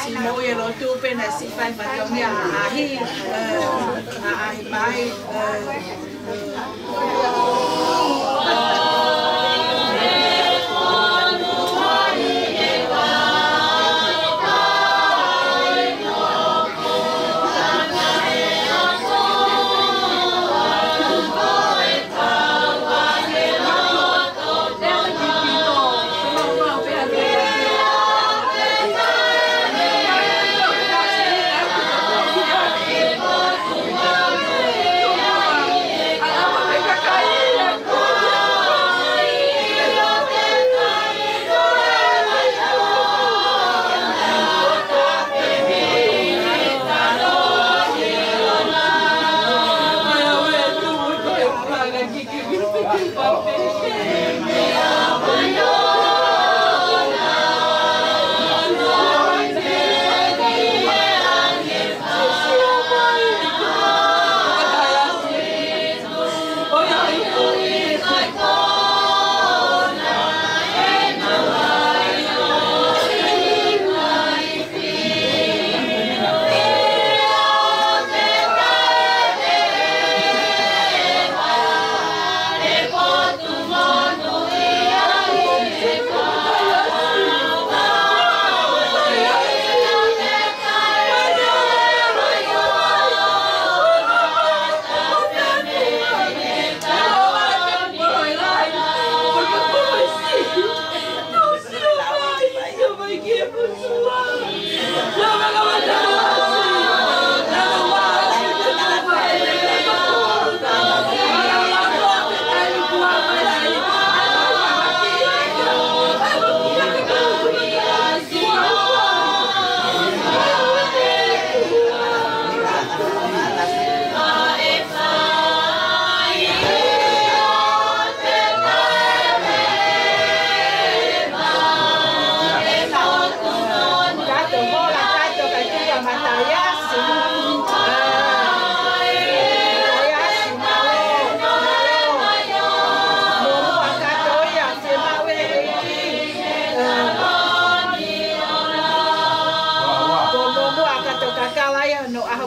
si mau ya lo tu pena si fai macamnya ahi mai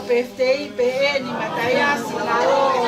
birthday PN Mataya Sinalo.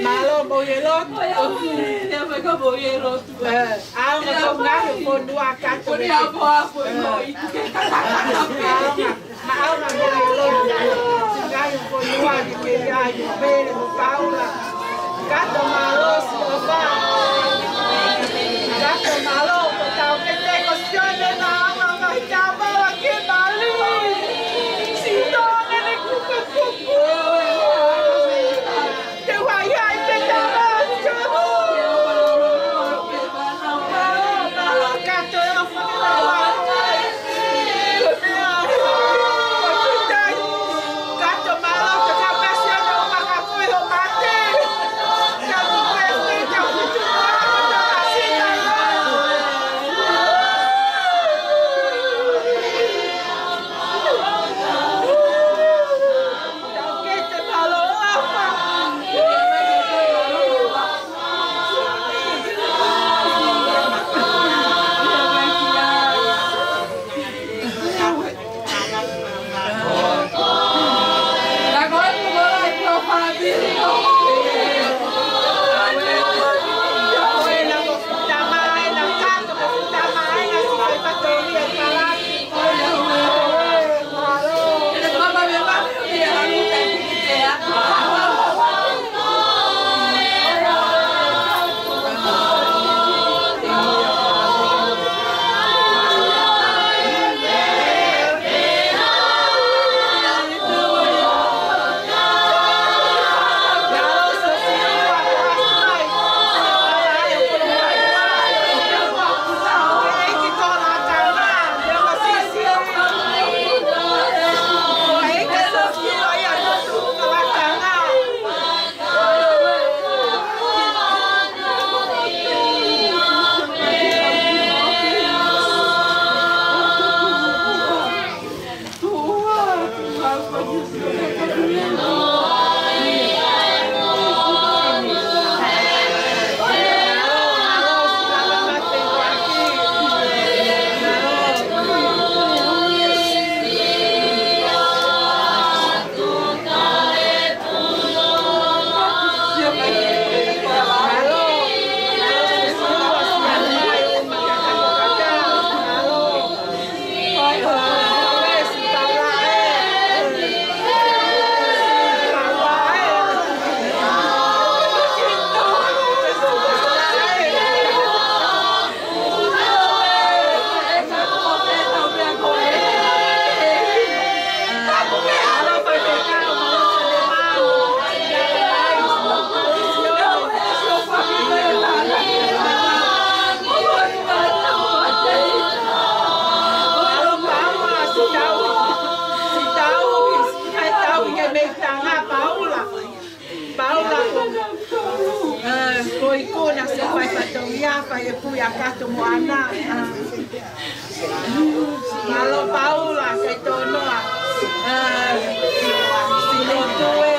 Malo boyelot, alma songar pon dua kaki. Alma boyelot, songar pon dua di kaya di beli Paula. Gato malo siapa? Gato malo, kau kete kosione na alma macam lagi Bali. Sito nenek kuku kuku. whai e pui a kato mo ana. Malo Paula, kei tō noa. Silo tue.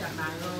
Thank you.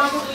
See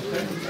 Oh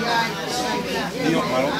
Dios malo.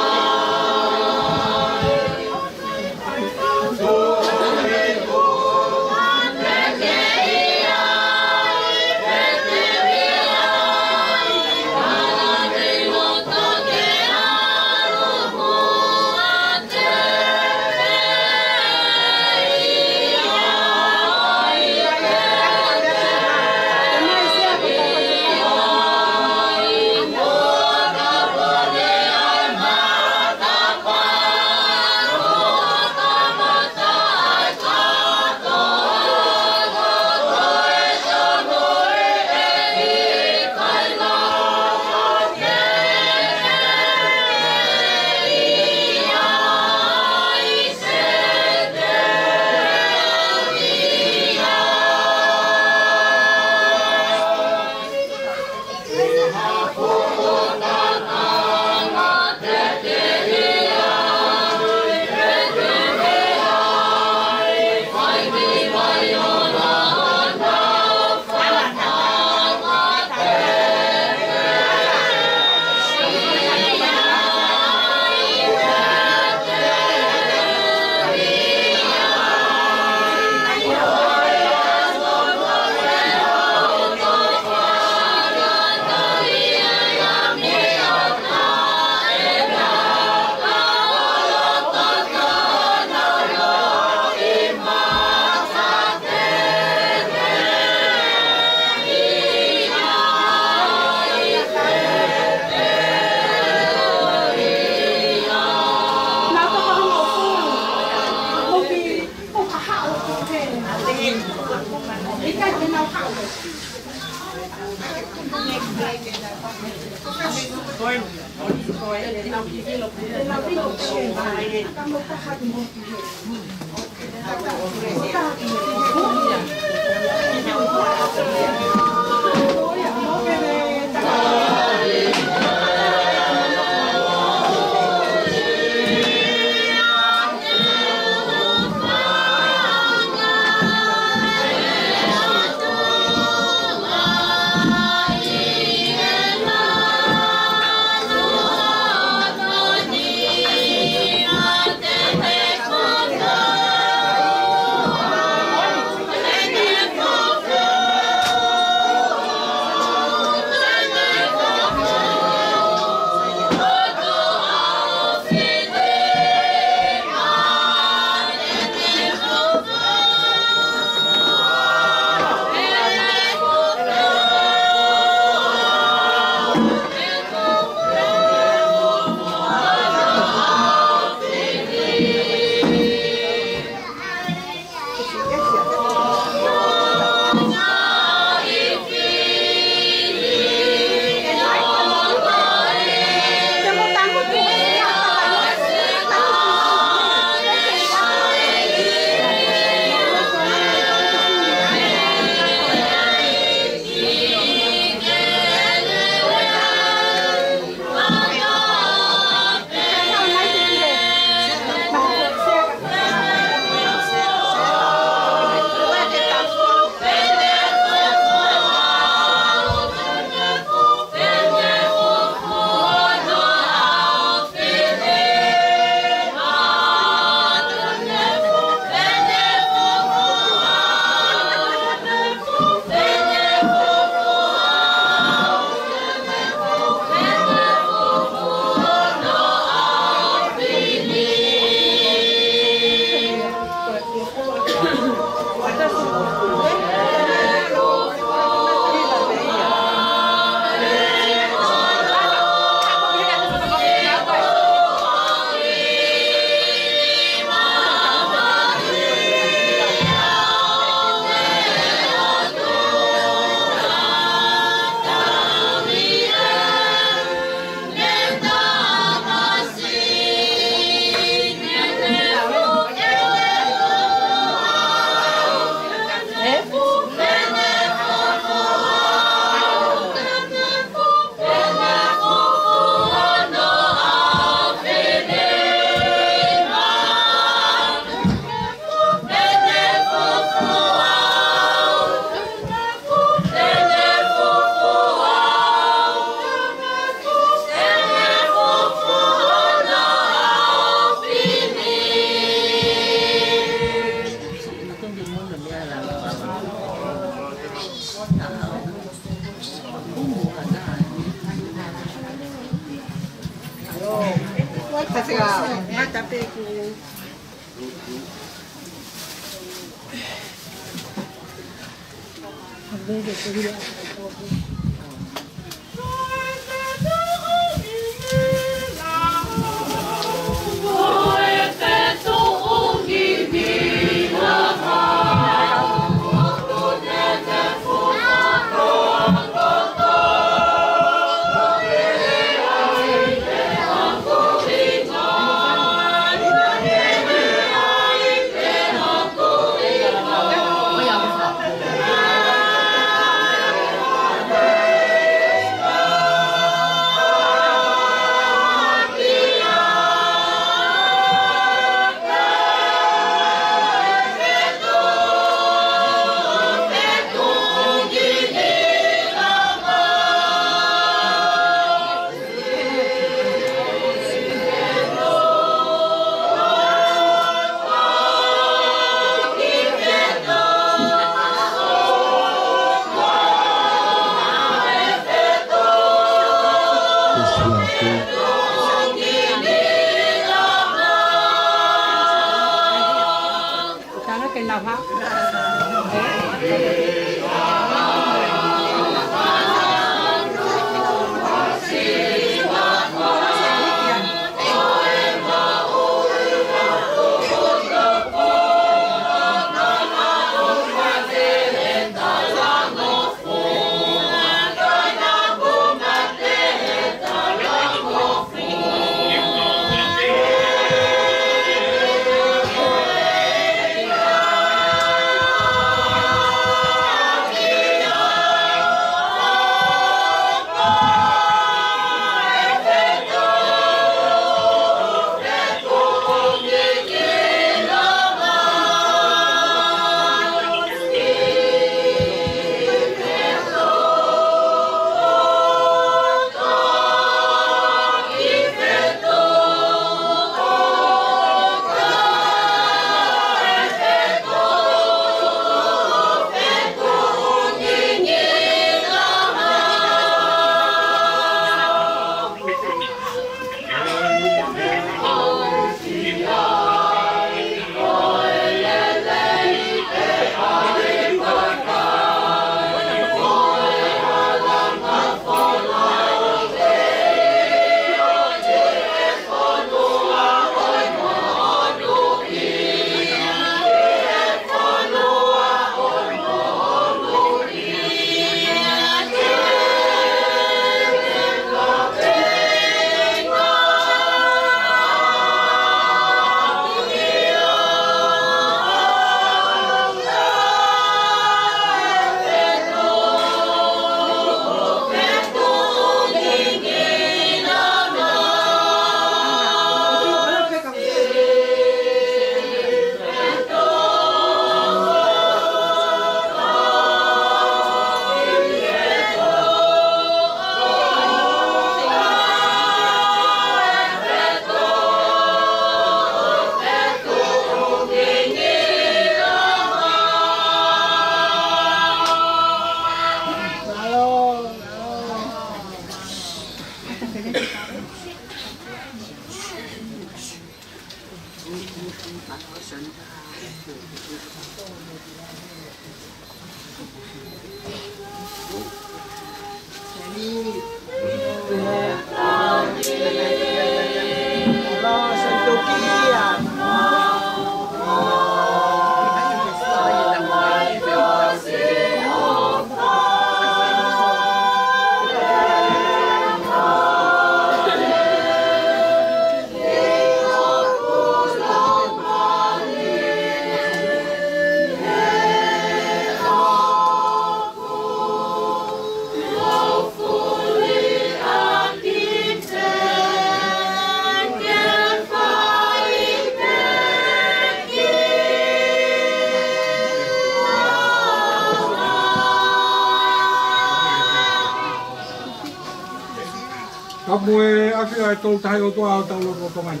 Kamu e awhia e tolu tahi o toa o tau loko o tongai.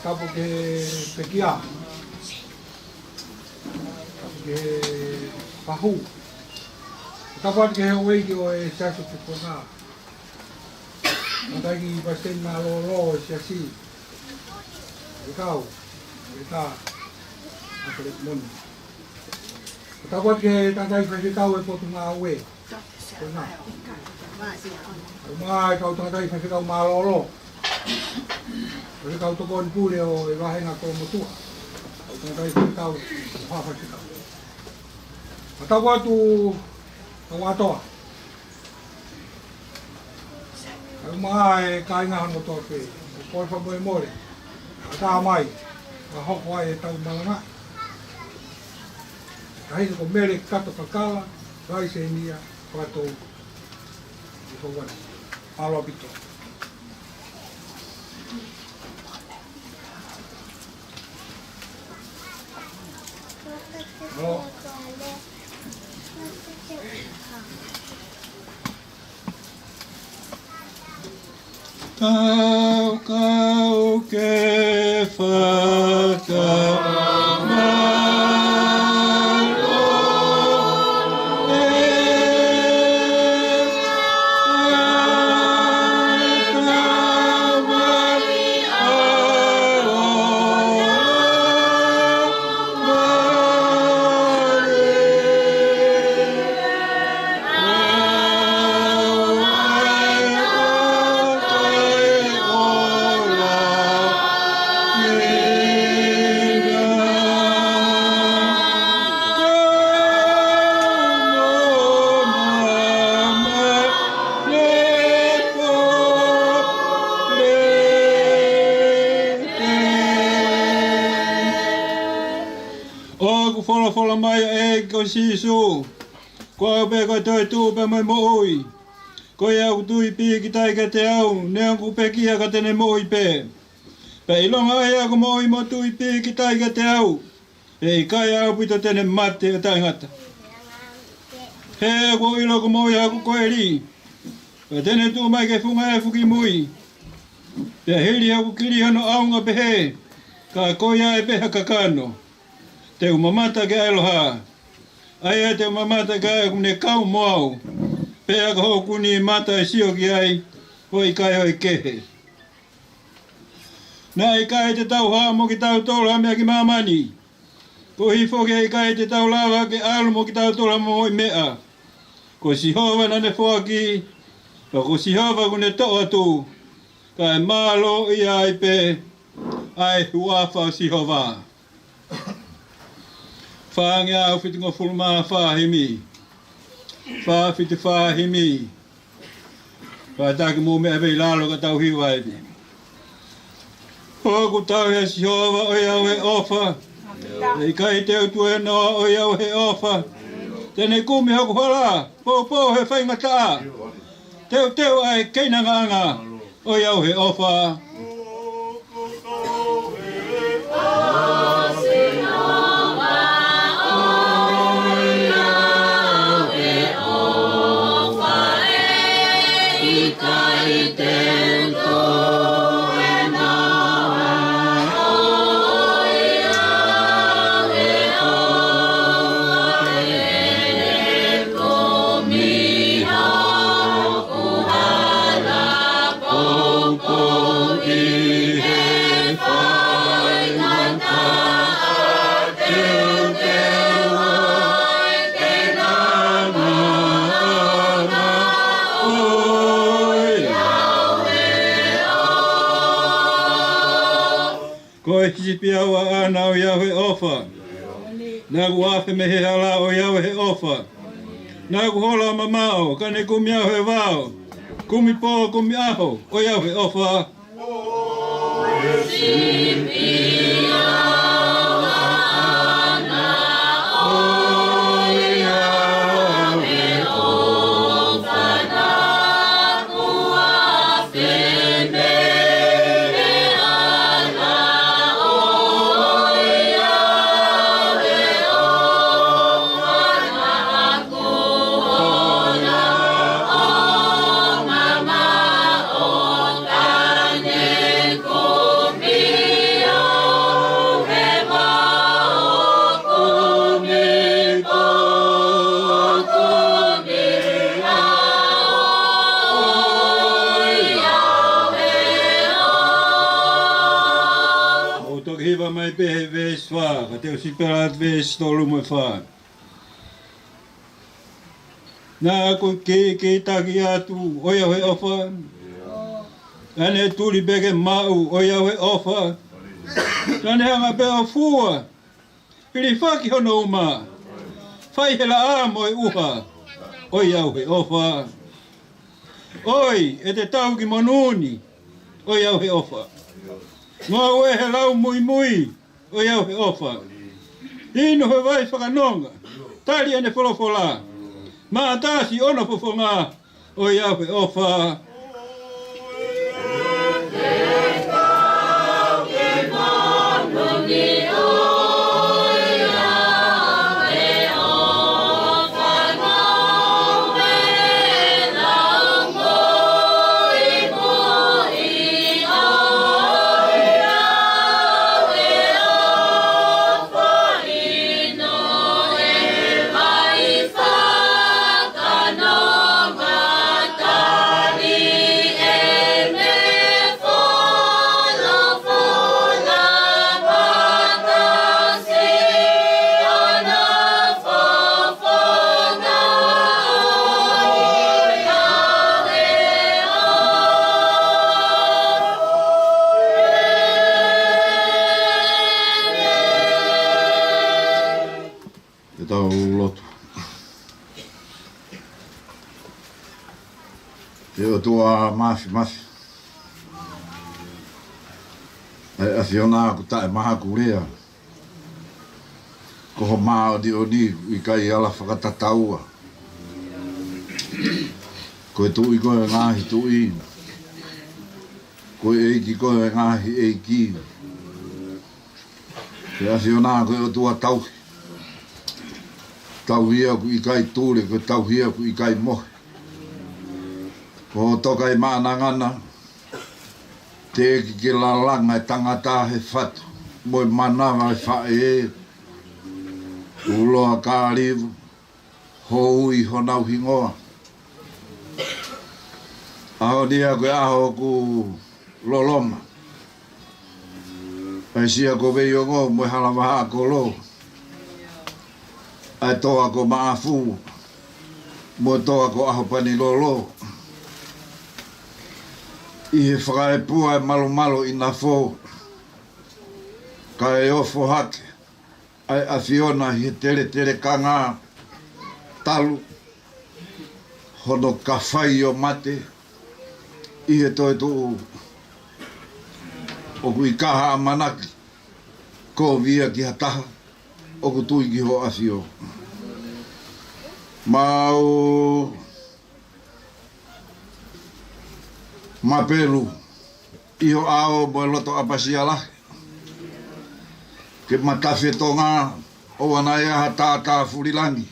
Kapu ke pekia. Kapu ke pahu. Kapu atu ke he oi ki o e siasu te kona. Mataki pasen na lo lo e siasi. Ikaw, kita, ang kulit mo. Patawad kay tatay pa ikaw ay po tumawe. Kuna. Mga ikaw tatay pa ikaw malolo. Kasi ikaw tukon puli o ibahin ako mo tuwa. Ikaw tatay pa ikaw, upapag ikaw. Patawad tu tawato. Ang mga kaingahan mo to, kung pa mo rin. Atamay, mahokway itaw mga nga. Kahit ko merik kato kakala, rai sa niya, pato, ipawan, alabito. No. Kau ke Fola mai e ko sisu. Ko be ko toi tu be mai moi. Ko ia ku tui pi ki tai ka te au, ne ku pe kia ka te ne moi pe. Pe ilonga ia ku moi mo tui pi ki tai ka te au. E kai au pito te ne mate ta ngata. He ko ilo ku moi aku ko eri. Pe te ne tu mai ke funga e fuki moi. Pe heri aku kiri hano aunga pe he. Ka ko ia e pe hakakano. Te umamata ke aloha. Ai te umamata ke ai kumne kau moau. Pea ka hoku ni mata e sio ki ai. Hoi kai hoi kehe. Na i kai te tau haa mo ki tau tola mea ki mamani. Ko hifo ke i kai te tau lawa ke alu mo ki tau tola mo hoi mea. Ko sihova na ne fuaki. Ko sihova kune to atu. Kai malo i ai pe. Ai huafa sihova. Whaange au whiti ngā whuluma whahimi. Whawhiti whahimi. Whaataki mō mea vei lalo ka tau hiwa evi. Hoku tau hea si hova oi au he ofa. Ei kai teo tue noa oi au he ofa. Tene kumi haku hala. Pō he whainga taa. Teo ai keina nganga oi au he ofa. Pia wa ana o Yahweh ofa. Nagu afe me he hala o Yahweh ofa. Nagu hola mamao, kane kumi Yahweh vao. Kumi po, kumi aho, o Yahweh ofa. Oh toki hiva mai pehe vees wha, ka teo siperat vees tolu mai wha. Nā ko ke taki atu, oia hoi ofa. Ane tuli beke mau, oia hoi ofa. Tane hanga pe o fua. Pili whaki hono uma. Whai hela a moi uha. Oia hoi ofa. Oi, e te tau ki monuni. Oia hoi ofa. Ngā ue he lau mui mui. Oia hoi ofa. Ino hoi vai whakanonga. Tali ane wholofola. Ma atasi ono fofonga. Oia hoi ofa. Tua mafi. A fiona ku tae maha kurea. Ko maa di oni i kai ala whakatataua. Ko e tui koe ngahi tui. Ko e eiki koe ngahi eiki. Ke a fiona koe o tua tauhi. Tauhia ku i kai tūre, ko tauhia ku i kai mohe. Ko toka i maanangana, te eki ki lalanga e tangata he whatu, moi manawa e whae e, uloa kārivu, hoi honau hingoa. Aho nia koe aho ku loloma, ai sia ko vei o ngō, moi halamaha ko lo, ai toa ko maafu, moi toa ko aho pani lolo. I he whakaepua e malo i nā fō. Ka e ofo hake. Ai a Fiona he tere kanga talu. Hono ka whai o mate. I he toi tuu. Oku i kaha a manaki. Ko via ki hataha. Oku tui ki ho a Fio. Mau... Mapelu, iho ao mo loto apasiala. Ke matafe tonga o anaya hatata furilangi.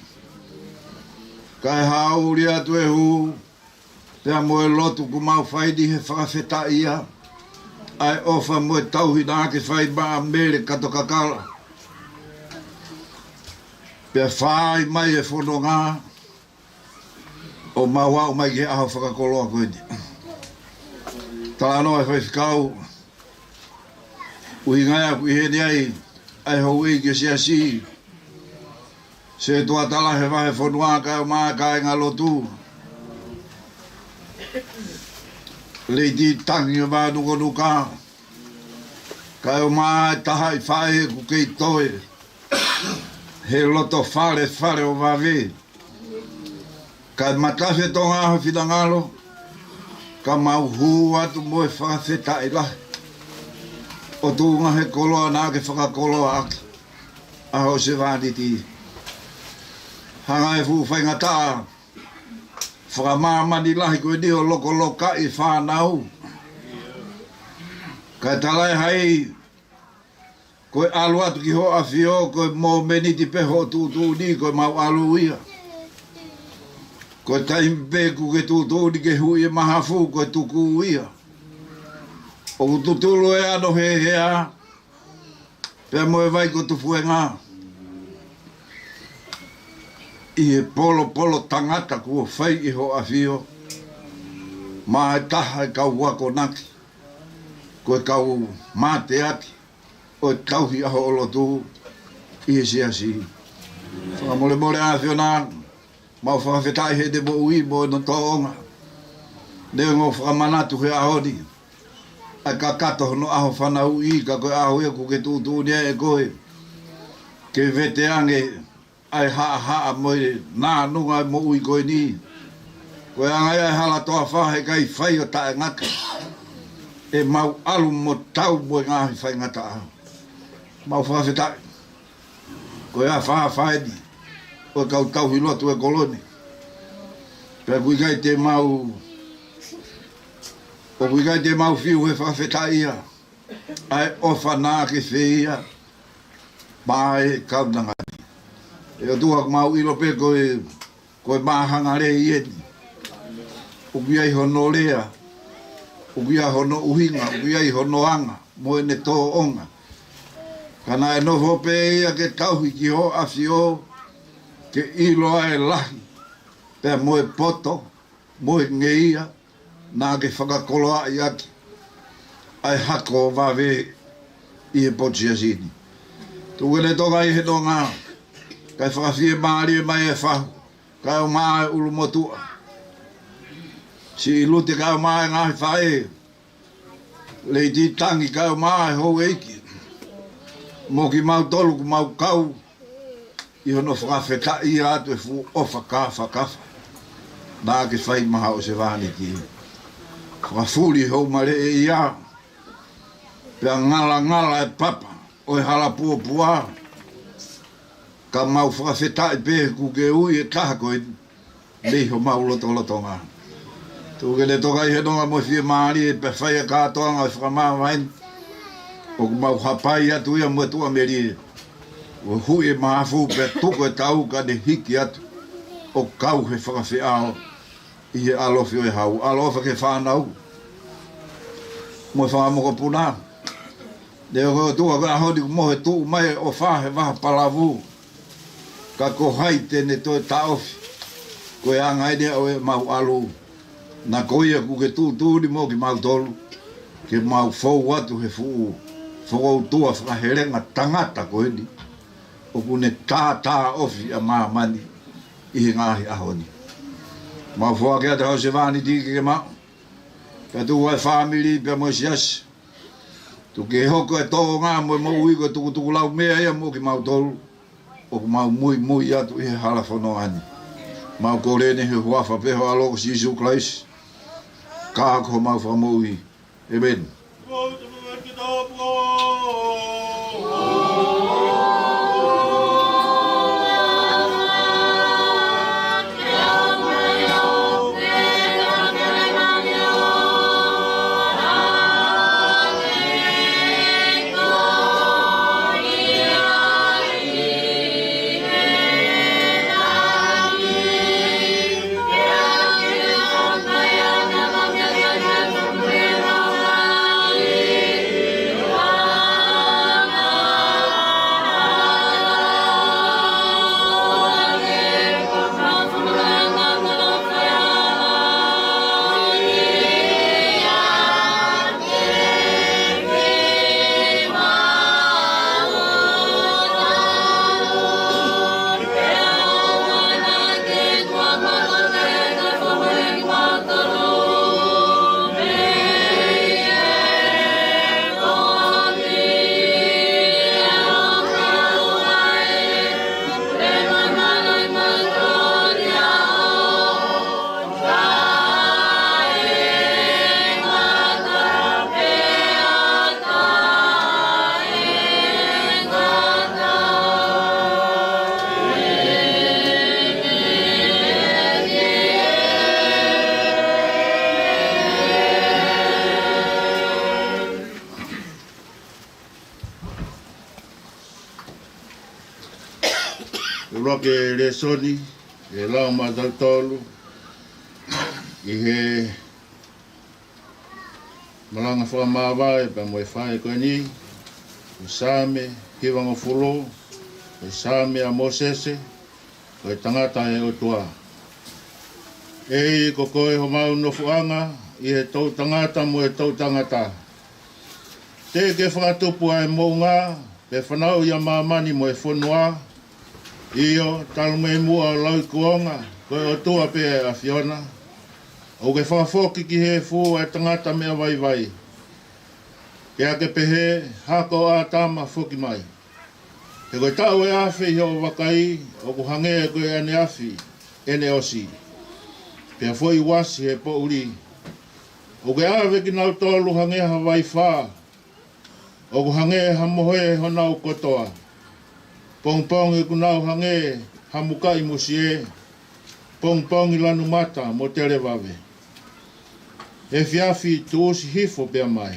Kai hau ria tu e hu, te mo loto ku mau faidi he whakawheta ia. Ai ofa mo tauhi nā ke whai maa mele kato kakala. Pea whai mai e whono ngā, o mawau mai ke aho whakakoloa koe ni. Tāno e whaifkau, ui ngai aku i hene ai, ai hou i ke si. Se tua tala he wahe whanua kai o maa kai ngā lotu. Leiti tangi o maa nuko nuka. Kai o maa taha i whae ku kei toe. He loto whare o wawe. Kai matawhe tonga aho whitangalo. Ka mau hu atu moe whakawheta i lahi. O tūnga he koloa nā ke whakakoloa aki. Aho se wāditi. Hanga e fu whainga taa. Whakamāmani lahi koe ni o loko loka i whānau. Kai talai hai. Koe alu atu ki ho a Fio, koe mō meniti peho tūtū ni koe mau alu ia. Ko taimpe ku ke tūtū ni ke hui e mahafu ko tuku ia. O tutulu e ano hea. Pea moe vai ko tufu e ngā. I he polo tangata kua whai i ho a Fio. Mā e taha e kau wako naki. Ko e kau mate ati. o tauhi aho o lotu i se asi. Whakamole mole a whiona, mau whakawhetai he te mo ui mo no toonga. Neo ngō whakamanatu he ahoni. Ai ka kato no aho whanau i ka koe aho ia ku ke tūtū nia e koe. Ke vete ange ai haa moe nā nunga mo ui koe ni. Koe angai ai hala toa whahe kai whai o tae ngaka. E mau alu mo tau moe ngahi whai ngata aho. Mau whawhetai. Koe a whahe ni. O kau tau hilotu e koloni. Pea kui kai te mau... O kui kai te mau whiu he whawhetai ia. Ai ofa nā ke whia. Mae kau nangani. E o tuak mau ilo pe koe mahanga re ieni. O kui ai hono lea. O kui ai hono uhinga. O kui ai hono anga. Moe ne tō onga. Kana e noho pe ia ke tauhi ki ho afi o. Ke ilo ai lahi. Pea moe poto. Moe ngeia. Nā ke whakakoloa i aki. Ai hako wawe i he pochi asini. Tūkele toka i he no ngā. Kai whakawhie maari e mai e whahu. Kai o maa e ulu motua. Si i lute kai o maa e ngahi whae. Lei ti tangi kai o maa e hou eiki. Mo ki mau tolu ku mau kau. I hono whakawheta i atu e fu ofa kafa. Nā ke whai maha o se wāni ki. Whakafuri hou mare e ia. Pea ngala e papa. Oi hala pua. Ka mau whakawheta i pe ku ke ui e taha koe. Nei ho mau loto ngā. Tūkele toka i he nonga mo fie maari e pe whai e kātoanga e whakamaa wain. O ku mau hapai atu ia mo tua meri. O hui e mahafu pe tuko e tau ka ne hiki atu. O kau he whakawhiao. I he alofi o e hau. Alofa ke whanau. Mo e whakamoko puna. Ne o koe tua ka honi ku mohe tuu mai o whahe waha palavu. Ka ko hai tene toi taofi. Koe angaine o e mau alu. Na koia ku ke tūtūni mo ki mau tolu. Ke mau fau atu he fuu. Whakau tua whakaherenga tangata koe ni. O ku ne tā ofi a maa mani. I he ngahi ahoni. Mau whua kia te hau se vāni tiki ke mau. Pea tu ai whamiri pea mo siasi. Tu ke hoko e tō ngā mo mo ui ko tuku lau mea ia mo ki mau tolu. O ku mau mui atu i he hala whanau ani. Mau korene he huafa peho aloko si Isu Klaisi. Kako mau whamui. Amen. Ke le soni, e lau matautolu, i he malanga whamawai, pa moe whae koe ni, o Same, hiwanga fulo, o Same a Mosese, o tangata e o tua. E ko koe ho mau no fuanga, i he tau tangata mo e tau tangata. te ke whakatupu ai mō ngā, pe whanau ia māmani mo e whanua, io talu me mua lau kuonga, koe o tua pe a Fiona, o ke whawhoki ki he fu e tangata mea vai vai. Ke ake pehe, hako a tama whoki mai. He koe tau e awhi hio wakai, o ku hange e koe ane awhi, ene osi. Pea foi wasi he po uri. O ke awe ki nau tolu hange ha vai wha, o ku hange ha mohe ho nau kotoa. Pong pong e ku nau hange ha mukai musie, pong pong i lanu mata mo tere wawe. E fiafi tu osi hifo pea mai.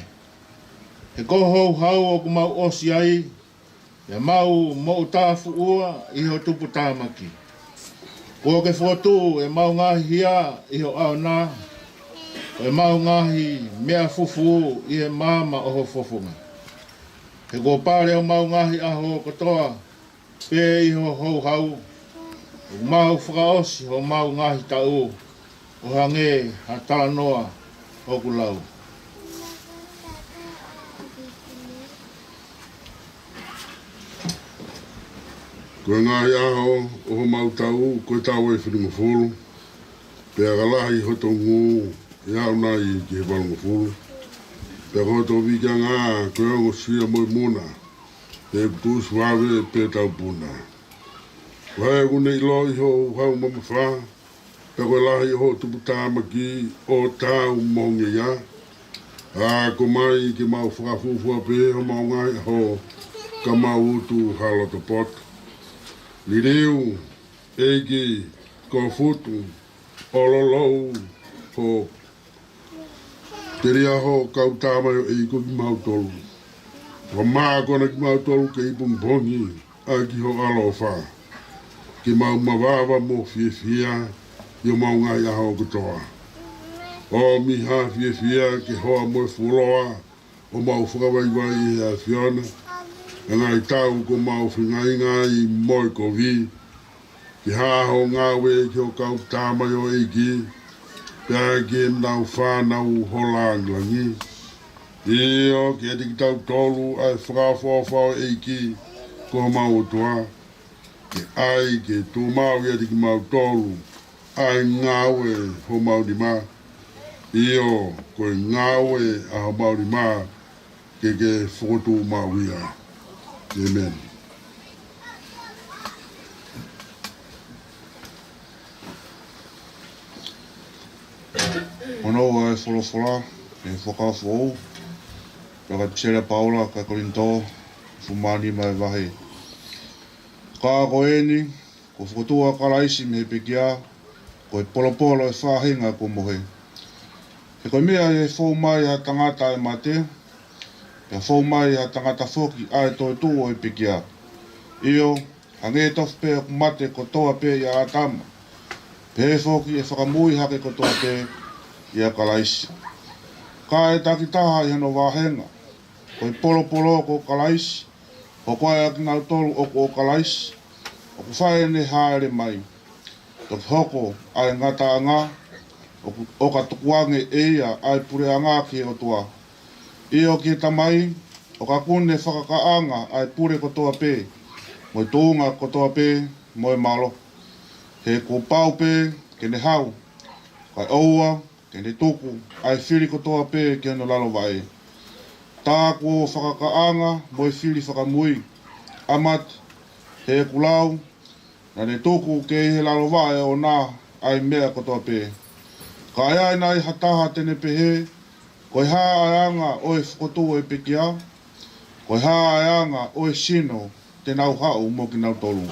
He koho hau o ku mau osi ai, e mau mo utafu ua i ho tupu tāmaki. Ko ke fotu e mau ngahi hia i ho au nā, e mau ngahi mea fufu i he mama o ho fofunga. He ko pare o mau ngahi aho kotoa, pe i ho hou hau, o mau whakaosi ho mau ngahi tau, o hange ha tānoa o kulau. Koe ngai aho o ho mau tau, koe tau e whiringa whuru. Pea galahi hoto ngu, e au nai ki he walunga whuru. Pea hoto wika ngā, koe ongo sia moi muna. Te putus wawe pe tau puna. Wae gune ilo i ho hau mama wha. Pea koe lahi ho tupu tāmaki o tau monge ia. A ko mai ki mau whakafufua pe ho mau ngai ho ka mau utu haloto poto. Ni reu, egi, ko futu, ololou, ho. Te rea ho kau tāmai o eiko ki mau tolu. Wa maa kona ki mau tolu ke ipumpongi, a ki ho alo wha. Ki mau mawawa mo fia, yo mau ngai aho kutoa. O mi ha fia ke hoa mo fuloa, o mau whakawaiwai e a Fiona. E ngai tau ko mau whingai ngai moi ko vi. Ki haho ngā we ki o kau tāmai o eiki. Pea ki nau whānau holangi. Io ki eti ki tau tolu ai whakawhawhau eiki ko mau toa. Ki ai ki tū mau ki eti ki mau tolu ai ngā we ho mau di mā. Io koe ngā we a ho mau di mā ke whokotu mau ia. Amen. Ono e wholofola, e whakawhou. Paka Tsere Paula, ka Korinto, Fumani mai wahi. Ka ko eni, ko whakotua karaisi me pekia, ko e polopolo e whahinga ko mohe. He koe mea e whou mai a tangata e mate, pia whou mai a tangata whoki a e toi tū o i pekia. Io, hange tofu pe o mate ko toa pe i a atama. Pe whoki e whakamui hake ko toa pe i a karaisi. Ka e takitaha i hano wāhenga. Ko i polopolo ko karaisi. Ko koe a kina tolu o ko karaisi. O ku whaene haere mai. Toki hoko ai ngata anga. O ka tukuange eia ai pure anga ki o toa. Io ki tamai. O ka kune whakakaanga ai pure ko toa pe. Moi tūnga ko toa pe. Moi malo. He ko pau pe. Kene hau. Kai oua. Kene tuku. Ai whiri ko toa pe ki ano lalo vai. Tā ko whakakaanga. Moi whiri whakamui. Amat. He kulau. Na ne tuku ke he lalo vai o nā. Ai mea ko toa pe. Ka ai nai hataha tene pehe. Koe hā anga o e whakotua e pekia. Koe hā anga o e sino te nau hau mo ki nau tolu.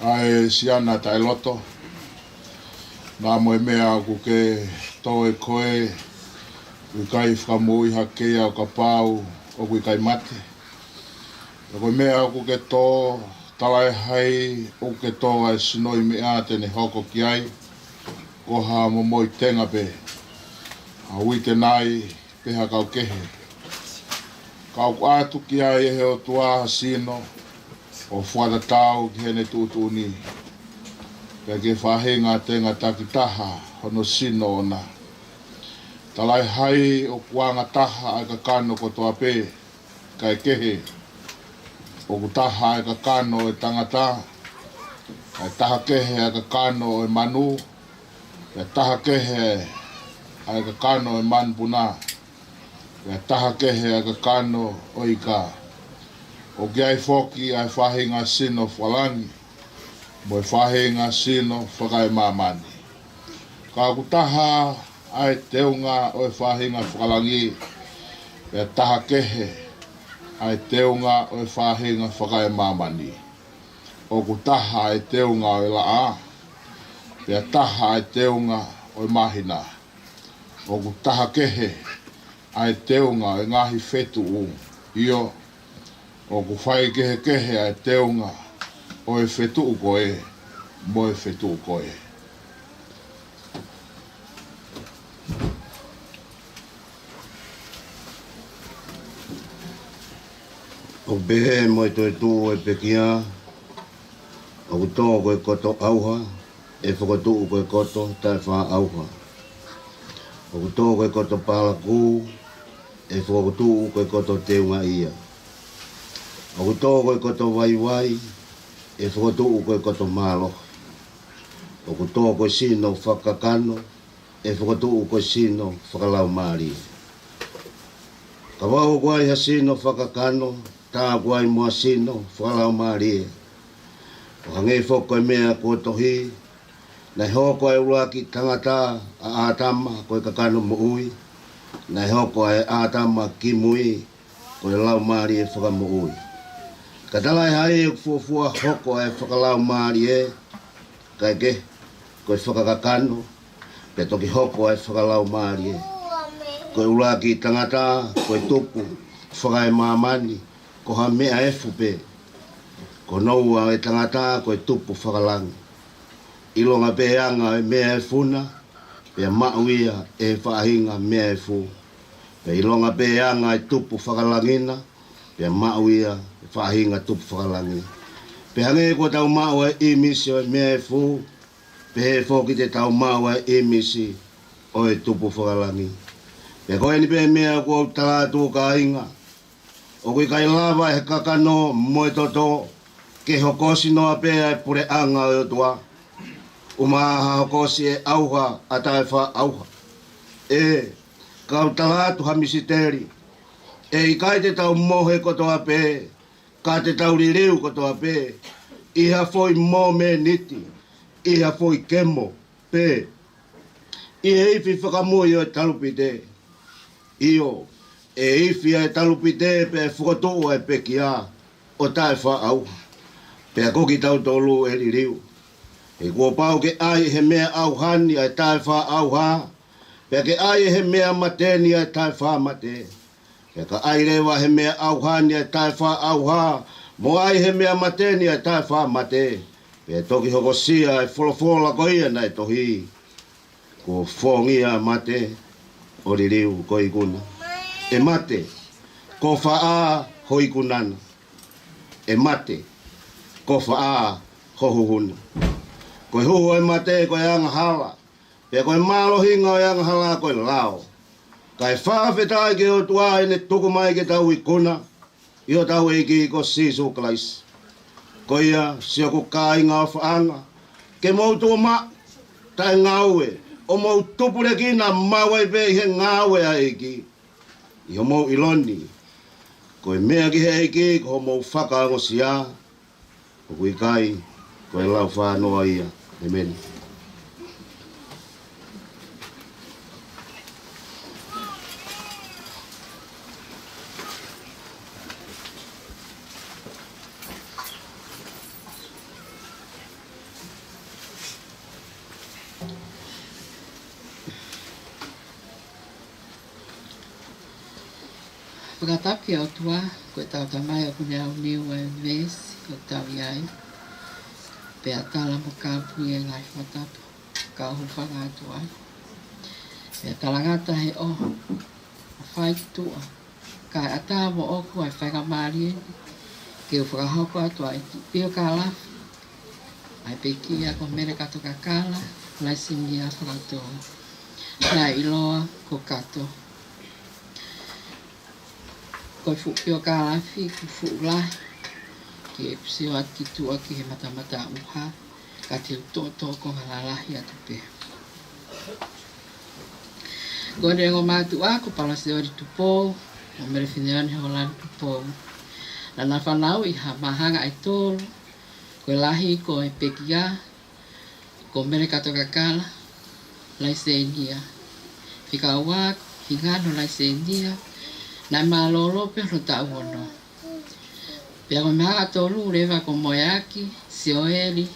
Ai siana tai loto. Nā moe mea ku ke tō e koe. Kui kai whakamui hakea o ka pāu o kui kai mate. Nā koe mea ku ke tō talai hai o ke tō ai sinoi mea tene hoko ki ai. Ko ha mo moi tenga pe. A ui te nai peha kau kehe. Kau atu ki ai e heo tua sino. O whata tau ki hene tūtūni. Pea ke whahenga tenga takitaha hono sino ona. Talai hai o kuanga taha ai ka kano ko toa pē, kai kehe. O ku taha ai ka kano e tangata, ai taha kehe ai ka kano e manu, e taha kehe ai ka kano e manpuna, e taha kehe ai ka kano o ika. O ki ai foki ai whahinga sino whalangi, mo e whahinga sino whakai mamani. Ka ku taha ai teunga o e whahinga whakalangi, e taha kehe ai teunga o e whahinga whakai mamani. O ku taha ai teunga o e laa, e taha ai teunga o e mahina. O ku taha kehe ai teunga o e ngahi whetu u, io. O ku whai kehe kehe ai teunga o e whetu u koe, mo e whetu u koe. O behe mo e toi tū e pekia, o ku tō koe koto auha, e whakatū koe koto tai wha auha. O ku tō koe koto pālaku, e whakatū koe koto teunga ia. O ku tō koe koto waiwai, e whakatū koe koto mālo. O ku tō koe sino whakakano, e whakatū koe sino whakalau māri. Ka waho koe ha sino whakakano, tā koe mua sino whakalau māri. O hange whoko e mea koe tohi, nei hoko e uraki tangata a ātama koe kakano mo ui, nei hoko e ātama ki mui koe lau māri e whakamo ui. Ka talai hai e fuafua hoko e whakalau māri e, kai ke, koe whakakakano, pe toki hoko e whakalau māri e. Koe uraki tangata, koe tupu, whakai mamani, ko ha mea e fupe. Ko noua e tangata, koe tupu whakalangi. Ilonga peanga e mea e funa, pe mauia e whahinga mea e fu. Pe ilonga peanga e tupu whakalangina, pe mauia whahinga tupu whakalangi. Pe hange ko tau maua e imisi o mea e fu, pe he whoki te tau maua e imisi o e tupu whakalangi. Pe koe ni pe mea ko talatu ka inga, o kui kai lava e kakano moe toto, ke hokosi noa pea e pure anga o tua. Umaha hokosi e auha a tae wha auha. E, kau talatu hamisiteri, e i kai te tau mohe kotoa pē, ka te tau ririu kotoa pē, iha foi mō me niti, iha foi kemo pē. Iha ifi whakamui o e talupite, io, e ifi e talupite pē whakatoa e pekia, o tae wha auha. Pea koki tau tolu e ririu. E kua pau ke ai he mea auhani ai tae wha auha. Pea ke ai he mea mateni ai tae wha mate. Pea ka ai rewa he mea auhani ai tae wha auha. Mo ai he mea mateni ai tae wha mate. Pea toki hoko sia e wholofola koia nai tohi. Kua whongia mate o ririu koi kuna. E mate, ko wha hoi kunana. E mate, ko wha hohuhuna. Koe huhu e mate koe anga hala. Pea koe malo hinga o anga hala koe lao. Kai whawhetai ke o tuai ne tuku mai ke tau i kuna. I o tau e ki ko sisu klais. Koe ia sia ku ka inga o whaanga. Ke mautu o ma, tai ngaue. O mau tupure ki na mawai pe he ngaue a eki. I o mau iloni. Koe mea ki he eki ko mau whakaango sia. O kui kai, koe lau whanoa ia. Amen. Pakataki au tua, koe tau tamai o kune au niu e vesi, o tau iai. Pea tala mo kāpui e ngai whatapu, ka hufanga atu ai. Pea talangata he o, whai tua, kai ata mo oku ai whainga maari e, ke u whakahoko atu ai, pio ka lafu. Ai pekia ko mere kato kakala, lai singia whakato. Lai iloa ko kato. Ko fukio kalafi, ko fukulai. Ki e pisio ati tua ki he mata uha. Ka te utoto ko halalahi atu pe. Gode ngo matu ako pala se ori tupou. O mere fineani holani tupou. Na na whanau i ha mahanga ai tolu. Ko lahi ko e pekia. Ko mere kato kakala. Lai se nia. Fika awak, hingano lai se nia. Na malolo pe no ta uono. Pea ko meha tolu rewa ko moyaki, sioeli.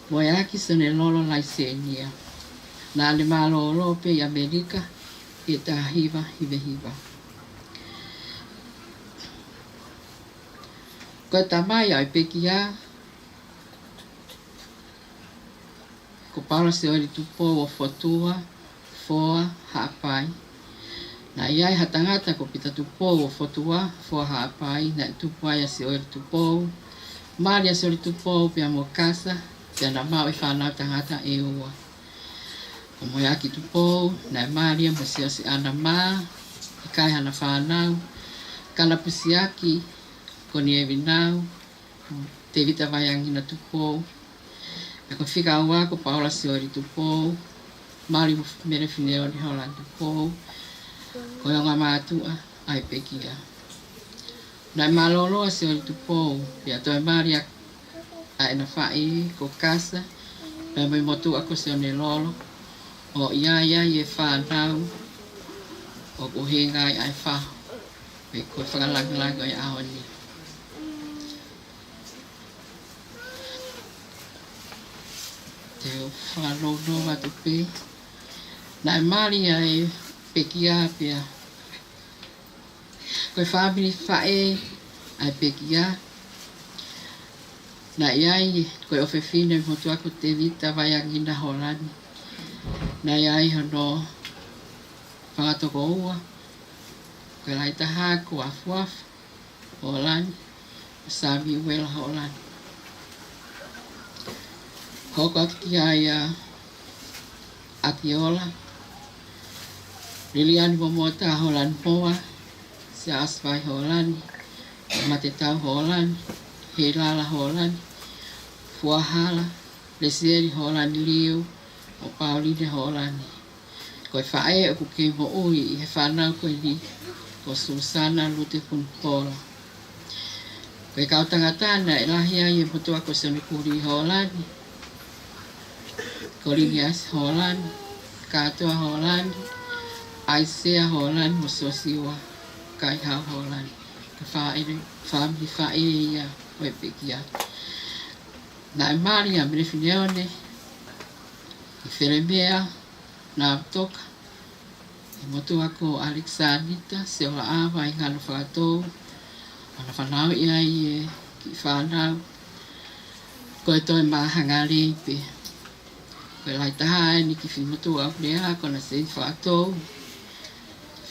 Moyaki se ne lolo lai se nia. Na le malolo pe i Amerika. I ta hiva. Ko tamai ai pekia. Ko paula se ori tupo o fotua, foa, haapai. Na iai hatangata ko pita tupo o fotua, foa, haapai. Na tupai a se ori tupo. Maria se ori tupo pia mo kasa. Pia na mau i whanau tangata e ua. O moyaki tupo, na Maria mo si ana ma. I kai hana whanau. Kana pusiaki. Ko ni e vinau. Te vita vaiangi na tupo. E ko whika aua ko paula se ori tupo. Mari mere fineo ni holan tupo. Ko yonga mātua ai pekia. Nai malolo se ori tupo. Pia toi Maria a ena whai ko kasa. Pia mai motu ako se o ne lolo. O ia e whanau. O ko hengai ai whaho. Pe ko whakalangalango ai ahoni. Te whakalono watu pe. Nai Maria e pekia pia. Koe whamiri whae ai pekia. Na iai koe ofefine motu ako te vita vaiangi na holani. Na iai hono whangatoko ua. Koe laita hako afuafu holani. Sami uela holani. Hoko aki ai Atiola. Liliani momota holani moa. Se asfai holani. Matetau holani. Helala holani. Fuahala. Lesieri holani liu. O Pauline holani. Koe whae o kuke mo ui i he whanau koe li. Ko Susana lute punpola. Koe kautangatana e lahia i e motua ko Sonekuri holani. Kolinias holani. Katoa holani. Aisea holani mo sosiwa. Kai hau holani. Ka family whae ia oe pekia. Na e Maria mre fineone. I Feremea. Na toka. I motua ko Alexanita. Se ola awa i ngano whakatou. Ona whanau ia i e ki whanau. Koe toi mahanga leipe. Koe laitaha e ni ki whimotua au lea kona se whakatou.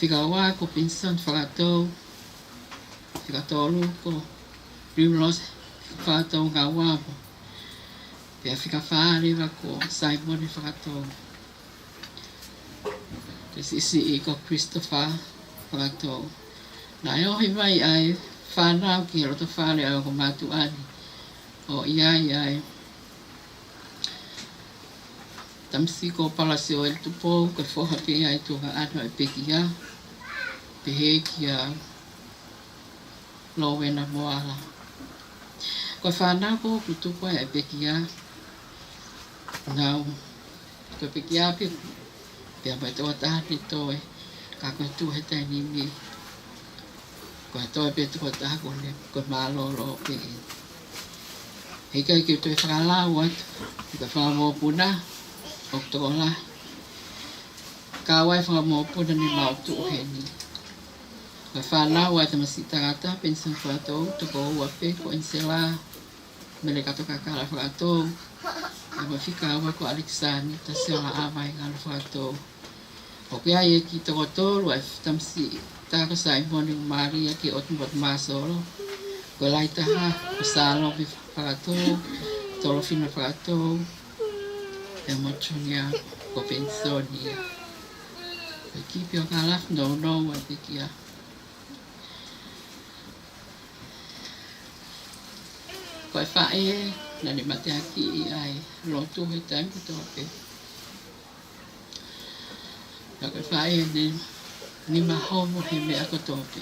Whikawa ko pension whakatou. Whikatolu ko Rimlos whakatou ngā wamo. Pea whikawharewa ko Simon whakatou. Te sisi i ko Christopher whakatou. Na e ohi mai ai whanau ki roto whare au ko mātu ani. O iai ai. Tamsi ko palasi o el tupo ko foha pe ai tuha ano e pekia. Pehe ki a lowe na moala. Ko whanau ko kutupo e pekia. Ngau. Ko pekia pe. Pea mai toa tahani toe. Ka koe tuhe tai ni mi. Ko toi pe toa tahani. Ko malolo pe. Hei kai ki toi whakalau atu. Ko whakamō puna. Oktola. Kawai whakamō puna ni mautu o heni. Ko whanau ai tamasita gata. Pensan whakatou. Toko ua pe ko insela. Mele kato kakala whakatou. E mawhikawa ko Alexanita. Se ola awai ngalo whakatou. O kia e ki toko tolu ai tamsi. Tako Simon yung Maria ki otmot masolo. Ko laita ha. Ko salo mi whakatou. tolo fina whakatou, e mochonia ko pensonia. E kipi o ka laf no a te kia. Koe whae, nani mate aki i ai, lotu he tangi tō pe. Ka koe whae ni mahomo he mea ko tō pe.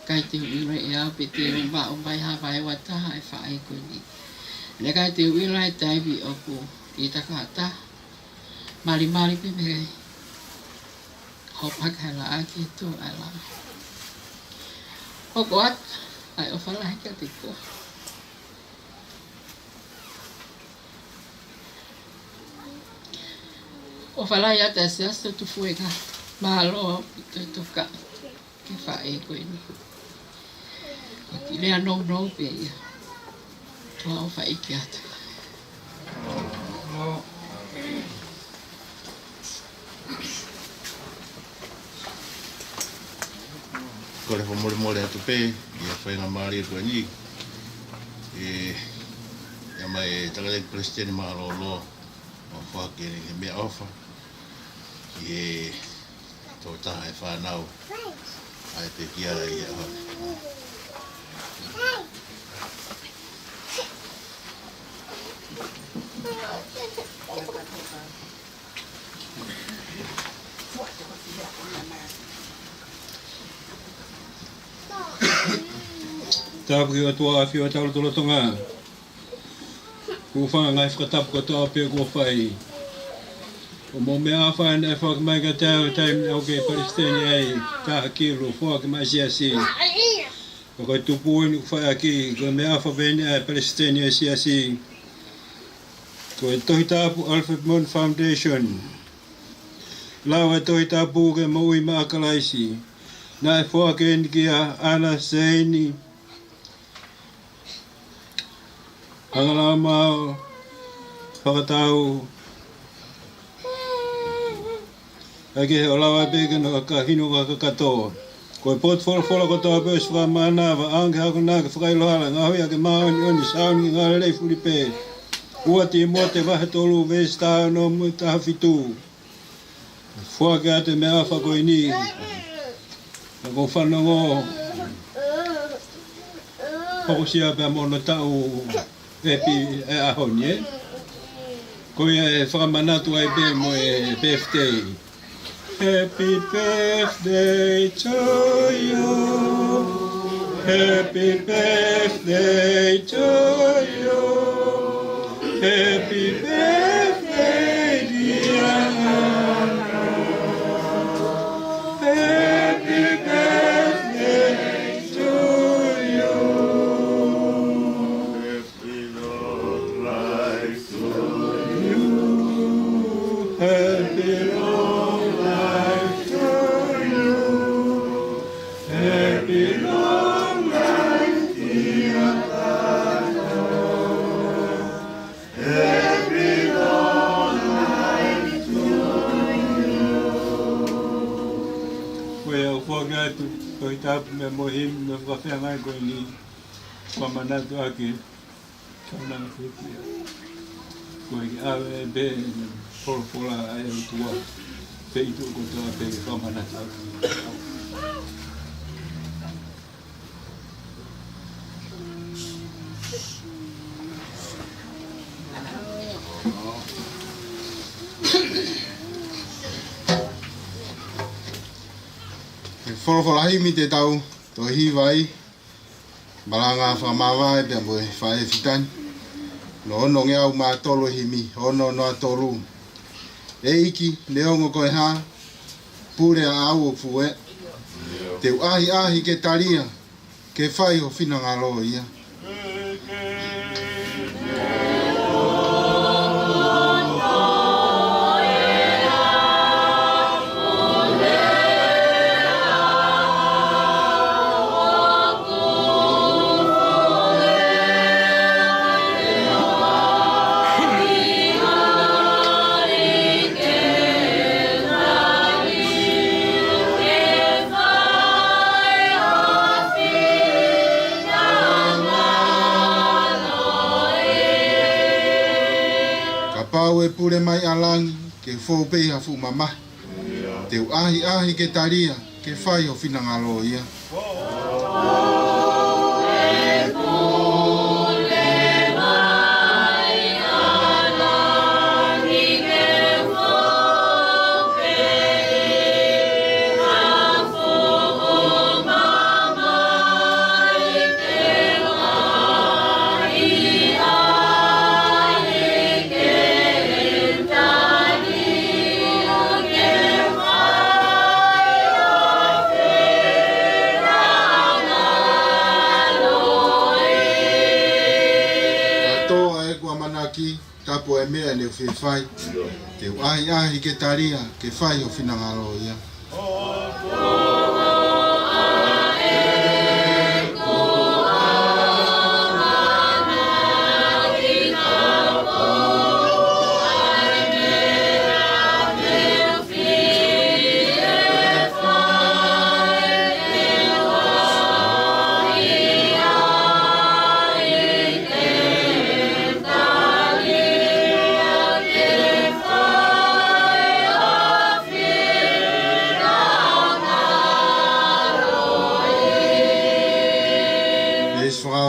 Kai te uira e au pe te umba o mai hawai wataha e whae koe ni. Le kai te uira e taibi o ku i takata. Mari pe me hopak hala aki tō ala. Hoko at, ai o whala heka te ko. O whala ia te asiasta tu fuega. Mahalo te toka ke whae koe ni. Ki lea no pe ia. Tua o whae ki ata. Kore ho mole atu pe, ia whainga maari koe ni. Ia mai tagale Christian Marolo o whake ni mea ofa. Ie tō taha e whanau. Ai te kiara ia hane. Tāpiki o tua awhi o taulo tolo tonga. Ku whanga ngai whakatapu ko tō pia kua whai. O mō mea awhai na e whakamai ka tau taim au kei Palestine ai taha kilo whakamai siasi. O kai tupu ni ku whai aki ko mea awha vene ai Palestine ai siasi. Ko e tohi tāpu Alfred Mon Foundation. Lau e tohi tāpu ke maui maakalaisi. Na e whakeni ki a Ana Seini. Angala mau whakatau ake he o lawa peke no ka hino ka katoa. Ko e pot whola ko tō pēs whakamanawa ange hako nā ke whakailohala ngā hui ake māo ni oni sauni ngā lei furi pē. Ua ti mo te wahe tolu vēs tāo no mu taha fitu. Whake ate mea whakoi ni. Ko whanongo hokosia pēr mono tau Happy ahonie. Ko e whakamanatu ai pē mo e birthday. Happy birthday to you. Happy birthday to you. Happy birthday dear Anna. Happy birthday to you. Happy long life to you. Happy long life, dear Anna. Happy long life to you. Well, forgot to put up me mohim me whawhengai koe ni whamanatu ake kaunanga whipia. Koe ki awe e be Pola ai o tua feito ko toa pe whamanata. Wholawhalahi mi te tau, tō hiwai, maranga whamawa e pia moe whae whitani. No ono ngea au mā tolo himi, ono noa tolu. E iki, leongo koe hā, pure a au o fue. Te ahi ke taria, ke whai ho whina ngā loa ia. Oh pure mai alang ke fo pe ha fu mama. Te ahi ke taria ke fai o finangalo ia. Tapo e mea le whewhai, te ahi ke taria, ke whai o whinangalo ia.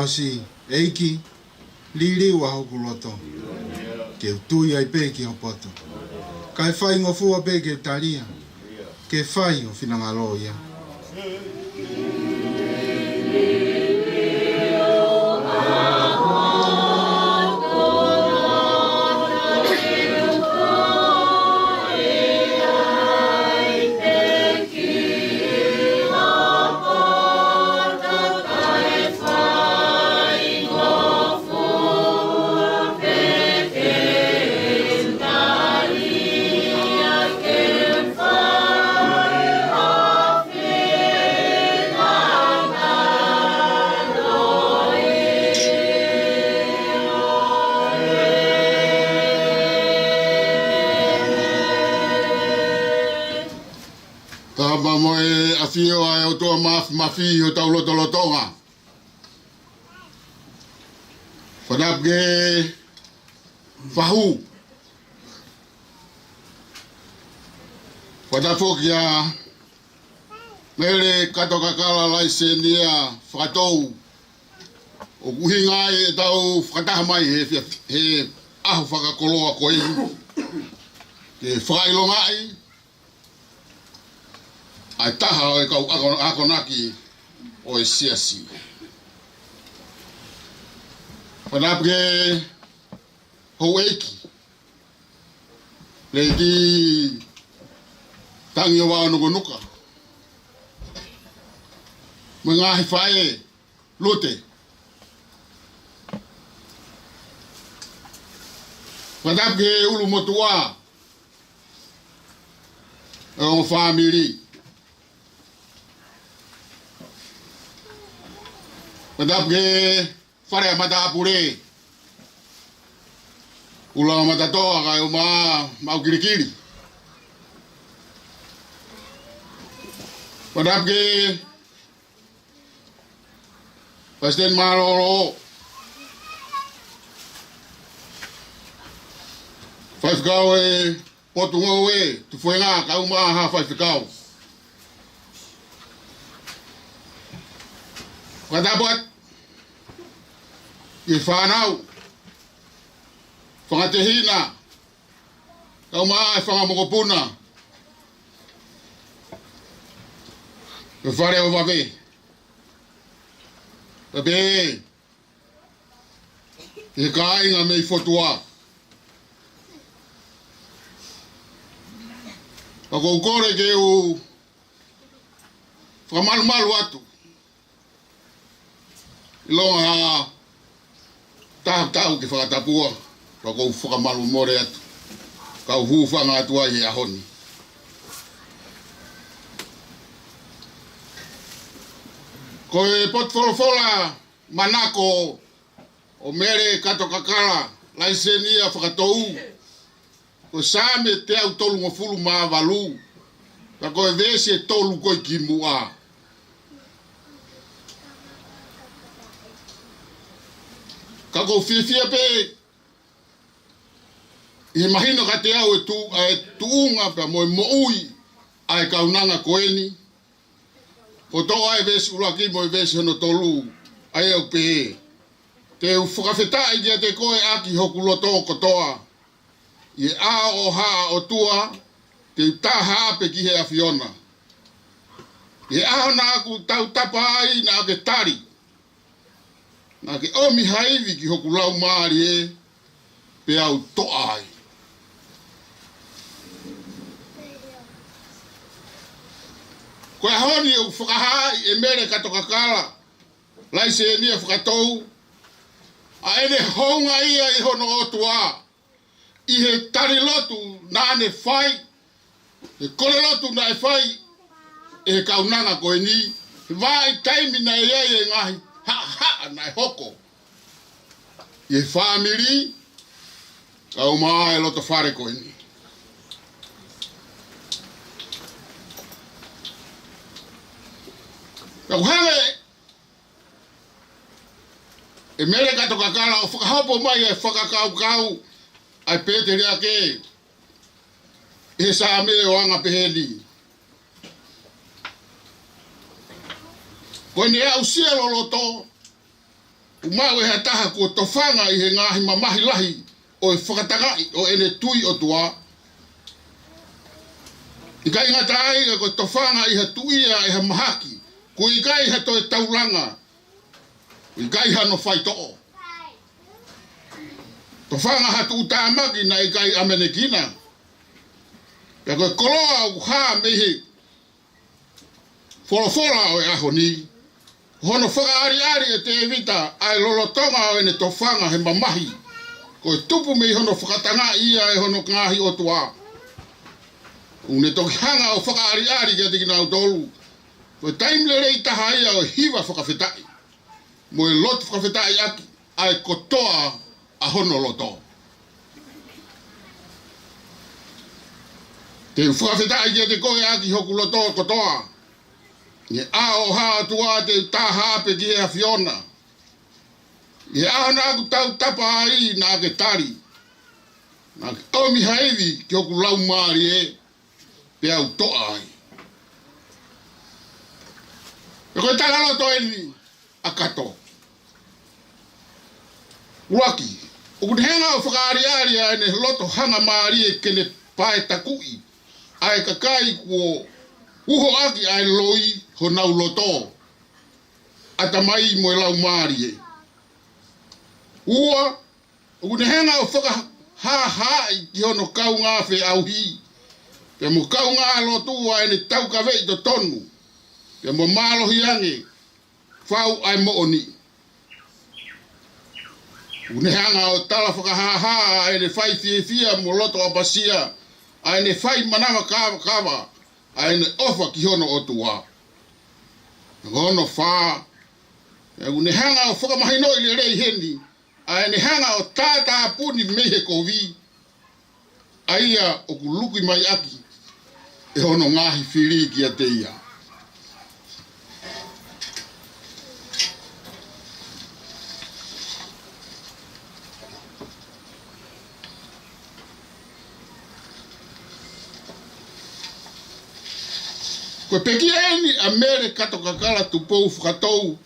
Si eiki lili wa hoku loto ke utui ai pe ki hopoto kai fai ngofua pe ke taria ke fai o finangalo ia. Fio ai o toa mafi o tau loto lotonga. Whanap ge whahu. Whanafok ia mele kato kakala laise nia whakatou. O kuhinga e tau whakataha mai he ahu whakakoloa koe. Ke whakailongai. Ai taha o e kau akonaki o e siasi. Whanapke hou eiki. Le ki tangi o wao nuka nuka. Mga hifae lute. Whanapke ulu motua o family. Madap ke fare mata apure. Ula mata toa kai mau kiri-kiri. Madap ke pasten malolo. Five kau potungo tu foi nga kau ha five kau. Kadabot i whanau whangatehina kau maa e whangamokopuna e whare o wawe Tabe e kainga mei fotua ako ukore ke u whamalu atu Ilonga tau ke whakatapua pa kou whakamalu more atu kau huwhanga atua i ahoni ko e potfolofola manako o mere kato kakala laisenia whakatou ko same te au tolu ngofulu maa walu ka ko e vese e tolu koi ki mua ka ko fifia pe I mahino ka te au e tuunga pe mo ui ai kaunanga koeni. O to ai vesi ulaki mo vesi hono tolu ai au pe. Te whakawhetai dia te koe aki hoku loto kotoa. I a o ha o tua te taha ape ki he a Fiona. I a na aku tau tapa ai na ke tari. Na ke omi haivi ki hoku lau maari e pe au to ai. Koe honi o whakahai e mere katoka kala. Lai se e nia whakatou. A ene honga ia i hono o tua. I he tari lotu na ane whai. He kore lotu na e whai. E he kaunanga koe ni. Vai taimi na e ngahi. Ha na e hoko. I he whamiri. Kau maa e loto whare koe ni. Kau hange. E mere kato kakala o whakahopo mai e whakakau ai pete rea ke. E sa me o anga peheli. Koe ni au sia loloto. Umau e hataha kua tofanga i he ngahi mamahi lahi o e whakatangai o ene tui o tua. I kai ngata ai ko tofanga i he tuia i he mahaki. Ko i kai he to e taulanga. I kai hano whai to'o. To whanga hatu utamaki na i kai amenekina. Ia koe koloa u haa mehe. Whora o e aho ni. Hono whaka ari e te evita ai lolotonga o ene to whanga he mamahi. Koe tupu mei hono whakatanga ia e hono ngahi o tua. Une toki hanga o whaka ari kia tiki nau tolu. Koe taimle rei taha ia o hiwa whakawhetai. Mo e lotu whakawhetai aki ai kotoa a hono loto. Te whakawhetai kia te koe aki hoku loto kotoa. Ye ao ha tua te taha ape ki a Fiona. Ye ao na aku tau tapa ai na ke tari. Na ke omi haivi ki hoku lau maari e pe au toa ai. E koe taka loto eni a kato. Uaki, o kune henga o whakaari a ene loto hanga maari e kene pae takui. Ai kakai kuo uho aki ai loi ho nau loto. Ata mai mo e lau maari e. Ua, o kune henga o whaka ha ki hono kau ngā whe au hi. Pe mo kau ngā lotu a ene tau ka vei to tonu. Pe mo malohi ange, whau ai mo oni. Une hanga o tala whakahaha a ene whai fia mo loto a pasia. A ene whai manama kawa. A ene ofa ki hono o tua. Hono wha. Une hanga o whakamahino i le rei heni. A ene hanga o tata puni mehe kovi. A ia o kuluki mai aki. E hono ngahi whiri ki a te ia. Ko peki eni a mere kato kakala tupou whakatou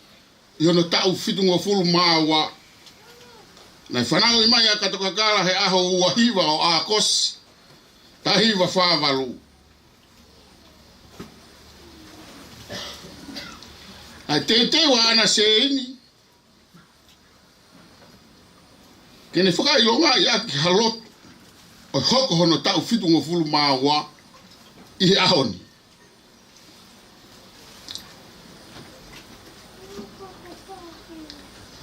i hono tau fitungo fulu maawa. Nai whanau i mai a kato kakala he aho ua hiwa o a kosi. Ta hiwa whāwalu. Ai te wa ana se ini. Kene whakailonga i aki halot o hoko hono tau fitungo fulu maawa i he ahoni.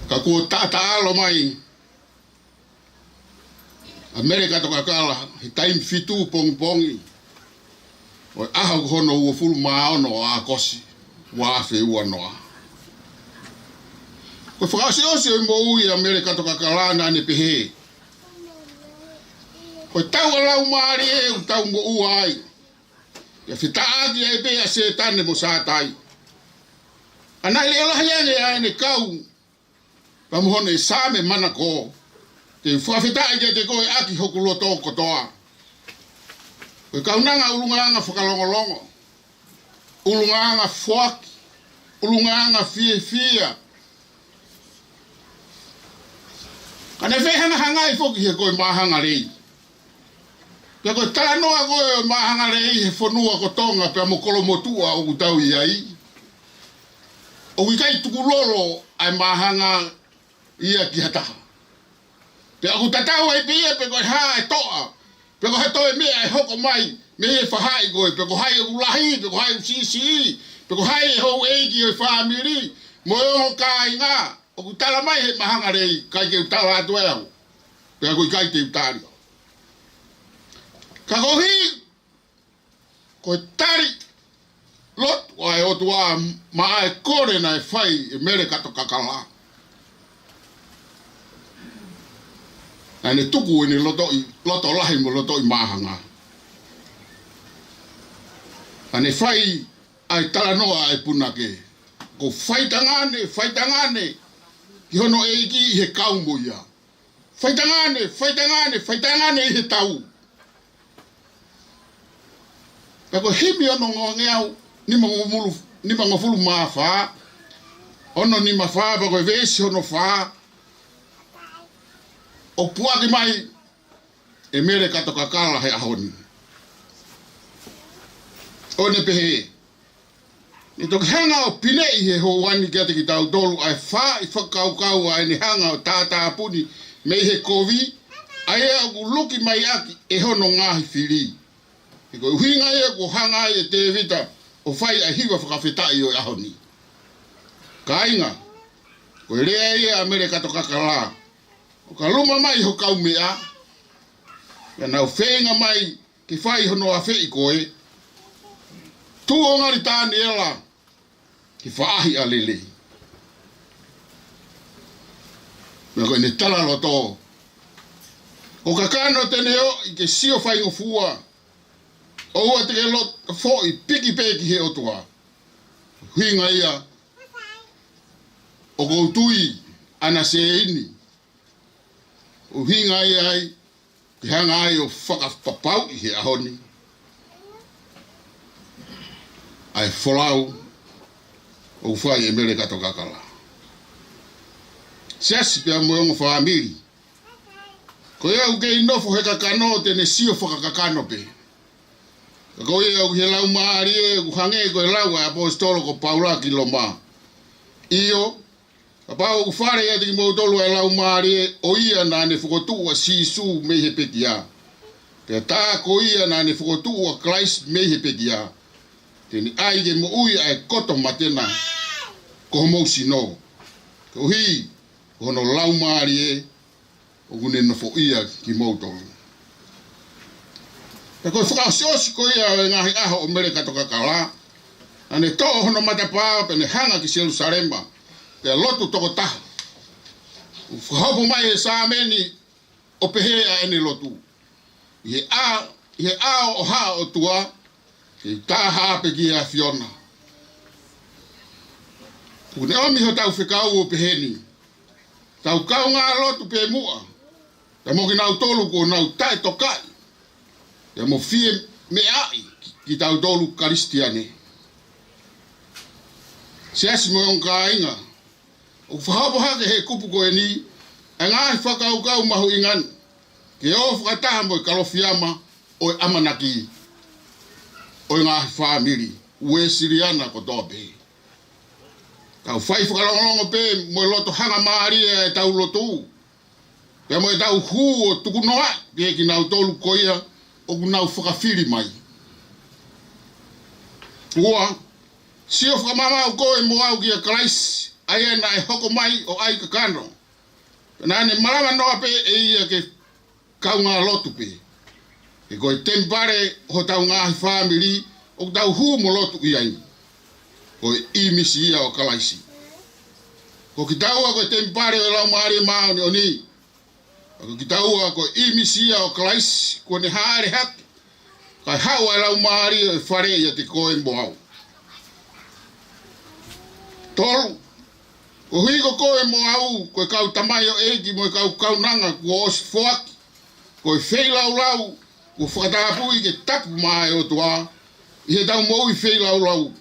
Ka kua tata alo mai. Amerika toka kala, he taimi fitu pongi. O aha hono ua fulu maono a kosi. Wa afe ua noa. Ko whakasi osi o mo ui Amerika toka kala na ne pehe. Ko tau alau maari e u tau mo ua ai. Ia whitaagi e pe a se tane mo sātai. Anai le olahi ane a ene kau. Pamuhone e same mana ko. Ke whawhetai ke te koe aki hoku loto kotoa. Koe kaunanga ulunganga whakalongolongo. Ulunganga whaki. Ulunganga fia. Ka ne whehanga hanga I whoki he koe mahanga rei. Pea koe tānoa koe mahanga rei he whanua ko tonga pea mokolo motua o kutau I ai. O wikai tukulolo ai mahanga ia ki hataha. Pea ku tatau ai pia pe koe haa e toa. Pe koe toe mea e hoko mai me he whahai koe. Pe koe hai e ulahi, pe koe hai usisi. Pe koe hai e hou eiki o whamiri. Mo e oho ka inga. O ku tala mai he mahanga rei kai ke utala atu e au. Pea koe kai te utari. Ka kohi koe tari lot o e otua maa e kore na e whai e mere kato kakala. Ane tuku ini loto lahi mo loto I mahanga. Ane whai ai talanoa ai punake. Ko whai tangane. Ki hono eiki I he kaumo ia. Whai tangane I he tau. Kako himi ono ngeau ni mangofulu mafa. Ono ni mafa bako vesi ono fa. O puaki mai e mere kato kakala he ahoni. O ne pehe. Ni toki hanga o pinei he ho wani kia te ki tau tolu ai wha I whakaukau ai ni hanga o tata apuni mei he kovi. Ai e aku luki mai aki e hono ngahi whiri. I koe uhinga e ko hanga e te vita o whai a hiwa whakawhetai o ahoni. Ka inga, koe rea e a mere kato kakala. O ka luma mai ho kau mea. Ia nau whenga mai ki whai hono a whei koe. Tu o ngari tāne ela ki whaahi a lele. Mea koe ne tala loto. O ka kano tene o I ke sio whai o fua. O ua te ke lot fōi piki peki he otua. Huinga ia. O koutui ana se ini. O hinga ia ai. Ki hanga ai o whakapapau I he ahoni. Ai wholau. O whai e mere kato kakala. Siasi pia moe whaamiri. Ko ia uke inofo he kakano tene sio whakakakano pe. Ko ia o he lau maari e kuhange ko e lau a apostolo ko Paula ki loma. Iyo, ka pao ufare ia tiki mautolu e lau maari e o ia na ne whukotua sisu mei he pekia. Pea tā ko ia na ne whukotua Christ mei he pekia. Teni ai ke mo ui ai koto matena ko homo sino. Ko hi, hono lau maari e o kune nofo ia ki mautolu. E koe whakaosiosi ko ia e ngahi aho o mere kato kakala. Ane toa hono matapaa pe ne hanga ki Jerusalema. Te lotu toko taha. Whahopo mai e sāmeni o pehe a ene lotu. Ie a o ha o tua. Ke taha pe ki a Fiona. Kune omi ho tau whekau o peheni. Tau kau ngā lotu pe mua. Te moki nau tolu ko nau tae tokai. Ia mo fie me ai ki tau tolu karistiane. Siasi mo yon ka inga. O whahapo hake he kupu ko e ni. E ngahi whakaukau mahu ingan. Ke o whakataha mo I kalofiama o e amanaki. O ngahi whamiri. Ue siriana ko tope. Kau whai whakalongolongo pe mo loto hanga maari e tau lotu. Pe mo e tau hu o tukunoa. Ke ki nau tolu koia. O kunau whakawhiri mai. Ua, sio whakamama o koe mo au ki a Christ, ai e na e hoko mai o ai kakano. Pena ane marama noa pe e ia ke kau ngā lotu pe. E koe tempare ho tau ngāhi whamiri, o tau hu mo lotu I ai. Koe imisi ia o kalaisi. Ko ki taua koe tempare o lau maari maoni o ni. Ako kita ua ko imisia o Kalaisi ko ne haare haki. Kai hau ai lau maari e whare ia te koe mbohau. Tolu, O higo koe mo au, koe kau tamai o eki, mo kau nanga, kua osi foaki, koe fei lau, kua whakatapui ke tapu mai o tua, i he tau mou i fei lau,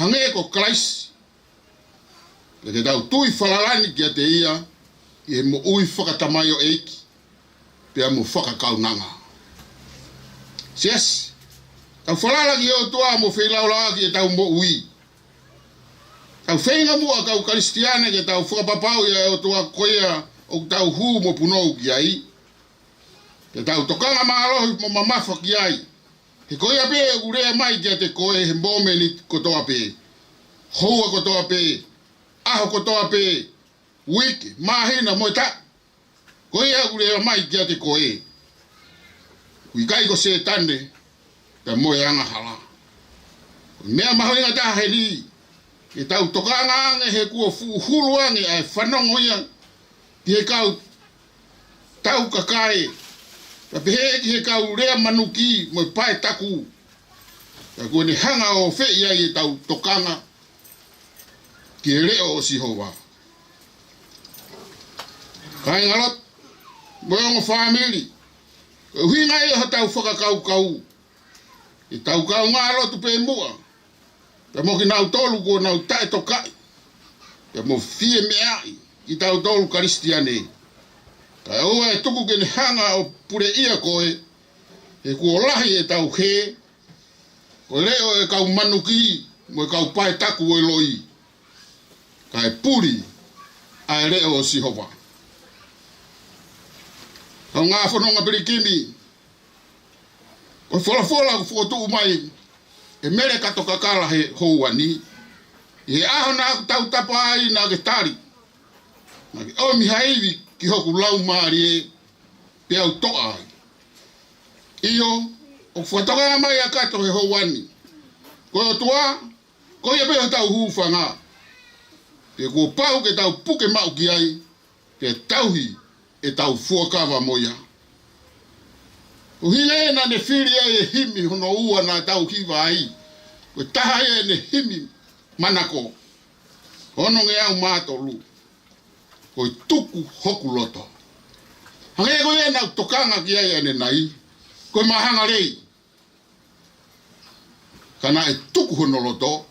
hange ko Christ, ke tau tui whalalani kia te ia, i he mo ui whakatamai o eki, pia mo whakakau nanga. Sias, tau whalalaki o tua mo fei lau ki e tau mo ui, tau whenga mua kau Kristiane ke tau whakapapau ia o tua koea o tau hu mo punou ki ai. Ke tau tokanga maarohi mo mamafa ki ai. He koea pe urea mai kia te koe he momeni kotoa pe. Houa kotoa pe. Aho kotoa pe. Wiki, mahina moi ta. Koea urea mai kia te koe. Kui kai ko se tane. Ta moe anga hala. Mea mahoinga ta he ni. E tau tokanga ange he kua hulu ange ai whanongo ia ki he kau tau kakae ka pehe ki he kau rea manuki mo pae taku ka kua ni hanga o fe ia i tau tokanga ki he leo o Sihova kai ngalot moyongo family huinga ia ha tau whakakau i tau kau ngalo tu pe mua ka mo ki nau tolu ko nau tae tokai. Ka mo fie meai ki tau tolu Kristiane. Ka oa e tuku ke ni hanga o pure ia koe. E kuo lahi e tau he. Ko leo e kau manuki mo e kau pae taku o loi. Ka e puri a e leo o Sihova. Ka ngā whanonga perikimi. Ko wholafola ku whotu umai. E mere kato kakala he houani. E aho nā tau tapa ai nā ke tari. Nā ke omi haiwi ki hoku lau maari e te au toa ai. Iyo, o whatoka mai a kato he houani. Ko o tua, ko ia peho tau hūwhanga. Te kua pau ke tau puke mau ki ai, te tauhi e tau fuakawa moia. Ko hile na ne whiri e himi hono ua na tau kiwa ai. Ko taha e ne himi manako. Hono nge au mātolu. Ko i tuku hoku loto. Hange ko e na tokanga ki ai ane nai. Ko i mahanga rei. Kana e tuku hono loto.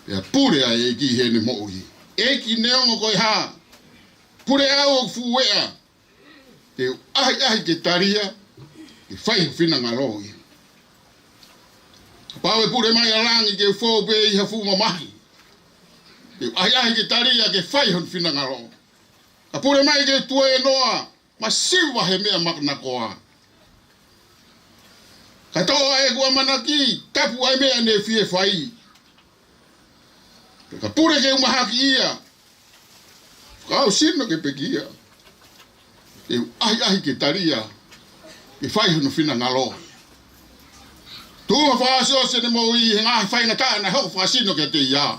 E pure ai e ki hene mo'i. E ki neongo ko i ha. Pure au o fuwea. Te ahi ke taria. I whai whina ngā rohi. Pau e pure mai alangi ke whau pe i hafu mamahi. E ahi ke taria ke whai whina ngā rohi. A pure mai ke tue e noa, ma siwa he mea maknakoa. Ka toa e kua manaki, tapu ai mea ne fie whai. Ka pure ke umahaki ia. Kau sino ke pekia. E ahi ke taria. I whai hunu whina ngalo. Tūma whaasio se ne mo i he ngāhi whai ngata na hau whaasino ke te ia.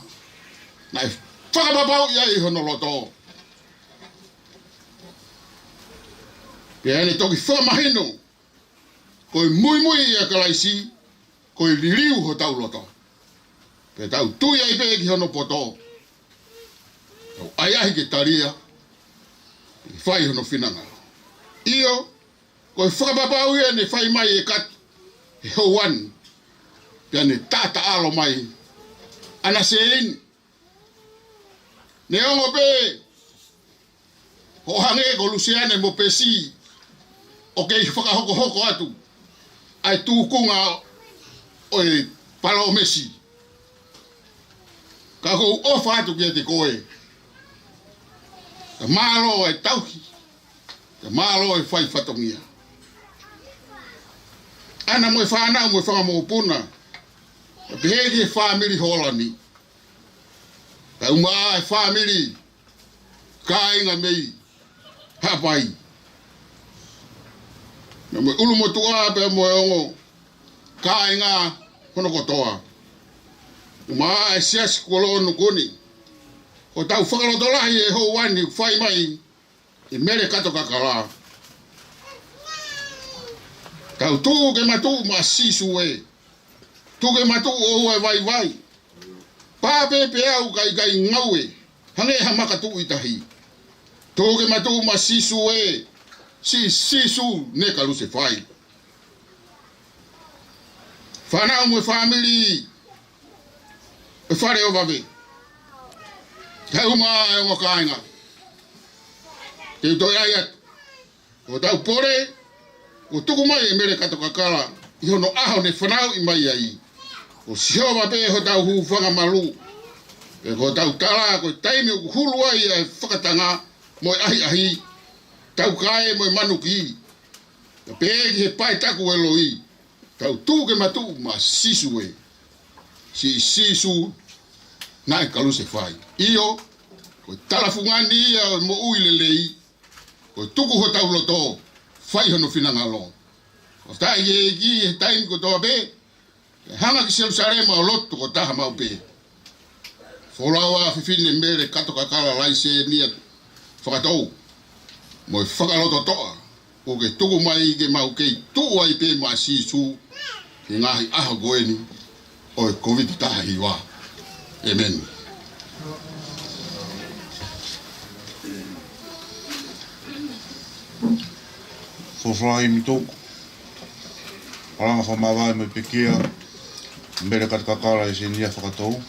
Na e whakapapau ia i hono loto. Pea ene toki whamahino. Ko i mui ia kalaisi. Ko i liriu ho tau loto. Pea tau tui ai pe ki hono poto. Tau aiahi ke taria. I whai hunu whina ngalo. Iyo. Ko e whakapapau ia ne whai mai e katu. He houan. Pea ne tata alo mai. Ana se ini. Ne ongo pe. Ho hange ko luseane mo pesi. O kei whakahoko atu. Ai tūkunga o e palo mesi. Ka kou ofa atu kia te koe. Ka malo e tauhi. Ka malo e whai whatongia. Ana mo e whanau mo e whanga mo puna. Ka pehegi e whamiri holani. Ka umaa e whamiri. Ka inga mei. Hapai. Na mo ulu mo tua pe mo e ongo. Ka inga hono kotoa. Umaa e siasi kualo nukuni. O tau whakalotolahi e ho wani whai mai. I mere kato kakala. Tau tū ke matu ma sisu e. Tū ke matu o e vai vai. Pāpe pe au kai ngau e. Hange hamaka tu itahi. Toge matu masisu e. Si sisu ne kalu se fai. Fana mo family. E fare o vabe. Kai uma e o kainga. Te to ya. O tau pore. O tuku mai e mere kato kakala. I hono aho ne whanau i mai ai. O sio vabe ho tau hu whanga malu. E ko tau tala ko taimi o hulu ai e whakatanga. Moi ahi. Tau kae moi manuki. E peegi he pai taku eloi. Tau tuke matu ma sisu e. Si sisu na e kalu se fai. Iyo, ko talafungani ia mo uilelei. Ko tuku ho tau loto. Fai hono finangalo. O tai e gi e taimi ko toa be. Hanga ki Jerusalema o loto ko taha mau be. Folawa fifine mere kato kakala laise nia whakatou. Moi whakaloto toa. O ke tuku mai ke mau kei tua i pe ma sisu. Ke ngahi aha goeni. O e COVID taha hiwa. Amen. Foflahi mitoku. Alanga whamawai me pekia. Mbere katakakala e se nia whakatou.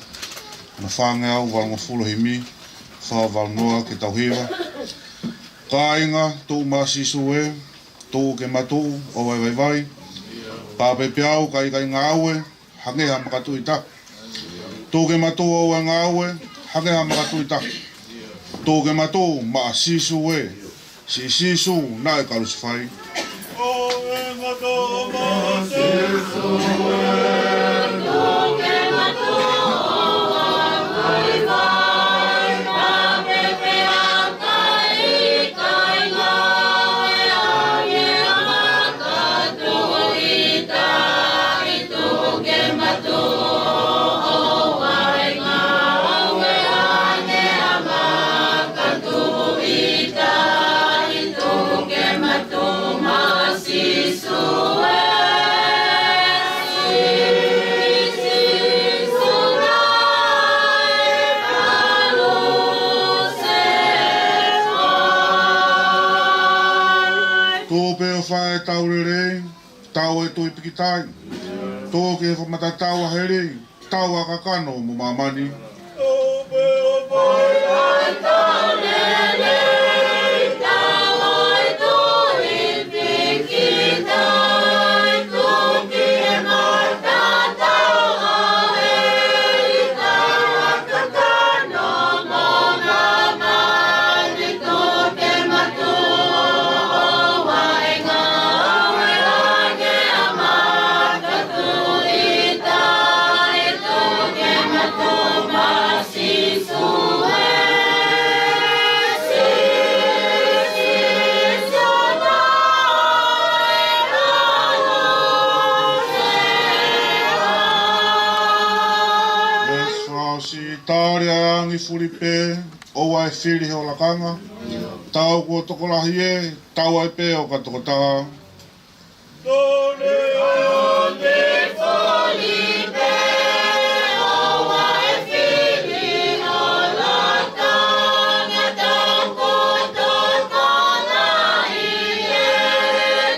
Na whange au walanga fulo himi. Wha walnoa ke tauhiwa. Kāinga tō masisu e. Tō ke matu o vai vai. Pāpe piau kai ngā aue. Hange ha makatu i taku. Tō ke matu o vai ngā aue. Hange ha makatu i taku. Tō ke matu ma sisu e. Si sisu na e kalu sifai. O e matu ma sisu e. Tō ke matu o vai vai. Pāpe piau kai ngā aue. Hange ha makatu i taku. Tō ke matu o vai ngā aue. Hange ha makatu i taku. Tō ke matu ma sisu e. Tō pe o whae tau rere, tau e tui pikitai. Tō ke whamata tau a here, tau a kakano mo mamani. Tō pe o whae tau rere, tau e tui pikitai. Tō ke mata tau a here, tau a kakano mo mamani. Tō ke matu Tārea angi furipe, o ai whiri he o lakanga. Tau ko tokolahi e, tau ai pe o katokotaha. Tōne o te furipe, o ai whiri o lakanga. Tau ko tokolahi e,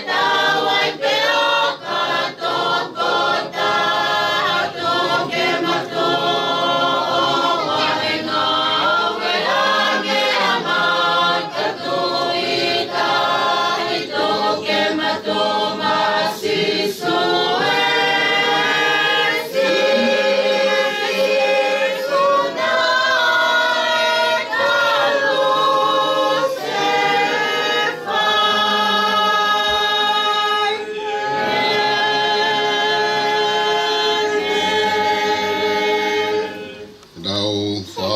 tau ai pe o katokotaha. Tō ke matu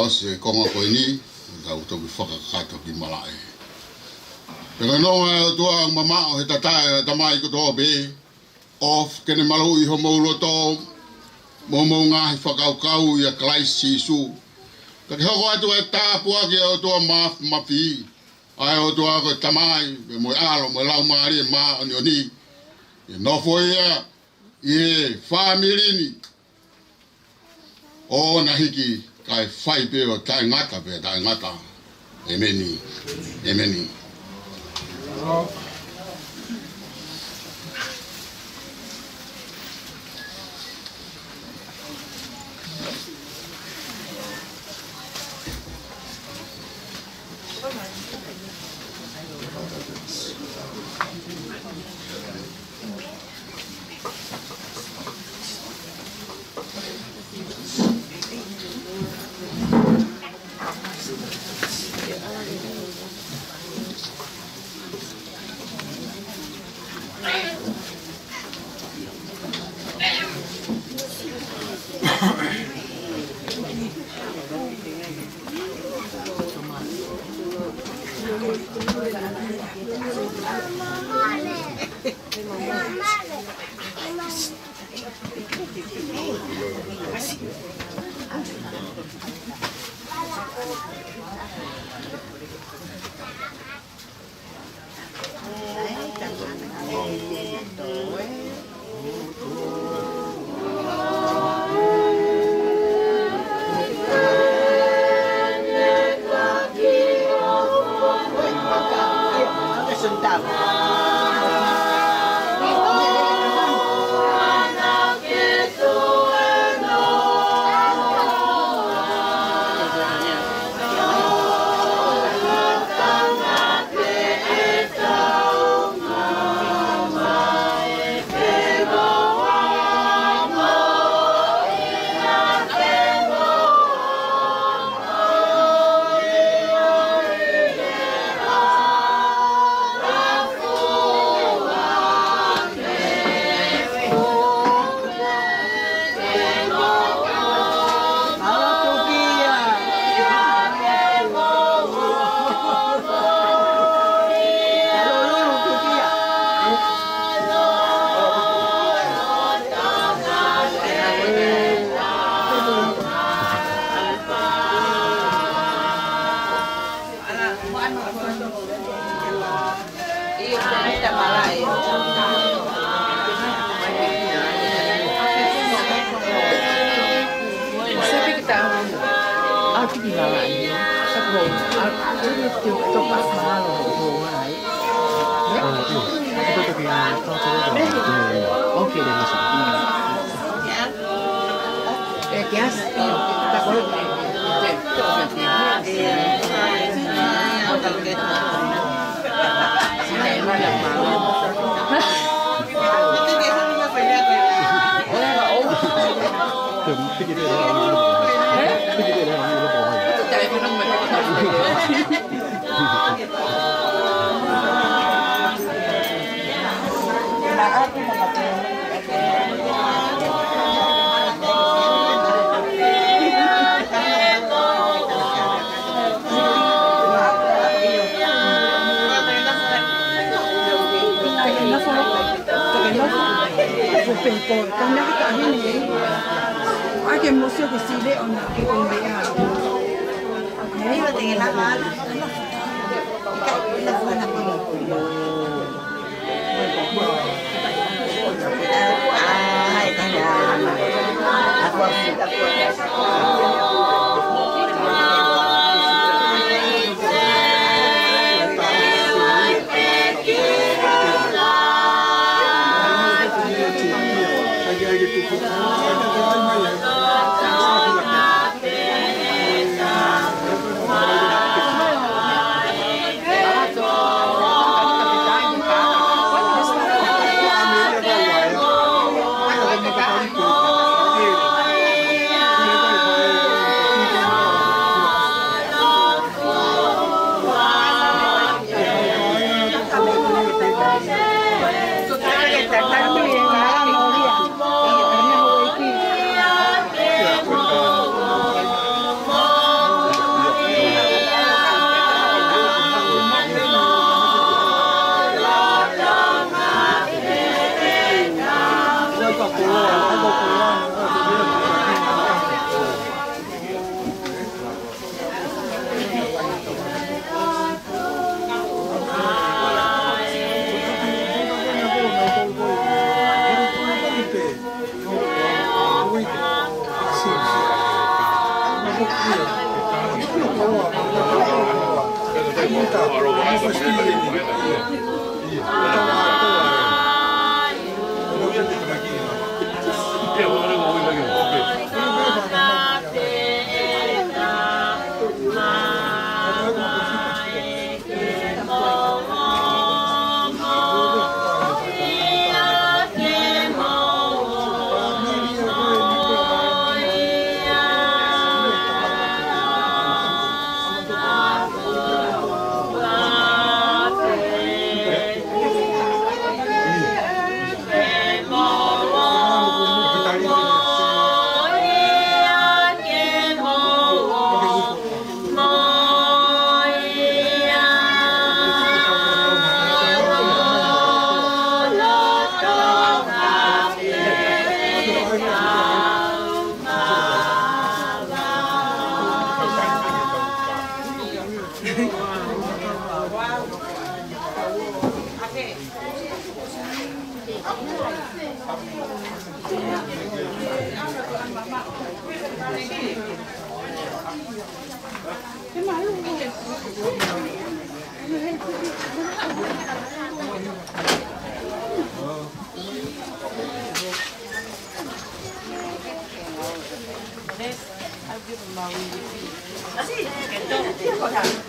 se konga koe ni, tau toki whakakato ki malae. Pena noa tua ang mamao he tatai tamai ko toa be, of kene malu i homo uloto, momo ngahi whakaukau i a klaisi isu. Kaki hoko atu e tāpua ki o tua mafi, ai o tua koe tamai, me moe alo, moe lau maari e maa oni oni. E nofo ia, i e whamirini, o na hiki, kai fai pe o tai ngata pe tai ngata emeni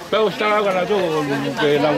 Pero está ganando que la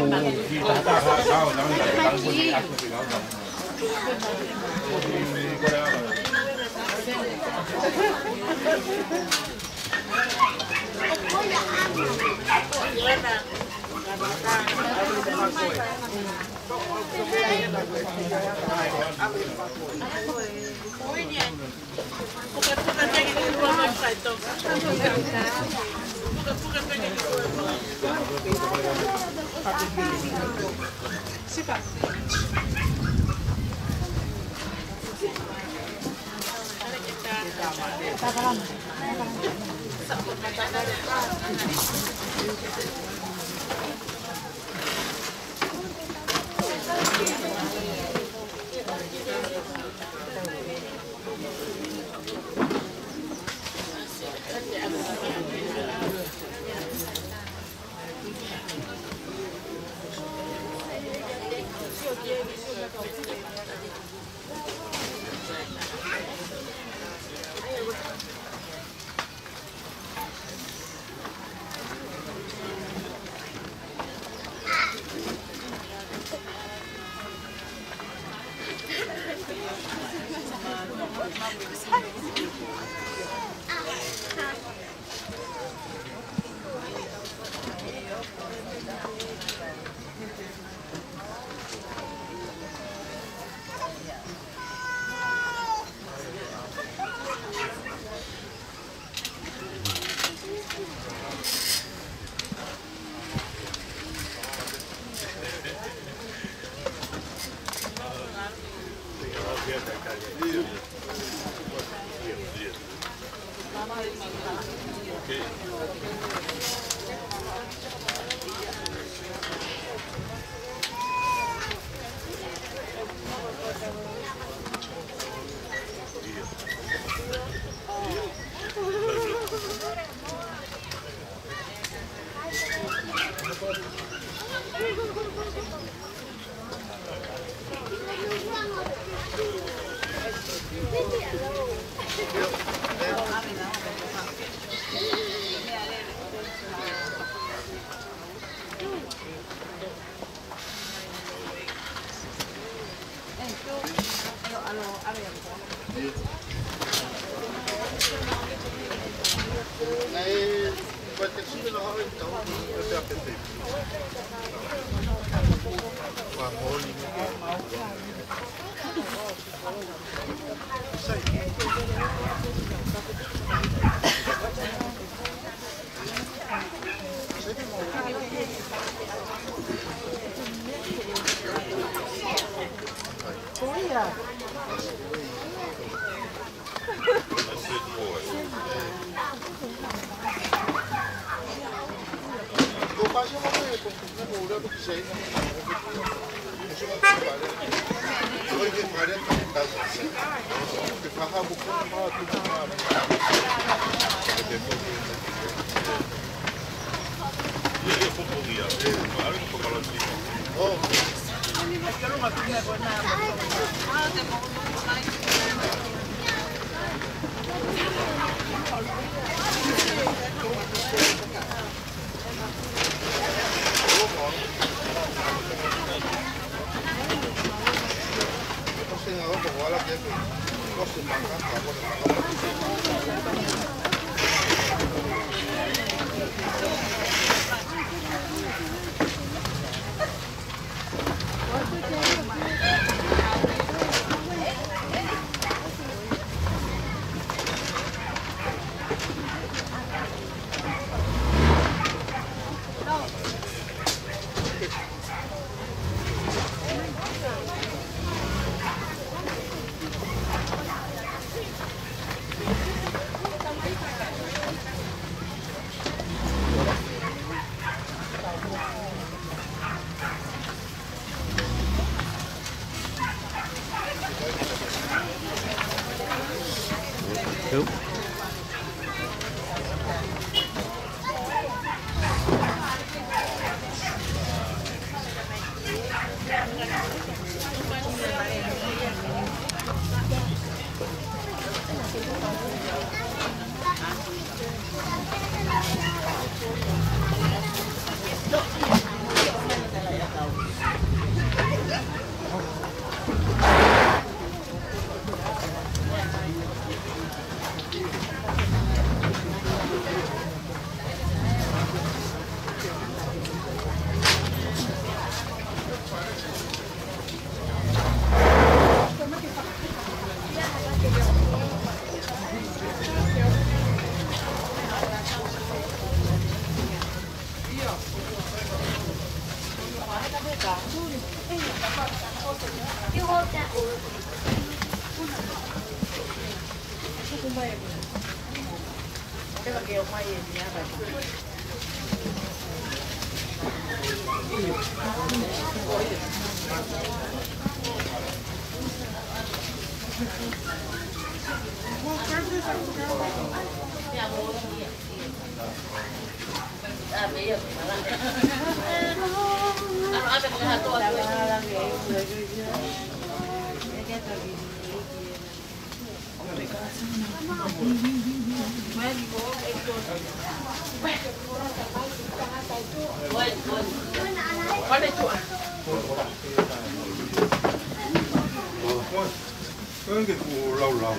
cái cụ lâu lâu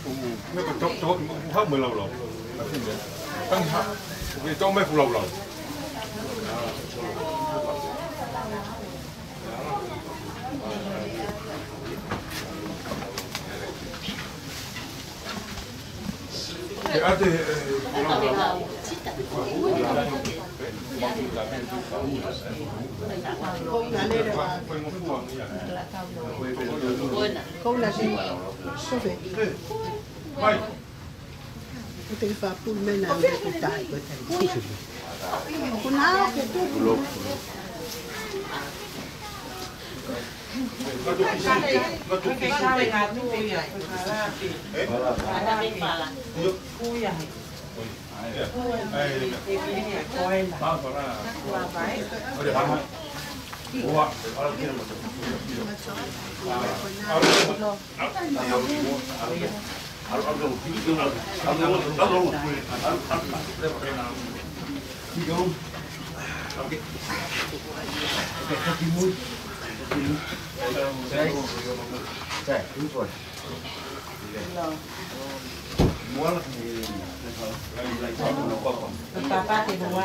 cụ mấy con chó hết 10 lâu lâu tăng hạ cái chó mấy cụ lâu lâu cái ăn thì lâu lâu Con là gì? Có về. Có thể phá phun bên nào để cái tài của thầy. Con nào cái tôi. Papá thì mua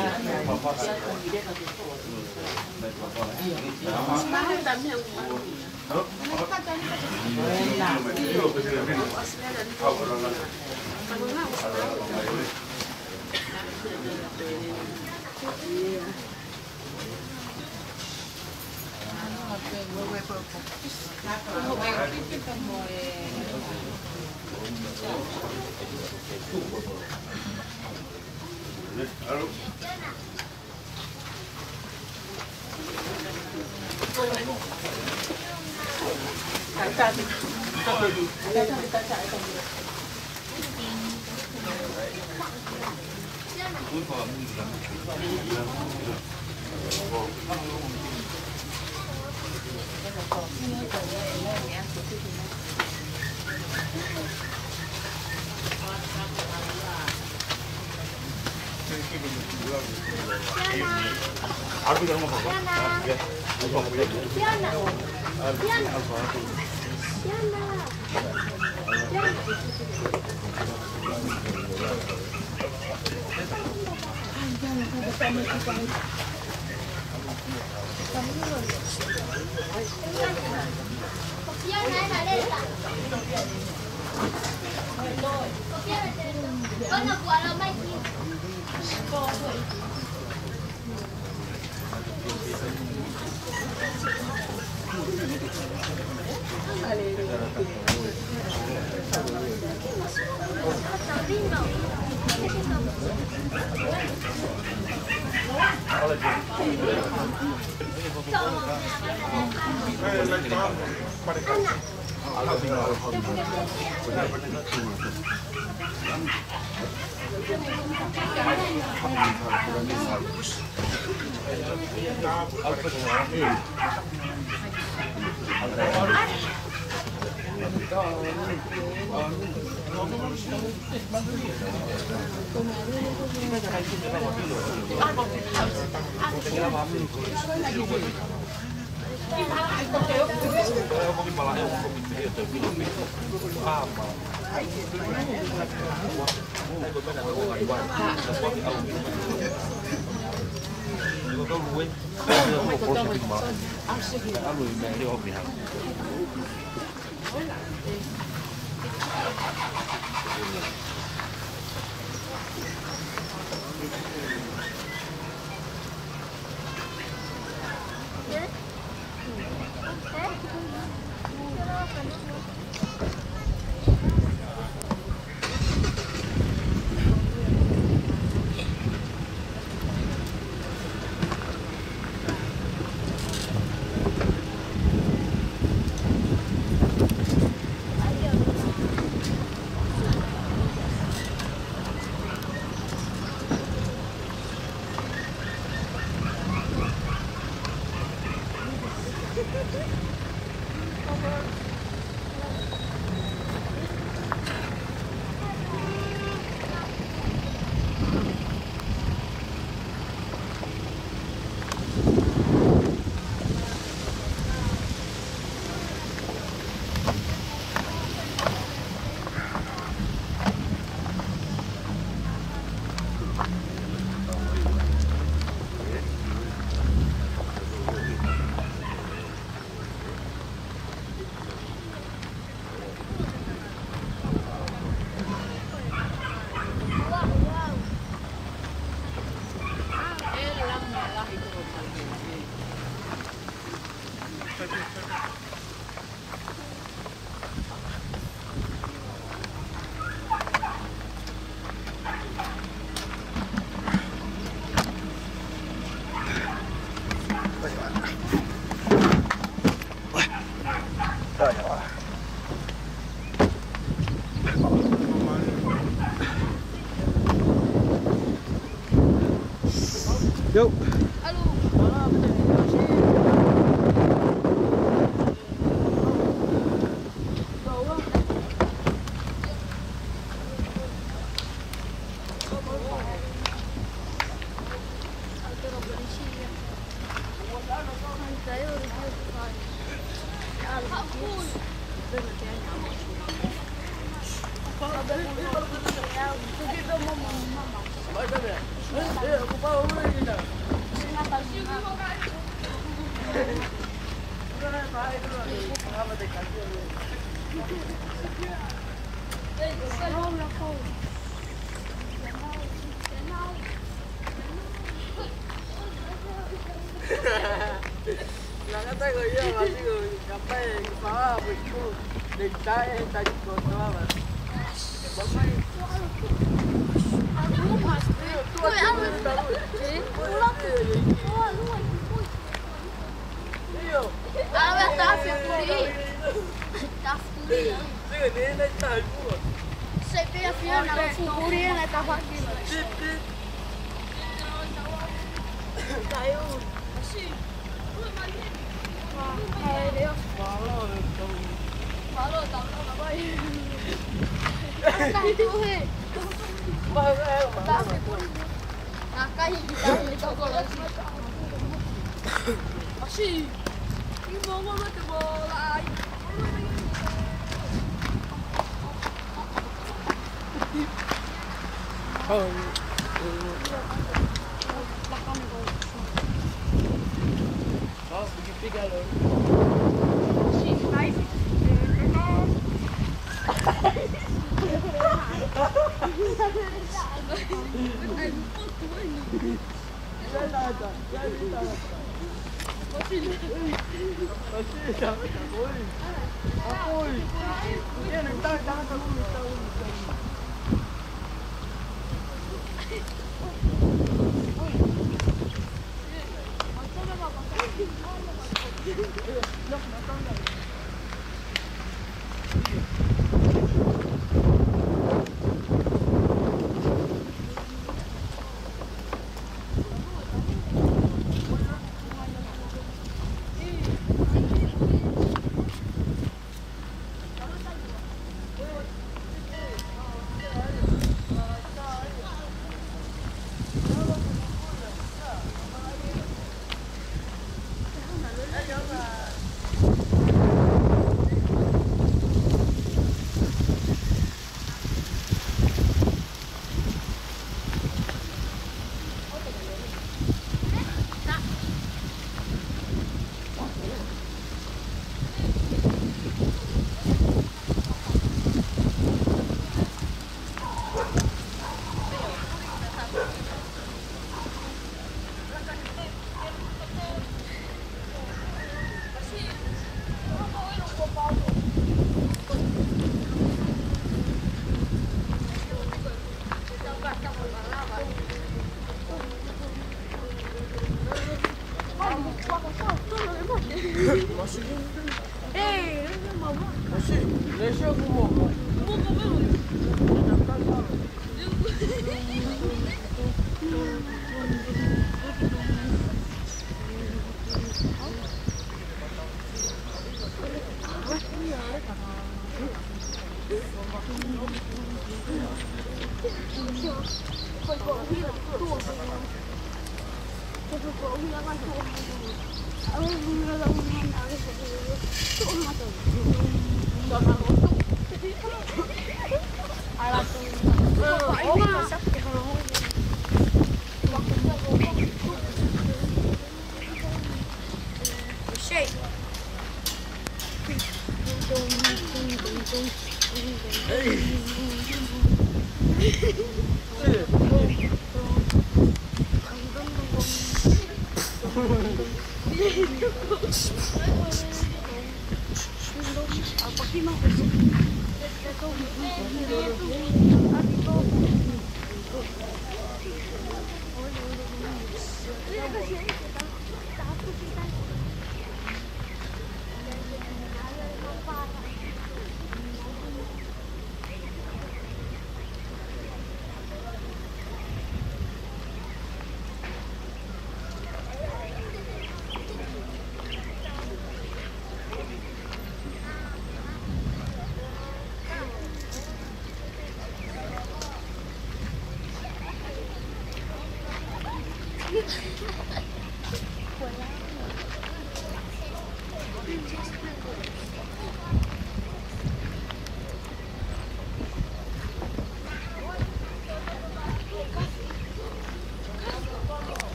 Yuk.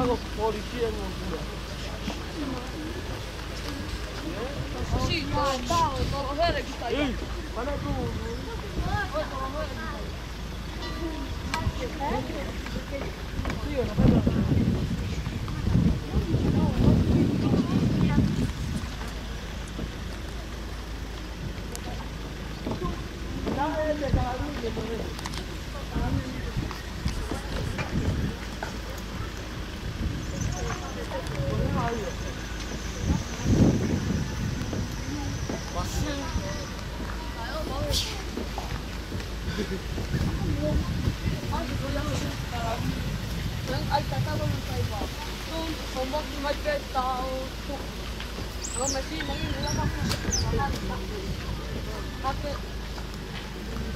Pago policía en un día. Sí, todos los veres que está ahí. Para tú. Sí, o no,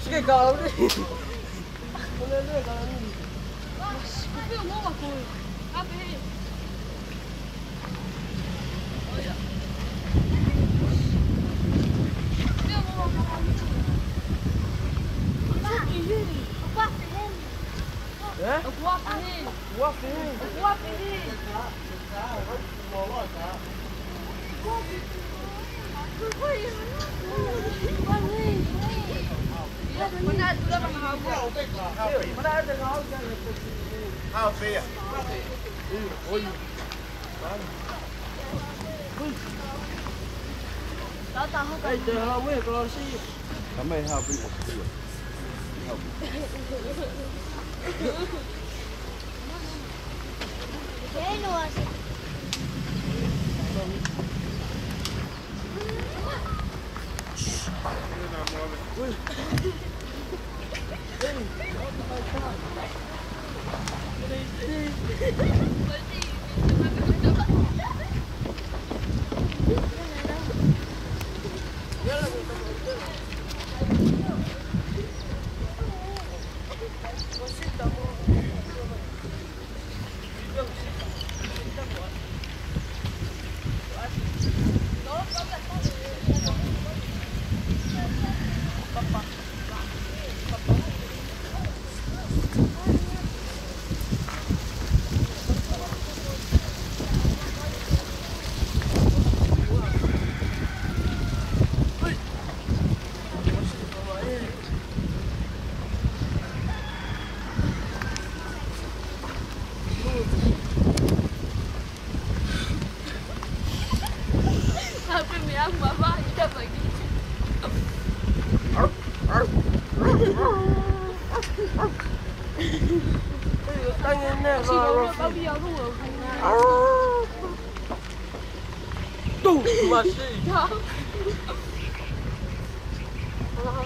Sige, gawin rin. Wala na, gawin rin. Kasi mo ako eh. Happy.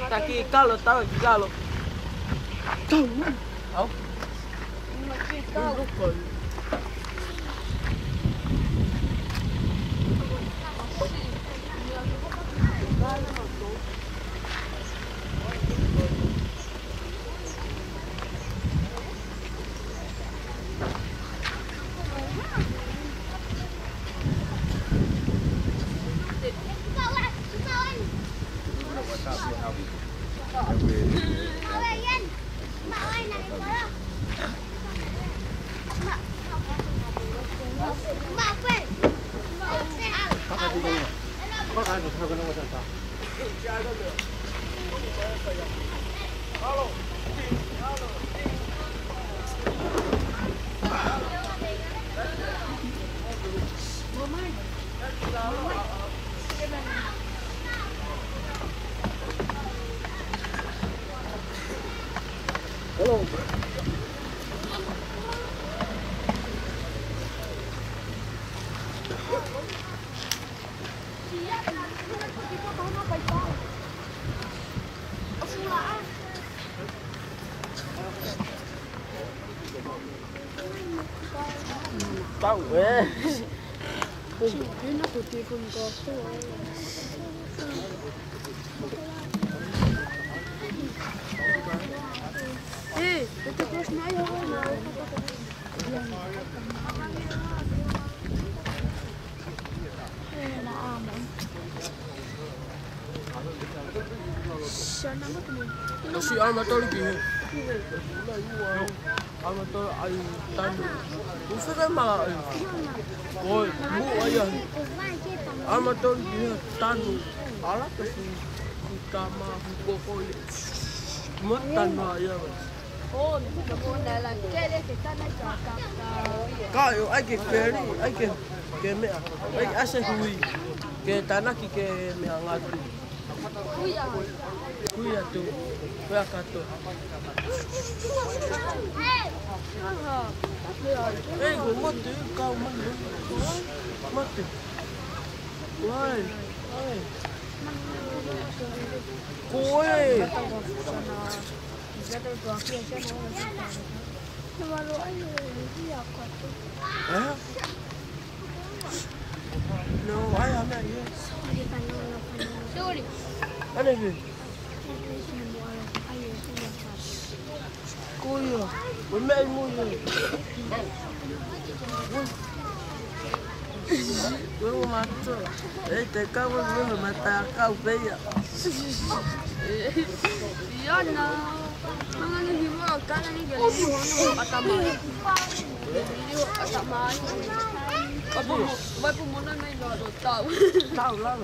Está aquí Carlos, está aquí Carlos. Tahu Yun ako, tipon ko ako. Ito cross na ayaw na. Siya naman ito. Si Arma Tolgi. Ama to ay tanu. Usa ka mga Oi, bu ayan. Ama to dia tanu. Ala kasi kama ko mo tanu ayan. Oh, na lang. Kaya que está na chaka. Kayo ay que feri, ay que me ay asa hui. Que tanaki que me angatu. Kuya tu. Kuya kato. Hey, go mate, kau mate. Mate. Why? Koi. Huh? No, I am not here. Sorry. Ano yun? Kuya, may mo yun. Huwag mato. Teka, huwag mo matakaw, Bea. Yan na. Mga nahimo, kala ni Gali, ano katamay. Hindi katamay. May pumunan na yung tao. Tao lang.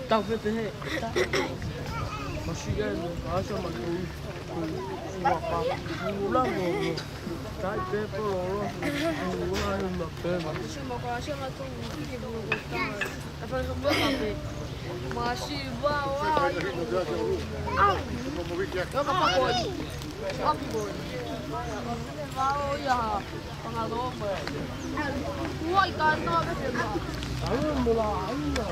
Tao, pepe. Masih yan. Asa matulog. Waka. Ulang mo. Kahit pepe, lolo. Wala yung mapen. Kasi makasya nga itong hindi mo utang. Tapos sa mga kape. Masiba, wala yung kapakoy. Kapakoy. Wow, ya. Pangalawa ba? Huwag ka na kasi ba? Ayun, mula. Ayun na.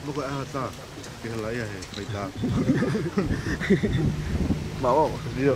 Buka ata. Pihala ya baita. Mau dia.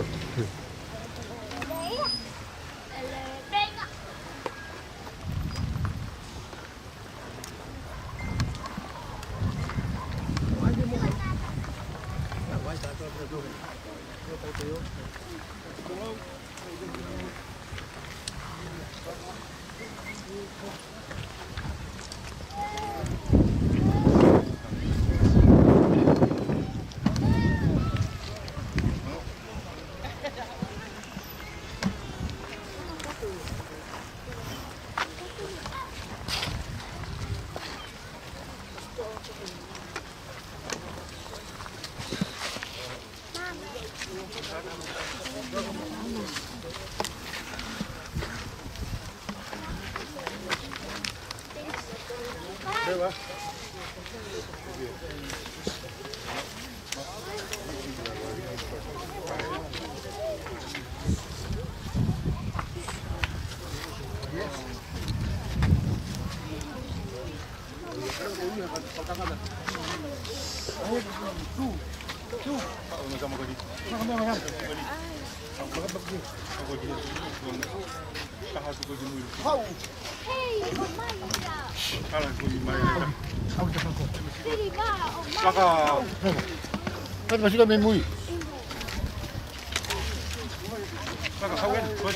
Kan masih kami mui. Kakak kawin, kau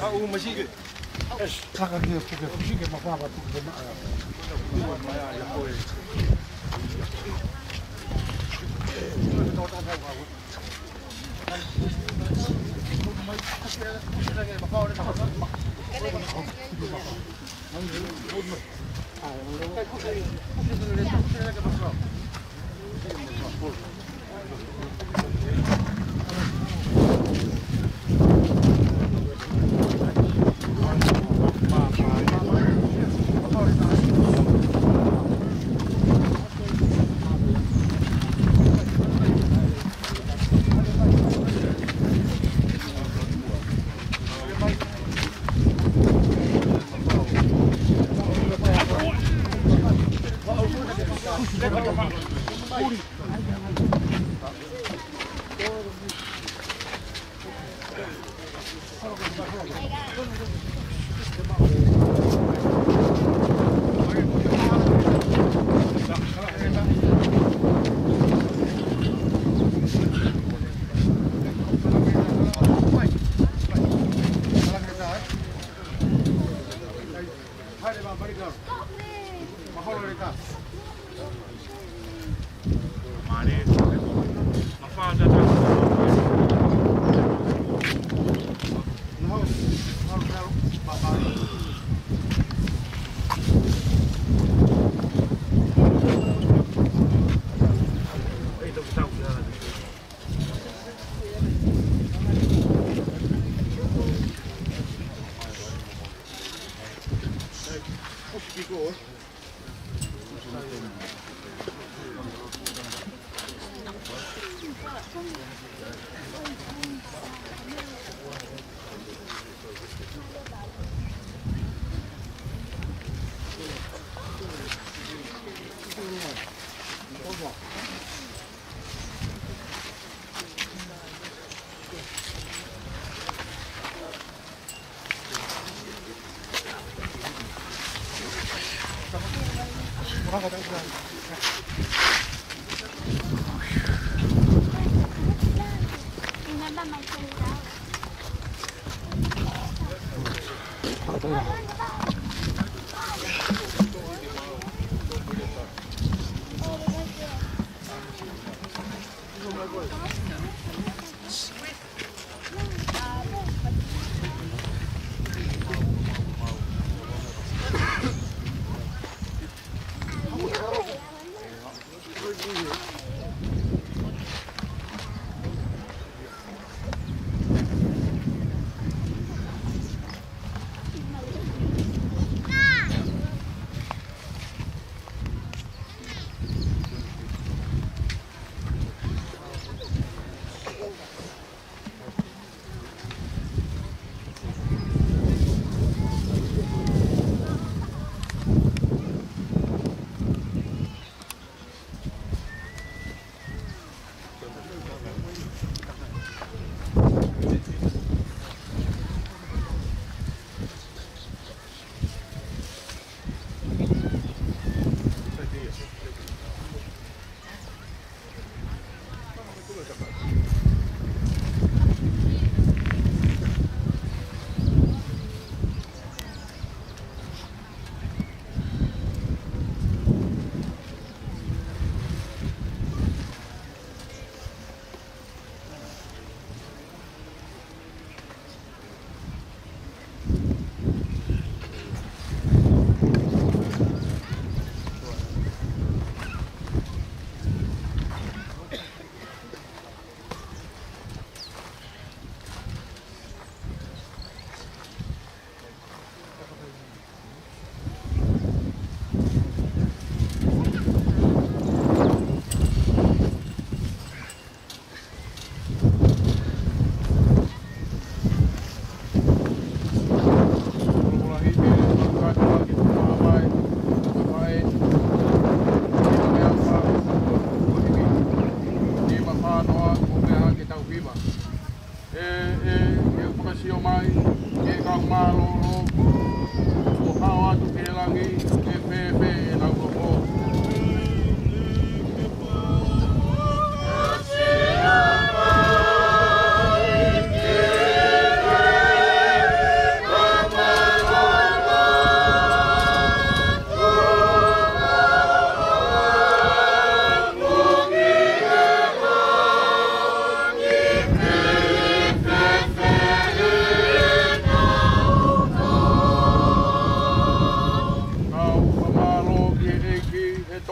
Kau masih ke? Kakak dia pusing ke apa tu jemaah. Ya kau.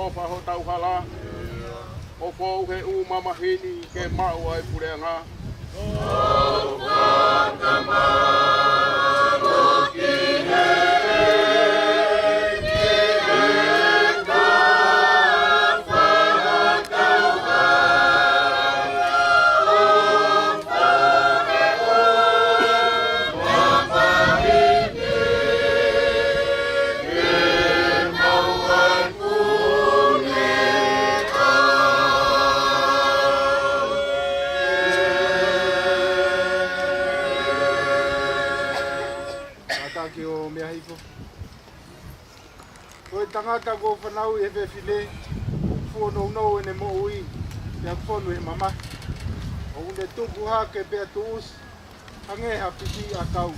ofa ho tau hala. O fo he u mama hini ke mau ai purenga. O kama lo ki tangata go fanau e fefile fo no ene mo ui ya fo no e mama o une tuku ha ke pe tuus hange ha piti akau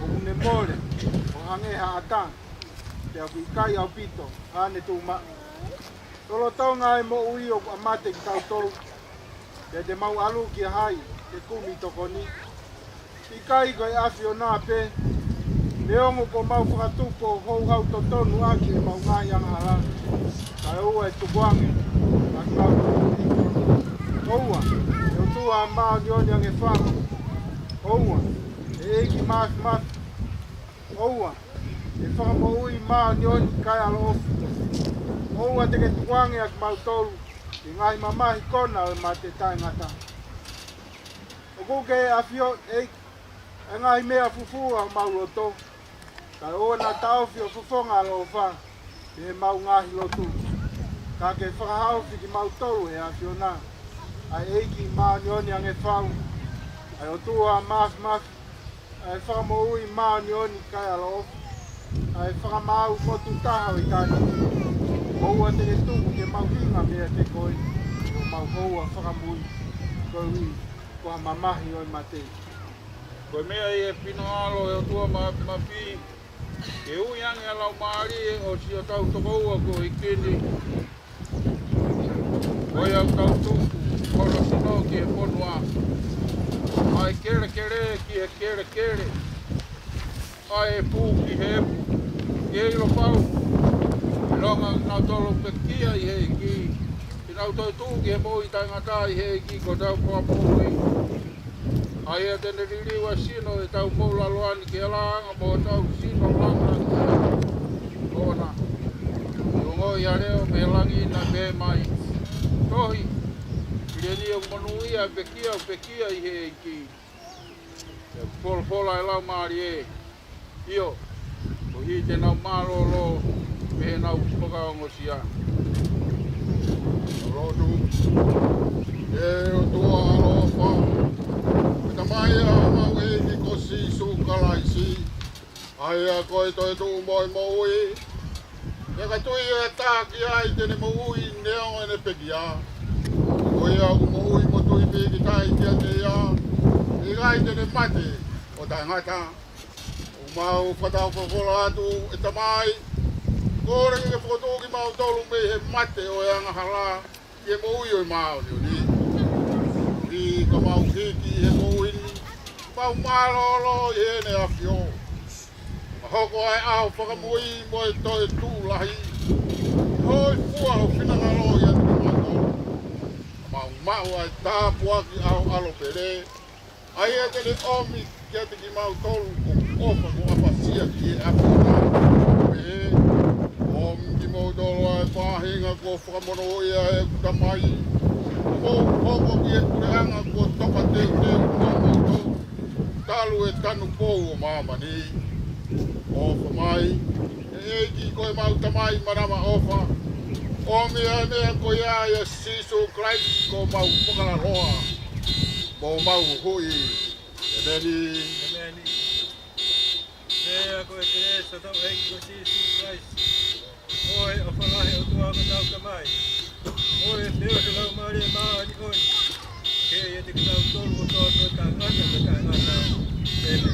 o une mole o hange ha ata te aku kai au pito ane tu ma tolo tonga e mo ui o amate ki tau tolu te mau alu ki hai te kumi tokoni ikai ko e afio na pe Leongo ko mau whakatuko hou hau to tonu aki e mau ngai anga hala. Kai ua e tukuange, aki mau tukuange. Oua, e utua maa nioni ange whanga. Oua, e eki maaf. Oua, e whakamo ui maa nioni kai alo ofu. Oua teke tukuange aki mau tolu, i ngai mamahi kona o ma te tai ngata. O kuke e afio e ngai mea fufua o mau loto. Ka o na tau fi o fofonga lo fa e mau ngahi lotu ka ke whakahau fi ki mau tolu e a fiona ai eiki maa nioni ange whau ai o tua maaf ai whakamoui maa nioni kai alo ai whakamau motu taha i tani oua te tuku ke mau hinga mea te koi o mau oua whakamui koi kua mamahi oi matei koe mea i e pino alo e o tua mapi e ui ange alau maari o si o tau tokoua ko i kini. Koe au tau tuku, koro sino ki e ponua. Ai kere ki e kere. Ai e pū ki he epu. Ki e ilo pau. I longa nau tolo pekia i he ki. I nau tau tū ki he moi tangata i he ki ko tau pua pōui. Ai e tene ririwa sino e tau moula loani ki alanga mo tau sino langa ona. Iungo i areo me langi na me mai. Tohi, kireni o manuia pekia i he ki. Fola e lau maari e. Io, ko hi te nau marolo me nau pokaongo sia. Rodu, e o tua alofa. Mai a mau e ki ko si su kalaisi. Ai a koe toi tu moi moui. E ka tui e tāki ai tene moui neo ene pekia. Koe au moui mo tui peki tai kia te ia. I gai tene mate o tangata. O mau whatau whawhola atu e tamai. Kore ke whakatoki mau tolu me he mate o e anga hala. Ke moui o i mau ni o ni. I ka mau hiki he mouini, mau marolo i ene a fio. A hoko ai au whakamui mo e toi tūlahi. Hoi fua ho whinangalo i atu ki mātolo. Mau mahu ai tāpuaki au alo pere. Ai e tene omi ki atu ki mātolo o ofa ko apasia ki e apuna. Pe, omi ki mātolo ai whahinga ko whakamono ia e kutamai. Hoko ki e kureanga ko toka teu moto talu e tanu kou o mamani ofa mai e eiki koe mau tamai marama ofa o mea ko ia e sisu Christ ko mau pokala roa mo mau hui e meni e ko e kere sa tau eiki ko sisu Christ oe ofa lahe o tua me tau tamai oe teo te lau maari e maari oi ke e te kitau tolu o tō ka ngata ene.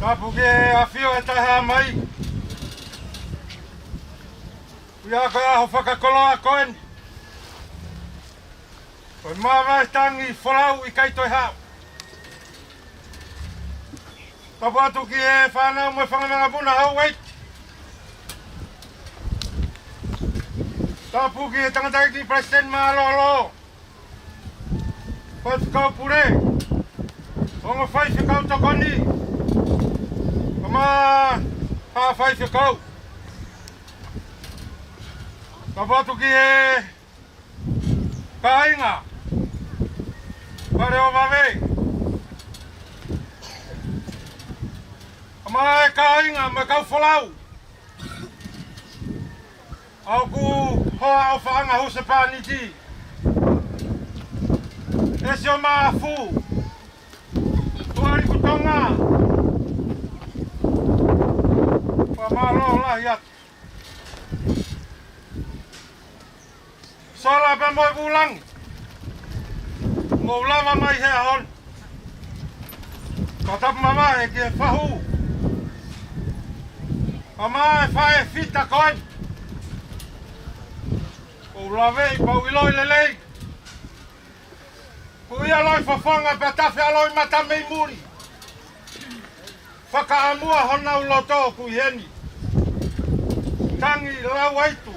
Kapuke afio e taha mai. Ia koe aho whakakoloa koen. Koe mawai tangi wholau I kaitoi hao. Tapu atu ki e whanau me whangamanga puna hau wait. Tapu ki e tangatai ki President Malolo. Koe whikau pure. Ongo whai whikau tokoni. Ma ha fai whikau. Ka watu ki e kainga. Pare o wawe. Ma e kainga me kau wholau. Au ku hoa au whaanga huse pāniti. E si o maa fu. Tuari kutonga. Malo lahi atu. Sola pe moi ulang. Mo lava mai he hon. Ka tapu mama e ki e whahu. Mama e whae fita koen. O lawe I pau iloi lelei. Pui aloi whawhanga pe tawhi aloi mata mei muri. Whakaamua hona uloto ku heni. Tangi lau aitu.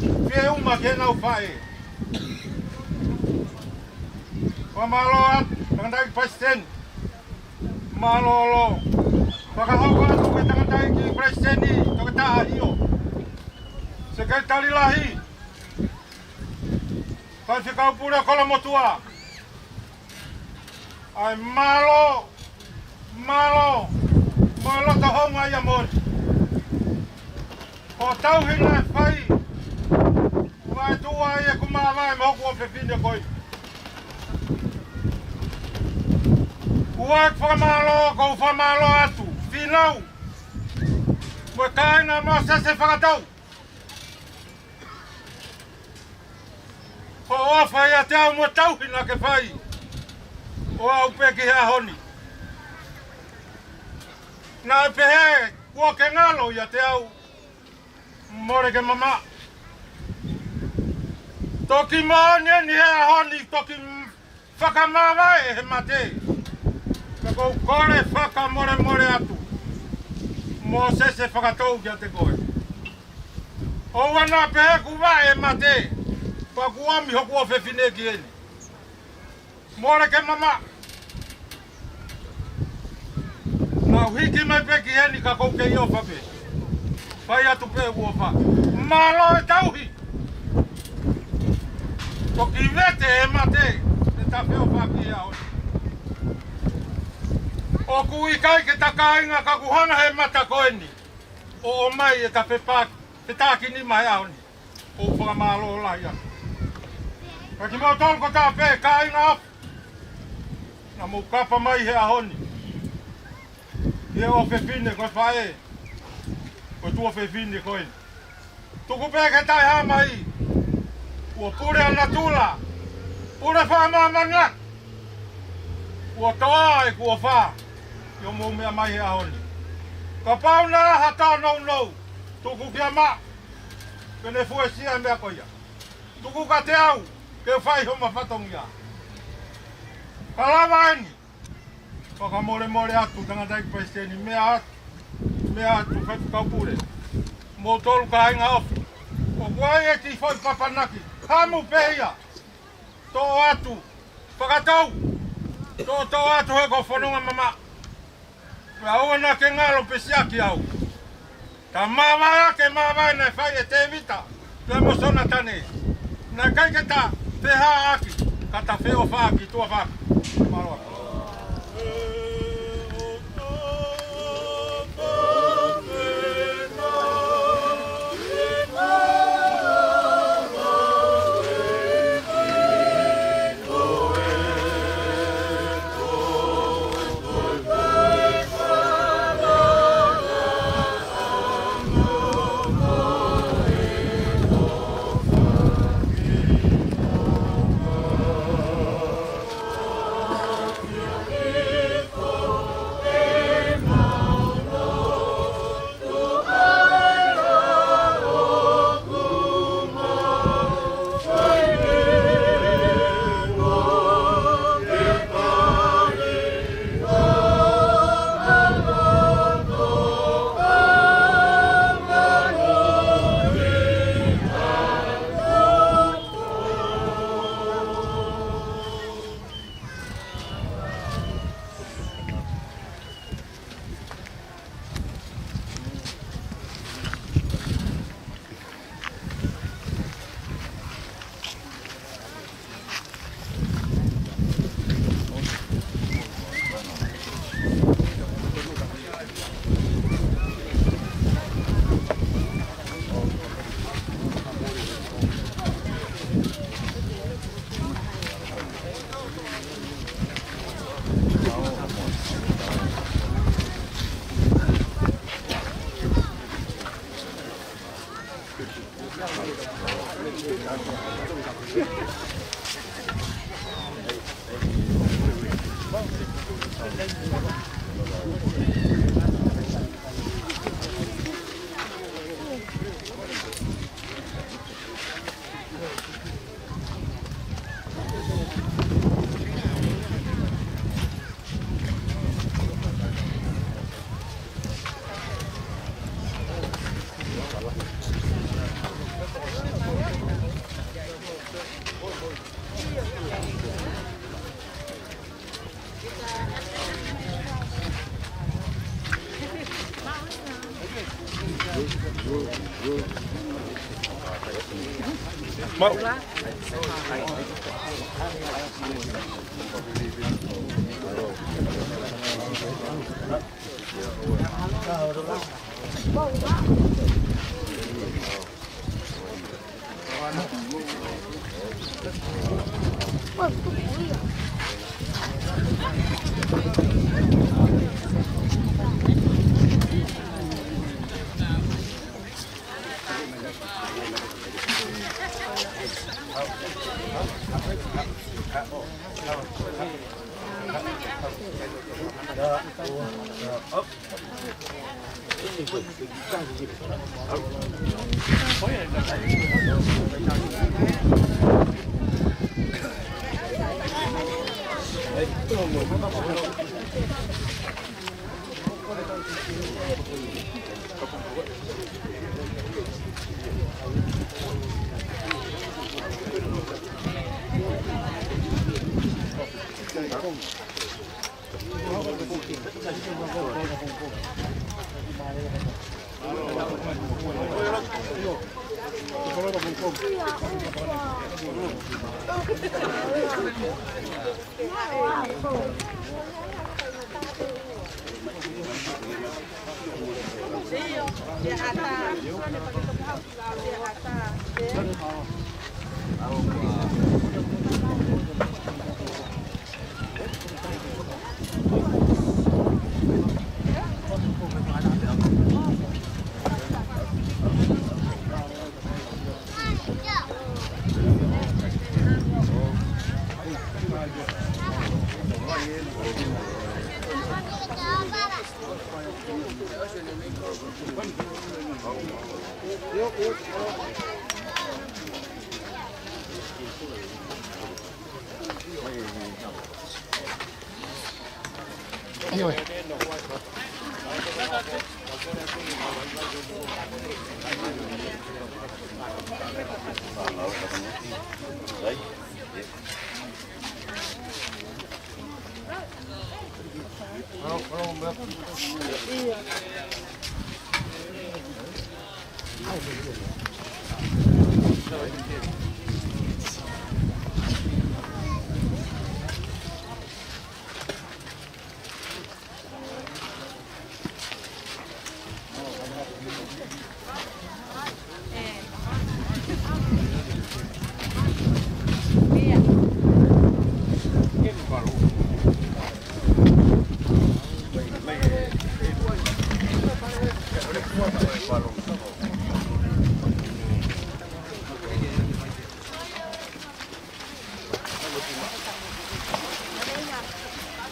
Whie uma ke nau whae. Pamaloat, tangandai presiden. Malolo. Pakahawa tu ke tangandai ki presiden ni, to ke tahio. Sekretari lahi. Kasi kau pura kola motua. Ai malo tahonga ya mon. O tau hina fai. Vai tua ia kumawai mo ko pepine koi. Uak famalo atu. Finau. Mo kai na mo se fakatau. Ko ofa ia te au mo tau hina ke fai. O au peki hea honi. Nā pehe, kua ke ngalo ia te au. More ke mama. Toki maone ni hea honi, toki whakamawai he mate. Ka kou kore whaka more atu. Mo sese whakatou kia te koe. Oua nā pehe kuwai he mate. Pa kuami hoku o whewhine ki eni. More ke mama. Nā hiki mai peki heni ka kou ke io whape. Pai atu pe uofa. Malo e tauhi. Toki vete e mate. E ta wheo whaki ea honi. O kui kai ke takainga ka kuhana he mata koeni. O mai e ta whetaki ni mai ea honi. O whakamalo o lai atu. Kaki mo tolko tā pē kainga afu. Na mo kapa mai he ahoni. He o whewhine koe whae. Koe tua whewhine koe. Tuku pē ke tai hama i. Ua pure ana tula. Pure wha mamanga. Ua toa e kua wha. Io mo mea mai he ahoni. Ka pau na raha tau nou. Tuku kia ma. Pene fue sia mea koia. Tuku ka te au. Ke whai ho mawhatongia. Ka lawa eni. Whaka more atu tangandai preseni. Mea atu whaifu kaupure. Mo tolu ka hainga ofu. O kuai e ti whai papanaki. Hamu pehia. Tō atu. Whakatau. Tō atu he ko whanunga mama. Pea ua na ke ngalo pesiaki au. Ta mawai ke mawai na whai e te vita. Pea mo sona tane. Na kai ke ta. Te haa aki, kata wheo whaaki, tua whaaki. Maroa.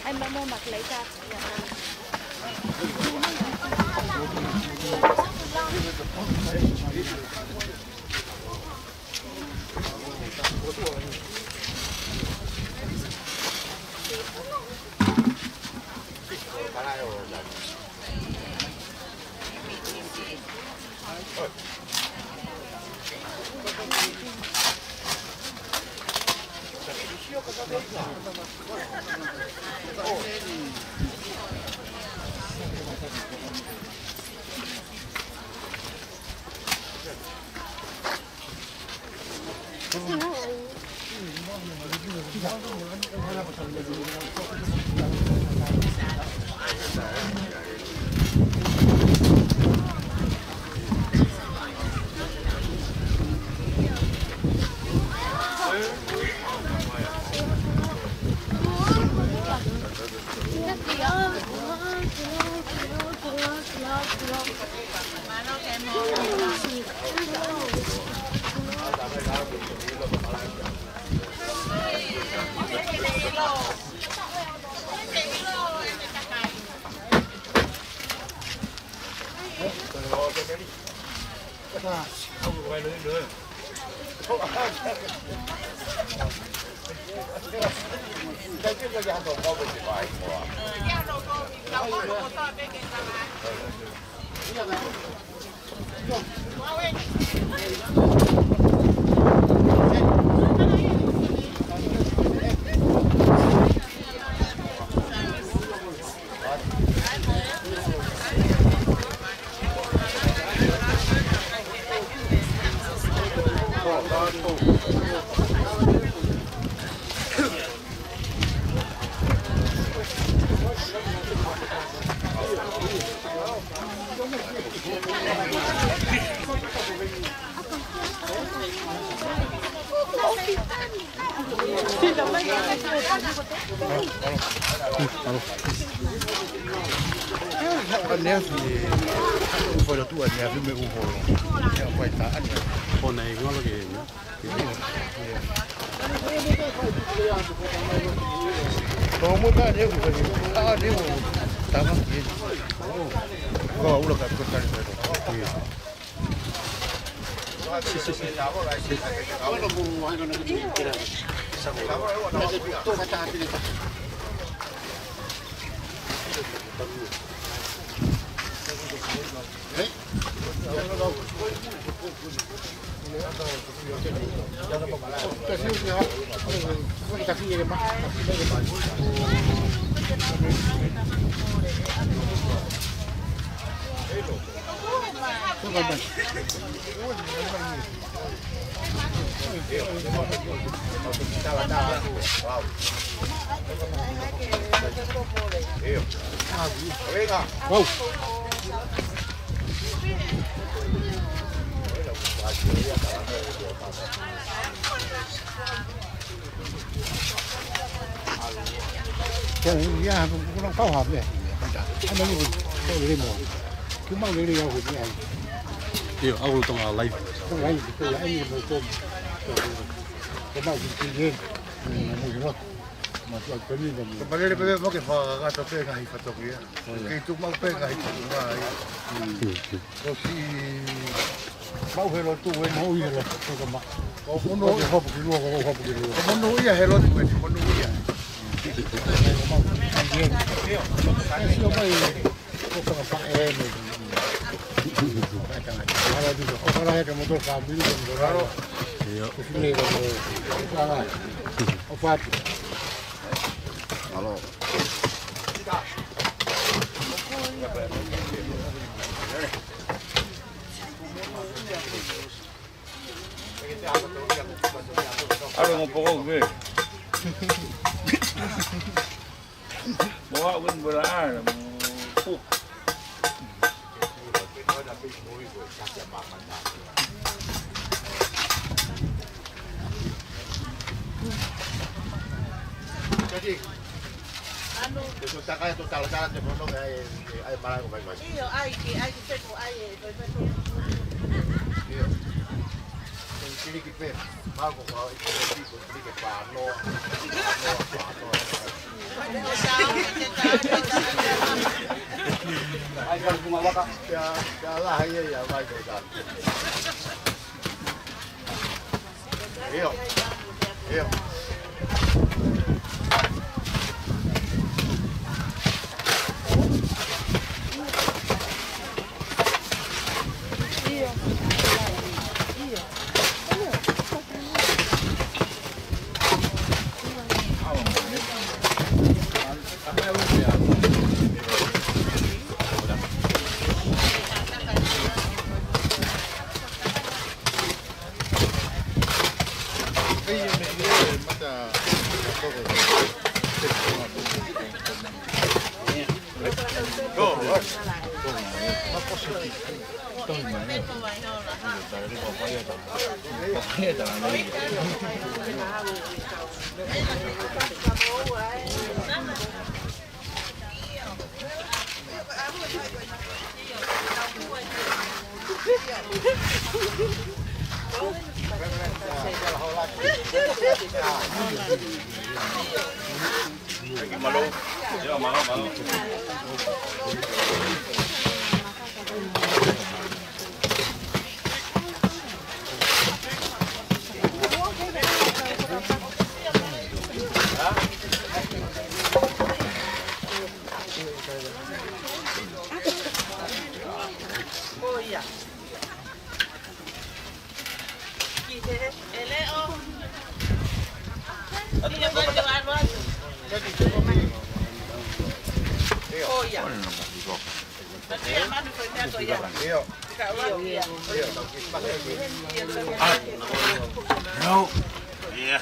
Anh mới mua mặt lấy ra. Anh thì phải là tu anh thì mới ủng hộ, phải ta anh. Hôm nay ngon lắm kìa. Có một cái điều phải ta điều ta mà gì. Có u là cái cái cái. Wow. Cái này cũng đang phối hợp vậy. Anh nói như cái gì mà cứ mang cái đi ra hụt này. Điều Âu tông là lấy. Không lấy thì tôi lấy một tôm. Cái bao nhiêu tiền? Một chút. Mà tôi có nhìn được. Cái này bây giờ có cái phở cái tôm cái hay phở tôm kia. Cái tôm mang cái hay tôm cái. Có khi bao nhiêu lon tu với bao nhiêu lon tôi có mà. Có món nấu thì hộp cái luôn, có hộp cái luôn. Có món nấu gì hay lon thì món nấu gì. Siêu bay có cái phá em này. Kalau di orang yang motor kami di Bogor, di sini kalau obat. Halo. Ada mau pokok gue. Bawa pun belar, mau Jadi, anu, kita kaya total jalan di Pondok ay marang baik-baik. Iyo, ay seko ay Iyo. Sedikit pe, mau kau sedikit pano. Ay kalau gumawa ka, ya lah ya baik kan. Iyo. Iyo. Malu, ya malu. Iyo. No. Yeah.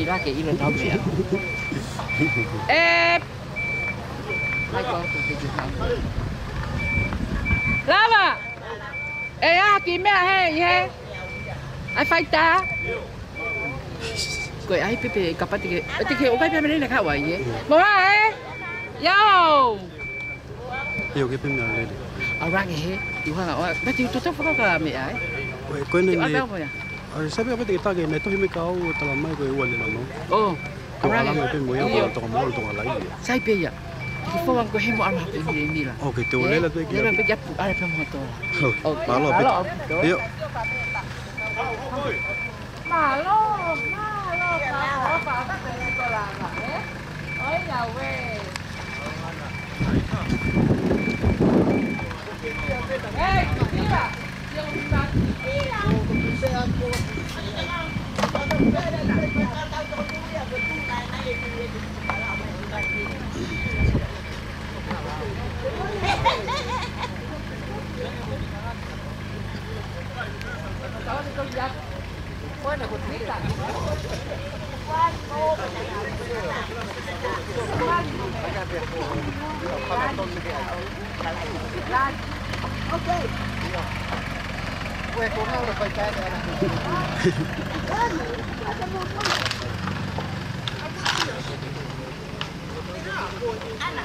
Laki ilo namanya. Hai kau Lama. Ya kimia he. Ai phải ta. Koi ai pepe kapat ke. Ati ke okai pepe ni nak awak ye. Mama Yo. Yo ke pepe ni. Orang he. Tuhan awak. Berarti tu tu fakak kami ai. Koi ni. Apa apa ya? Sabi apa kita ke neto himi kau talamai ko iwan ni no. Oh. Orang ni pe mo ya ko to mo to alai. Sai pe ya. Ki fo ko he mo ama pe ni la. Okay, tu le la tu ki. Le pe ya pu ala pe mo to. Okay. Malo. Yo. Malo, para que te cola, ¿eh? Oiga, güey. ¡Ey, mira! Bueno, pues mira. Okay. Pues con ahora para caer. Ana.